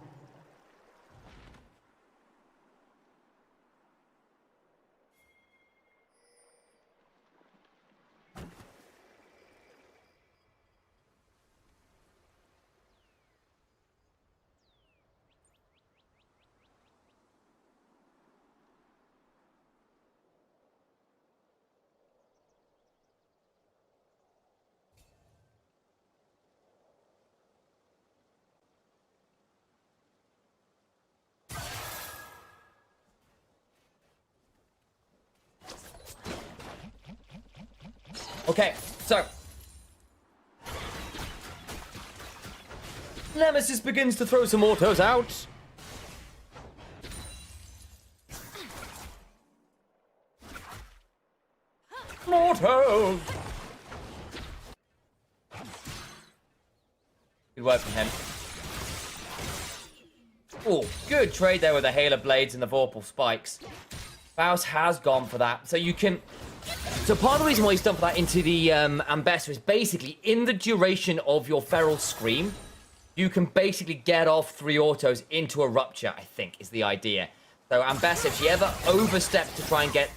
Okay, so Nemesis begins to throw some autos out. Autos! Good work from him. Oh, good trade there with the Hail of Blades and the Vorpal Spikes. Faust has gone for that, so you can... So part of the reason why he's done for that into the Ambessa is basically in the duration of your Feral Scream, you can basically get off 3 autos into a Rupture, I think, is the idea. So Ambessa, if she ever oversteps to try and get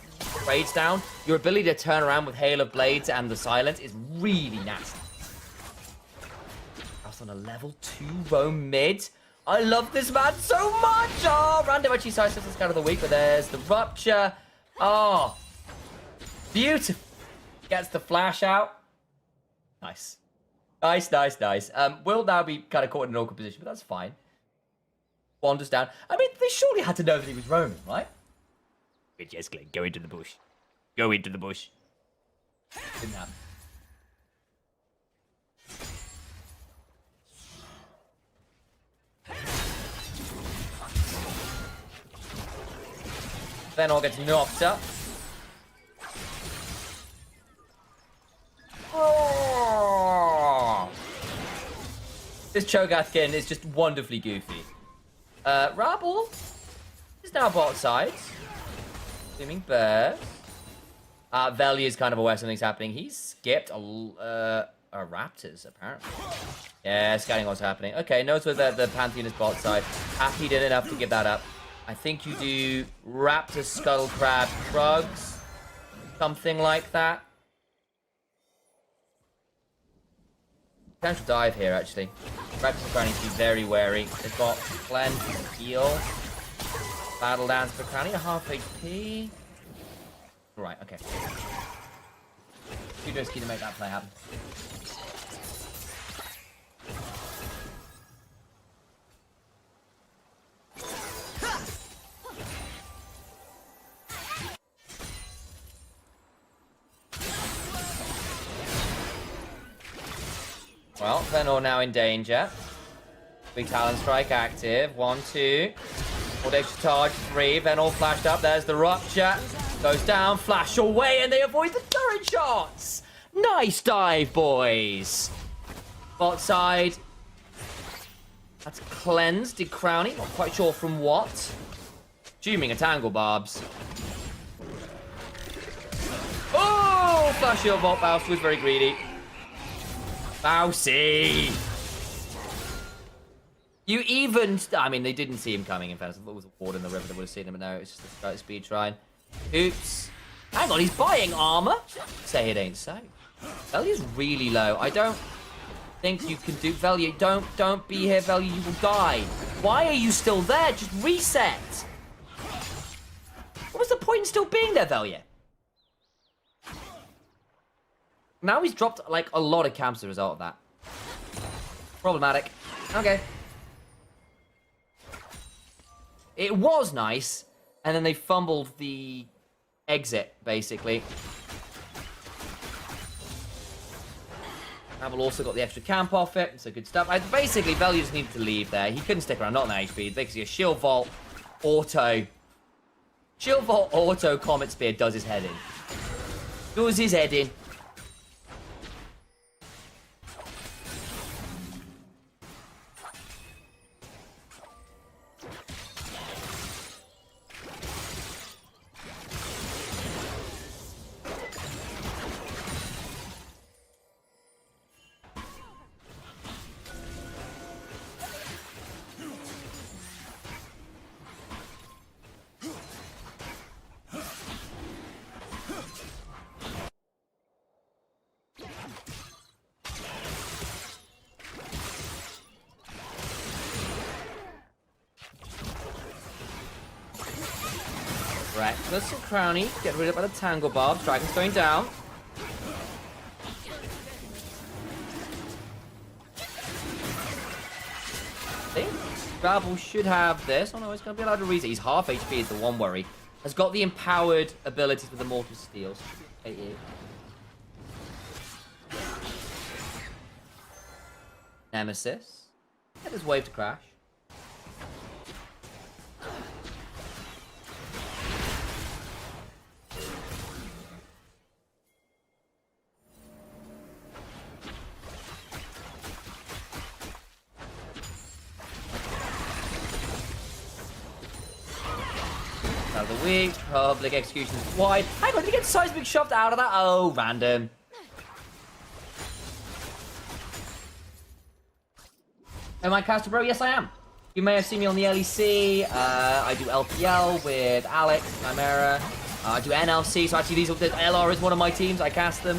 trades down, your ability to turn around with Hail of Blades and the Silence is really nasty. That's on a level 2 roam mid. I love this man so much! Oh, random actually sidesteps the scout of the week, but there's the Rupture. Oh, beautiful. Gets the flash out. Nice. Nice. Will now be kind of caught in an awkward position, but that's fine. Wanders down. I mean, they surely had to know that he was roaming, right? Yes, Glenn, go into the bush. Go into the bush. Didn't happen. Then all gets knocked up. Oh! This Cho'Gathkin is just wonderfully goofy. Rabble is now bot side. Assuming Burst. Veli is kind of aware something's happening. He's skipped a Raptors, apparently. Yeah, scanning what's happening. Okay, knows where the Pantheon is bot side. Happy did enough to give that up. I think you do Raptor, Scuttle Crab, Krugs. Something like that. Potential dive here, actually. Raptors are going to be very wary. They've got plenty of heal. Battle Dance for Cranny, a half HP. Right, okay. Too risky to make that play happen. Well, Venor now in danger. Big Talon Strike active. 1, 2. Audacious Charge, 3. Venor flashed up. There's the Rupture. Goes down, flash away, and they avoid the turret shots! Nice dive, boys! Bot side. That's cleansed. Did Crowny? Not quite sure from what. Assuming a Tangle Barbs. Oh! Flash your Vault. Baus was very greedy. Bousy! You even... I mean, they didn't see him coming, in fact. I thought it was a ward in the river that would have seen him, but no, it's just a speed shrine. Oops. Hang on, he's buying armor? Say it ain't so. Velia's really low. I don't think you can do... Velia, don't be here, Velia. You will die. Why are you still there? Just reset. What was the point in still being there, Velia? Now he's dropped, like, a lot of camps as a result of that. Problematic. Okay. It was nice, and then they fumbled the exit, basically. Rabble also got the extra camp off it, so good stuff. Basically, Velio just needed to leave there. He couldn't stick around, not an HP. Basically, a shield vault auto. Shield vault auto Comet Spear does his head in. Does his head in. Right, let's some Crowny. Get rid of by the Tangle Barb. Dragon's going down. Rabble should have this. Oh no, it's going to be allowed to reset. He's half HP is the one worry. Has got the empowered abilities with the Mortal Steel. So should be Nemesis. Get this wave to crash. Out of the week, public execution is wide. Hang on, did he get seismic shoved out of that? Oh, random. Am I caster bro? Yes, I am. You may have seen me on the LEC. I do LPL with Alex, Chimera. I do NLC, so actually these are, LR is one of my teams. I cast them.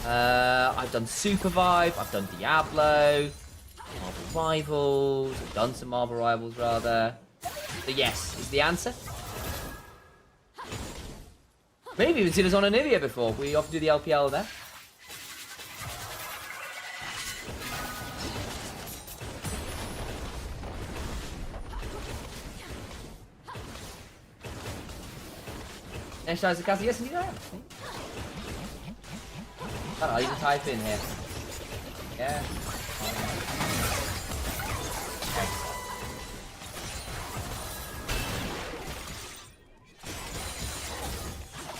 I've done Supervive. I've done Diablo. Marvel Rivals. I've done some Marvel Rivals, rather. So yes, is the answer. Maybe even seen us on Onivia before. We often do the LPL there. Initialise the cast. Yes, indeed I am. I don't know, you can type in here. Yeah.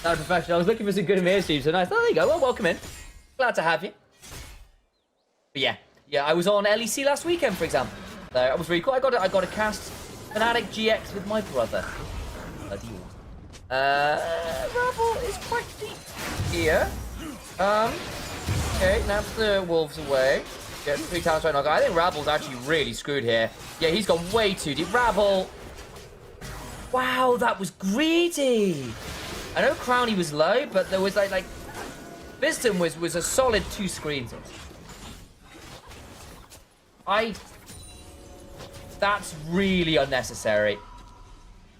Not a professional. I was looking for some good EMEA streams, so nice. Oh, there you go. Well, welcome in. Glad to have you. But yeah, I was on LEC last weekend, for example. That was really cool. I got a cast Fnatic GX with my brother. Bloody awesome. Rabble is quite deep here. Okay, naps the wolves away. Get 3 times right now. I think Rabble's actually really screwed here. Yeah, he's gone way too deep. Rabble. Wow, that was greedy. I know Crowny was low, but there was like Viston was a solid 2 screens. That's really unnecessary.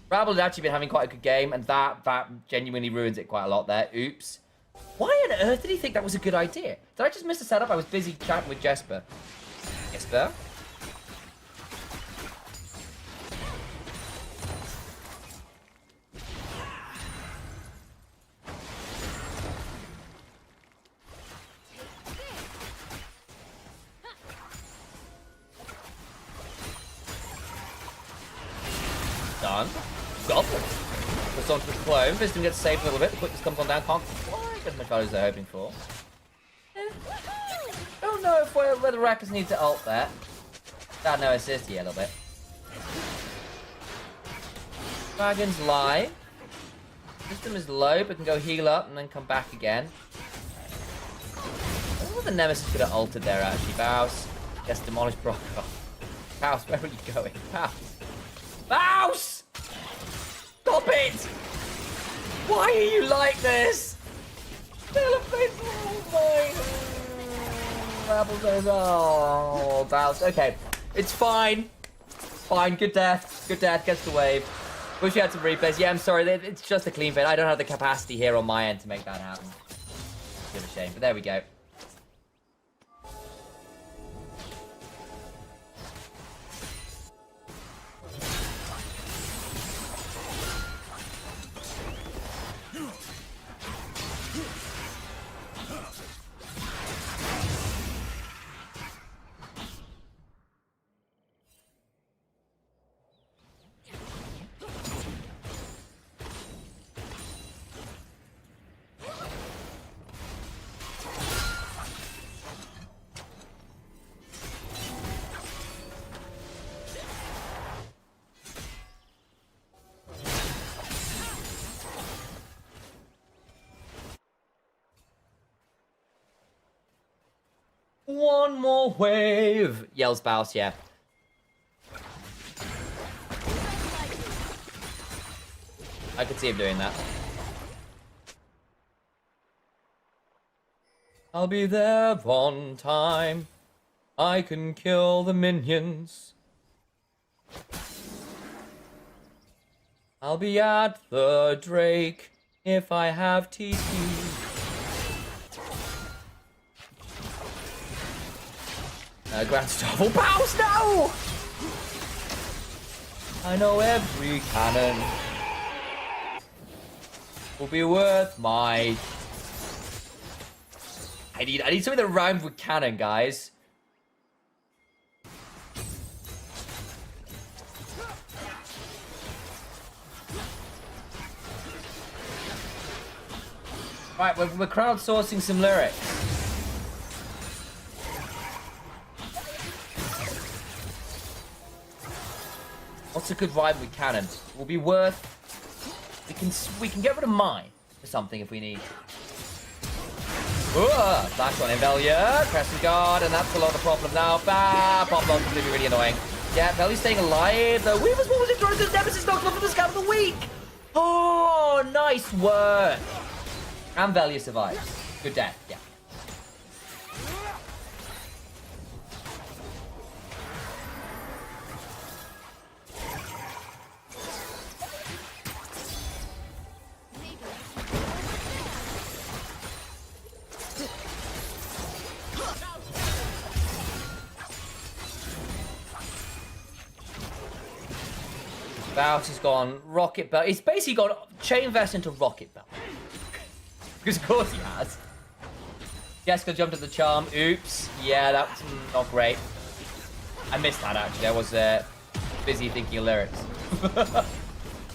Rabble had actually been having quite a good game, and that genuinely ruins it quite a lot there. Oops. Why on earth did he think that was a good idea? Did I just miss the setup? I was busy chatting with Jesper. Jesper? Done. Goblin. Puts onto the clone. Viston gets saved a little bit. The quickness comes on down. Can't quite get as much value as they're hoping for. Don't know if whether Rackers need to ult there. That no assist yet a little bit. Dragon's live. System is low, but can go heal up and then come back again. I wonder what the Nemesis could have ulted there actually. Bouse. Gets demolished Brock. Bouse, where are you going? Bouse. Bouse! Stop it! Why are you like this? Rabble goes, oh, Bouse. Okay, it's fine. Fine, good death. Good death, gets the wave. Wish we had some replays. Yeah, I'm sorry, it's just a clean fit. I don't have the capacity here on my end to make that happen. Bit of a shame, but there we go. One more wave, yells Baus, yeah. I could see him doing that. I'll be there on time. I can kill the minions. I'll be at the Drake if I have TP. Grand Starfall. Bounce, no! I know every cannon will be worth my... I need something that rhymes with cannon, guys. Right, we're crowdsourcing some lyrics. What's a good rhyme with cannon? Will be worth... We can get rid of mine for something if we need. Flash on Invelia, Crescent Guard, and that's a lot of problem now. Pop lock is going to be really annoying. Yeah, Veli's staying alive. The Weaver's Wall was enjoying this Nemesis knocked off for the scam of the week. Oh, nice work. And Velia survives. Good death, yeah. Baus has gone Rocket Belt. He's basically gone Chain Vest into Rocket Belt. Because of course he has. Jessica jumped at the charm. Oops. Yeah, that's not great. I missed that actually. I was busy thinking of lyrics.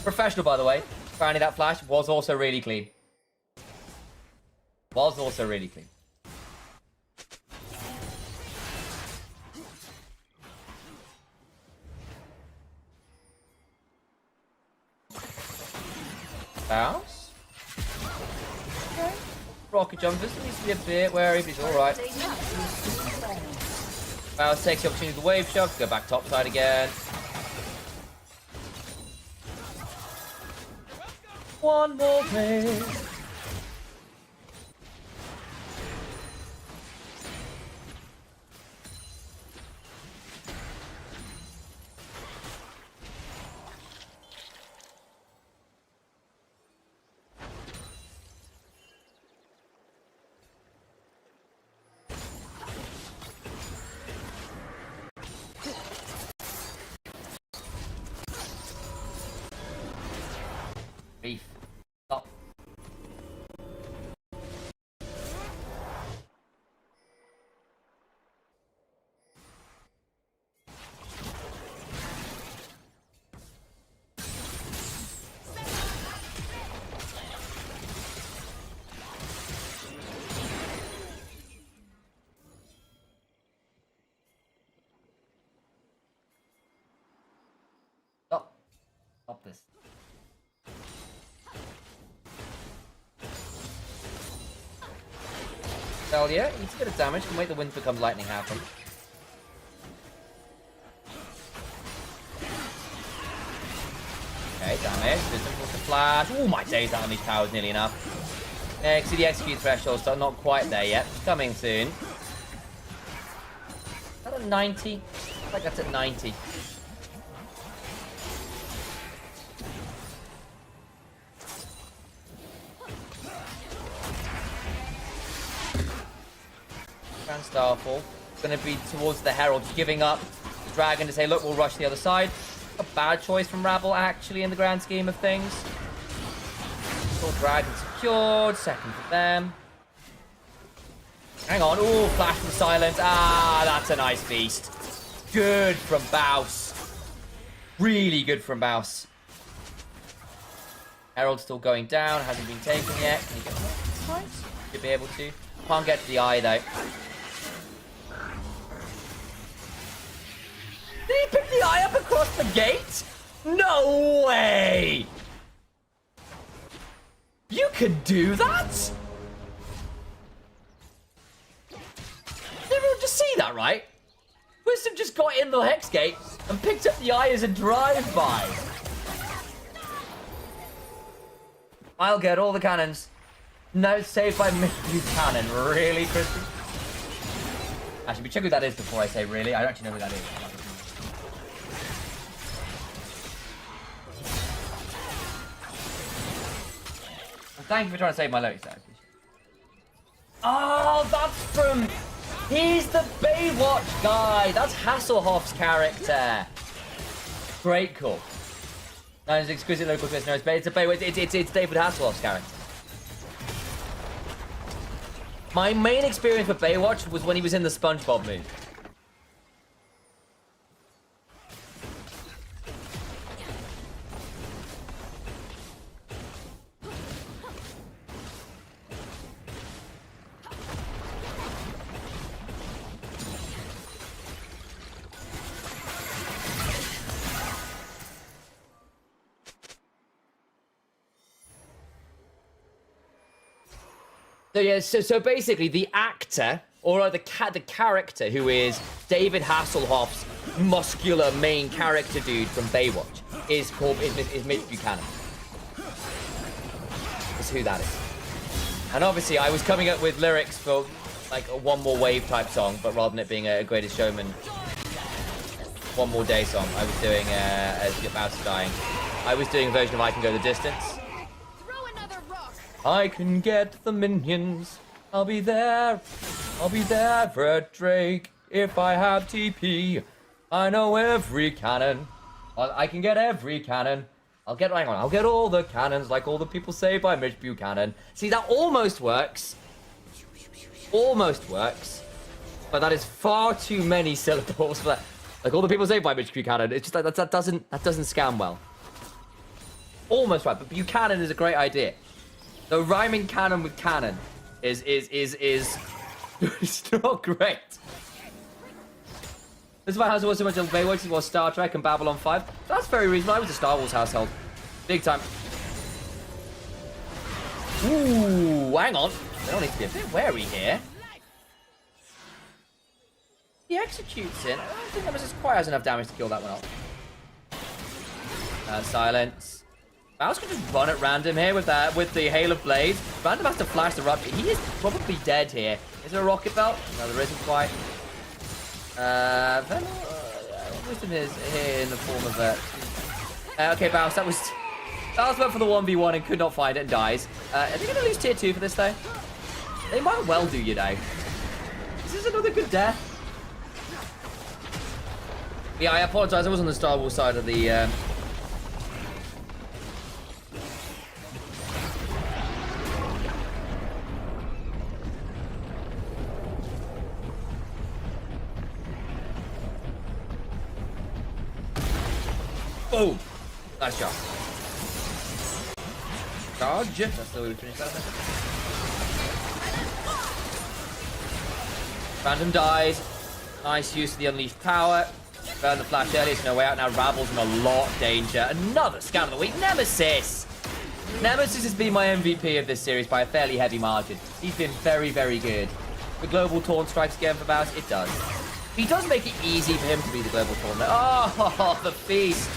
Professional, by the way. Apparently that flash was also really clean. Was also really clean. Bounce. Okay. Rocket jump. This needs to be a bit wary, but he's alright. Bounce takes the opportunity of the wave shove. Go back topside again. One more wave. Beef. Stop. Stop. Stop this. Hell yeah, eats a bit of damage, can make the wind become lightning happen. Okay, damage, distance with the flash. Oh my days, that enemy's power is nearly enough. See the execute threshold, so not quite there yet. Coming soon. Is that at 90? I feel like that's at 90. Grand Starfall. Going to be towards the Herald, giving up the Dragon to say, look, we'll rush the other side. A bad choice from Rabble, actually, in the grand scheme of things. Full Dragon secured. Second for them. Hang on. Ooh, flash from silence. Ah, that's a nice feast. Good from Baus. Really good from Baus. Herald still going down. Hasn't been taken yet. Can he get that? Nice. Should be able to. Can't get to the eye, though. Did he pick the eye up across the gate? No way! You could do that? They were just that right? Wisdom just got in the Hex Gate and picked up the eye as a drive-by. I'll get all the cannons. No, it's saved by Mickey Cannon. Really, Christian? Actually, we check who that is before I say really. I don't actually know who that is. Well, thank you for trying to save my lyrics there. Oh, that's from... He's the Baywatch guy. That's Hasselhoff's character. Great call. No, it's an exquisite local twist. No, it's a Baywatch. It's David Hasselhoff's character. My main experience with Baywatch was when he was in the SpongeBob movie. So yeah, so basically the actor, or the character who is David Hasselhoff's muscular main character dude from Baywatch is Mitch Buchanan. That's who that is. And obviously I was coming up with lyrics for like a One More Wave type song, but rather than it being a Greatest Showman One More Day song, I was doing as Mouse is Dying. I was doing a version of I Can Go the Distance. I can get the minions. I'll be there for a Drake. If I have TP, I know every cannon. I can get every cannon. I'll get all the cannons, like all the people say by Mitch Buchanan. See, that almost works. Almost works. But that is far too many syllables for that. Like all the people say by Mitch Buchanan. It's just that doesn't scam well. Almost right, but Buchanan is a great idea. The rhyming cannon with cannon is it's not great. This is why I was so much on Baywatch, was Star Trek and Babylon 5. That's very reasonable. I was a Star Wars household. Big time. Ooh, hang on. I don't need to be a bit wary here. He executes it. I don't think Nemesis quite has enough damage to kill that one off. Silence. Mouse can just run at random here with the Hail of Blades. Random has to flash the Rupture. He is probably dead here. Is there a rocket belt? No, there isn't quite. Wisdom is here in the form of a... okay, Bounce, that was went for the 1v1 and could not find it and dies. Are they going to lose tier 2 for this, though? They might well do, you know. This is another good death. Yeah, I apologize. I was on the Star Wars side of the... Boom! Nice shot. Charge. That's the way we finish that. Random dies. Nice use of the unleashed power. Burn the flash early. It's no way out now. Rabble's in a lot of danger. Another scout of the week. Nemesis! Nemesis has been my MVP of this series by a fairly heavy margin. He's been very, very good. The global taunt strikes again for Baus. It does. He does make it easy for him to be the global taunt. Oh, the feast.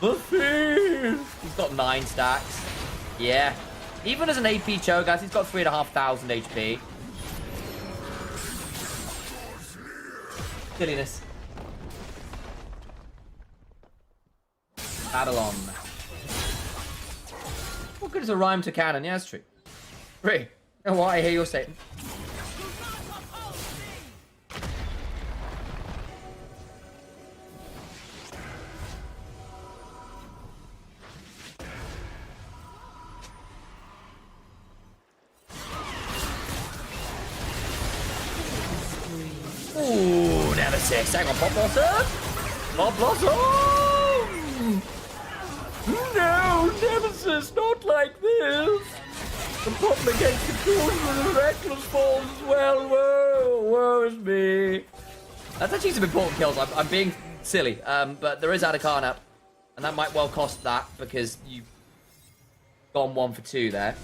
The feast! He's got 9 stacks. Yeah. Even as an AP Cho, guys, he's got 3,500 HP. Silliness. Babylon. What good is a rhyme to cannon? Yeah, that's true. Three. Oh, what I hear you're saying. Ooh, Nemesis. Hang on, Pop Blossom. Pop Blossom! No, Nemesis, not like this. The problem against the tools with the reckless falls as well. Whoa, woe is me. That's actually some important kills. I'm being silly, but there is Adakar up, and that might well cost that because you've gone 1 for 2 there.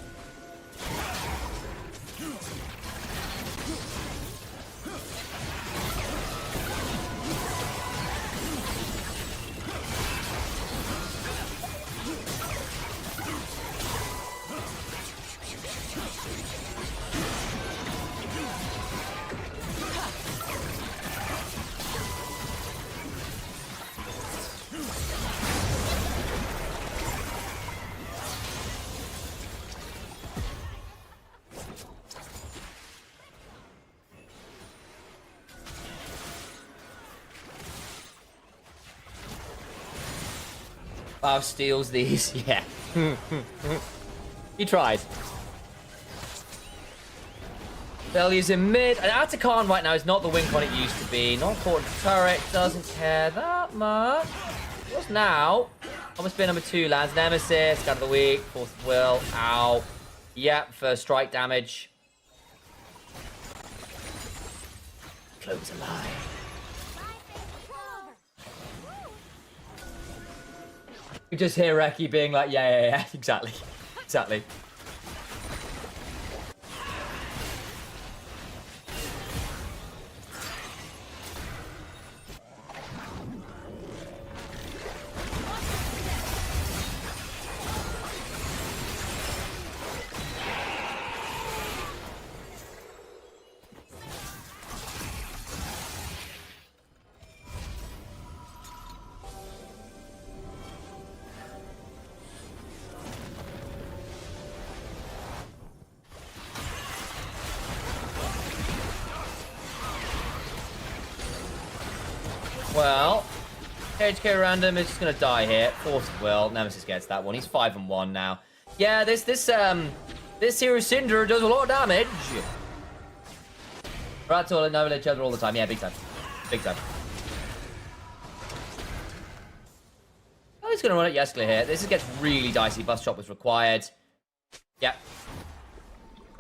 Bao steals these. Yeah. He tried. Failures in mid. And Atakan right now is not the win con it used to be. Not important turret. Doesn't care that much. What's now? Almost been number 2. Lands Nemesis. Got of the week. Force of will. Ow. Yep. First strike damage. Clove's alive. You just hear Reki being like, yeah, exactly. Exactly. Well, KHK random is just gonna die here. Force of will. Nemesis gets that one. He's 5-1 now. Yeah, this Hero Cinder does a lot of damage. Rats all know each other all the time. Yeah, big time. Big time. Oh, he's gonna run at Yeskler here. This gets really dicey. Bus shot was required. Yep.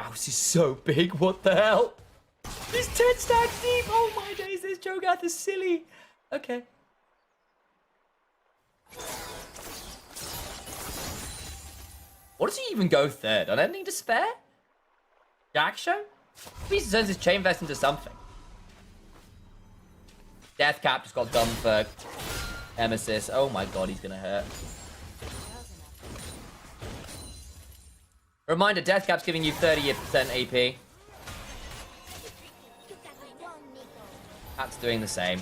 Oh, this is so big. What the hell? He's 10 stacks deep. Oh my days, this Cho'Gath is silly. Okay. What does he even go third? On anything to spare? Jack show? He turns his chain vest into something. Death Cap just got done for Emesis. Oh my god, he's gonna hurt. Reminder, Death Cap's giving you 30% AP. That's doing the same.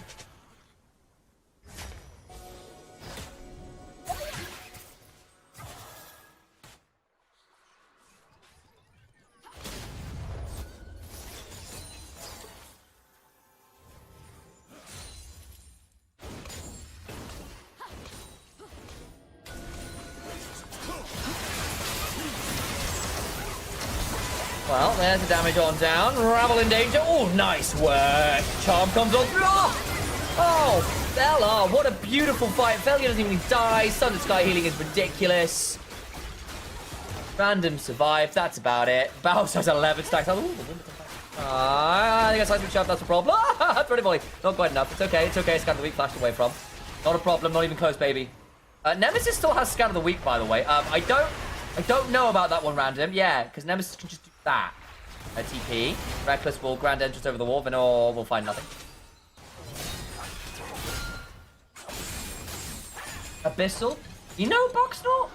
Well, there's the damage on down. Rabble in danger. Oh, nice work. Charm comes on through. Oh, Bella, what a beautiful fight. Felgia doesn't even die. Sun and Sky healing is ridiculous. Random survived. That's about it. Bows has 11 stacks. I think I seismic shove. That's a problem. 20 volley. Not quite enough. It's okay. It's okay. Scan of the week flashed away from. Not a problem. Not even close, baby. Nemesis still has scan of the week, by the way. I don't know about that one, random. Yeah, because Nemesis can just do that. A TP. Reckless will grand entrance over the wall. Venor will find nothing. Abyssal. You know Boxnor?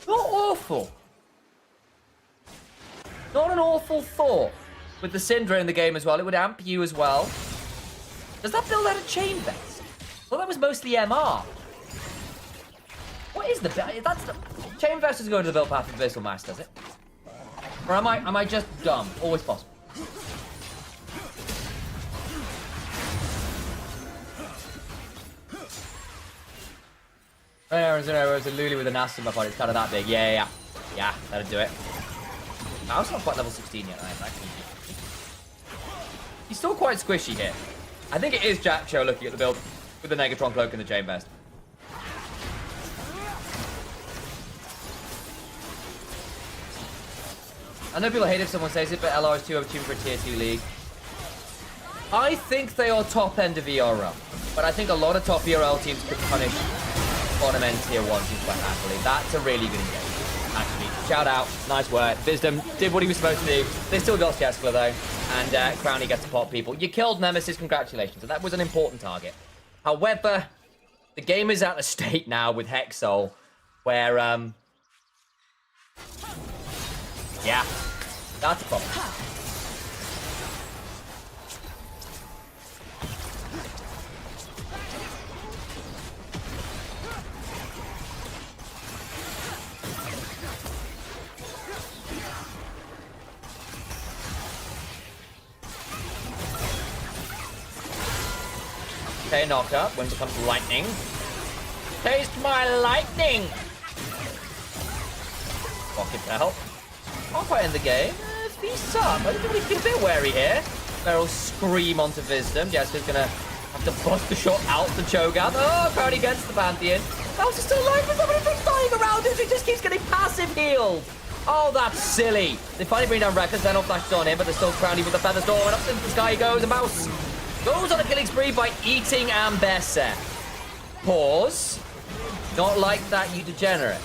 Not awful. Not an awful thought. With the Syndra in the game as well, it would amp you as well. Does that build out a chain vest? Well, that was mostly MR. What is the... That's the... Chain vest is going to the build path of Abyssal Mass, does it? Or am I just dumb? Always possible. There's a Lulu with a Nast in my body. It's kind of that big. Yeah, that'll do it. I was not quite level 16 yet. Actually. He's still quite squishy here. I think it is Jack Cho looking at the build with the Negatron Cloak and the Chain Vest. I know people hate if someone says it, but LR is too overtuned for a tier 2 league. I think they are top end of ERL, but I think a lot of top ERL teams could punish bottom end tier 1 teams quite happily. That's a really good engagement, actually. Shout out, nice work. Wisdom did what he was supposed to do. They still got Skeskler though, and Crowny gets to pop people. You killed Nemesis, congratulations, and that was an important target. However, the game is at a state now with Hexol where, yeah, that's a problem. Okay, knocked up when it comes to lightning. Taste my lightning! Rocket belt. Halfway in the game. Feast up. I think we get a bit wary here. Beryl scream onto Wisdom. Jessica's gonna have to bust the shot out the Cho'Gath. Oh, crowd against the Pantheon. Mouse is still alive, but somebody keeps dying around him. He just keeps getting passive healed. Oh, that's silly. They finally bring down Reckless. Then all flashes on him, but they're still crowning with the Feather Storm. And up into the sky he goes. And Mouse goes on a killing spree by eating Ambessa. Pause. Not like that, you degenerate.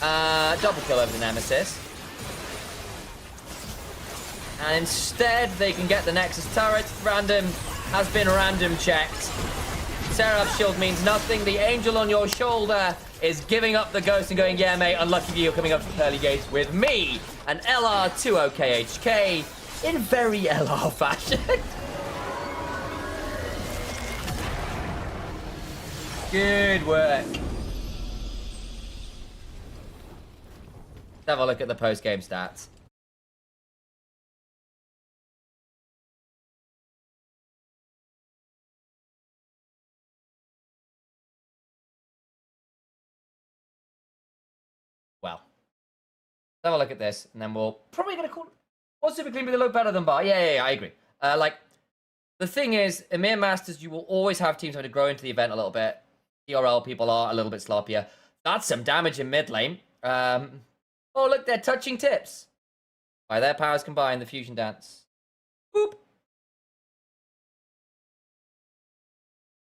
Double kill over the Nemesis. And instead, they can get the Nexus turret. Random has been random checked. Seraph's shield means nothing. The angel on your shoulder is giving up the ghost and going, yeah, mate, unlucky for you, you're coming up to the pearly gates with me. An LR20 KHK in very LR fashion. Good work. Let's have a look at the post-game stats. Well, let's have a look at this, and then we'll probably gonna call it. What's Super Clean, but they look better than Bar. Yeah, I agree. Like, the thing is, EMEA Masters, you will always have teams having to grow into the event a little bit. TRL people are a little bit sloppier. That's some damage in mid lane. Oh, look, they're touching tips. By their powers combined, the fusion dance. Boop.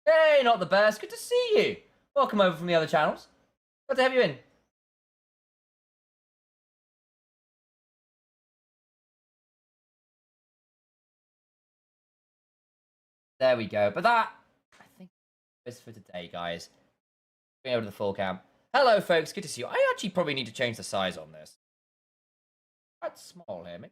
Hey, not the best. Good to see you. Welcome over from the other channels. Glad to have you in. There we go. But that, I think, is for today, guys. Going over to the full cam. Hello, folks. Good to see you. I actually probably need to change the size on this. Quite small here, mate.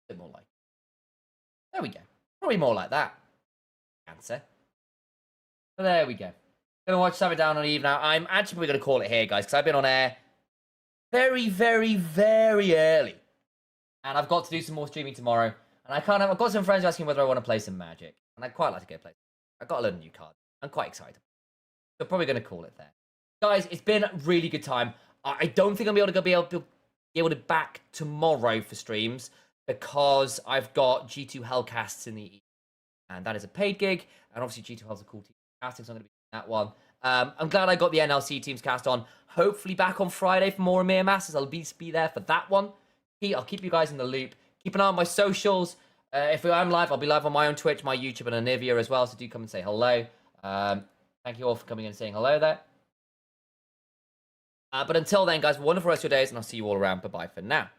A bit more like. There we go. Probably more like that. Answer. But there we go. Gonna watch Summer Down on Eve now. I'm actually going to call it here, guys, because I've been on air very, very, very early. And I've got to do some more streaming tomorrow. And I've got some friends asking whether I want to play some Magic. And I'd quite like to go play. I've got a load of new cards. I'm quite excited. So probably going to call it there. Guys, it's been a really good time. I don't think I'm be able to be able to back tomorrow for streams because I've got G2 Hellcasts in the evening. And that is a paid gig. And obviously G2 Hell's a cool team casting, so I'm going to be doing that one. I'm glad I got the NLC teams cast on. Hopefully back on Friday for more EMEA Masters. I'll be there for that one. I'll keep you guys in the loop. Keep an eye on my socials. If I'm live, I'll be live on my own Twitch, my YouTube, and Onivia as well. So do come and say hello. Thank you all for coming in and saying hello there. But until then, guys, wonderful rest of your days, and I'll see you all around. Bye-bye for now.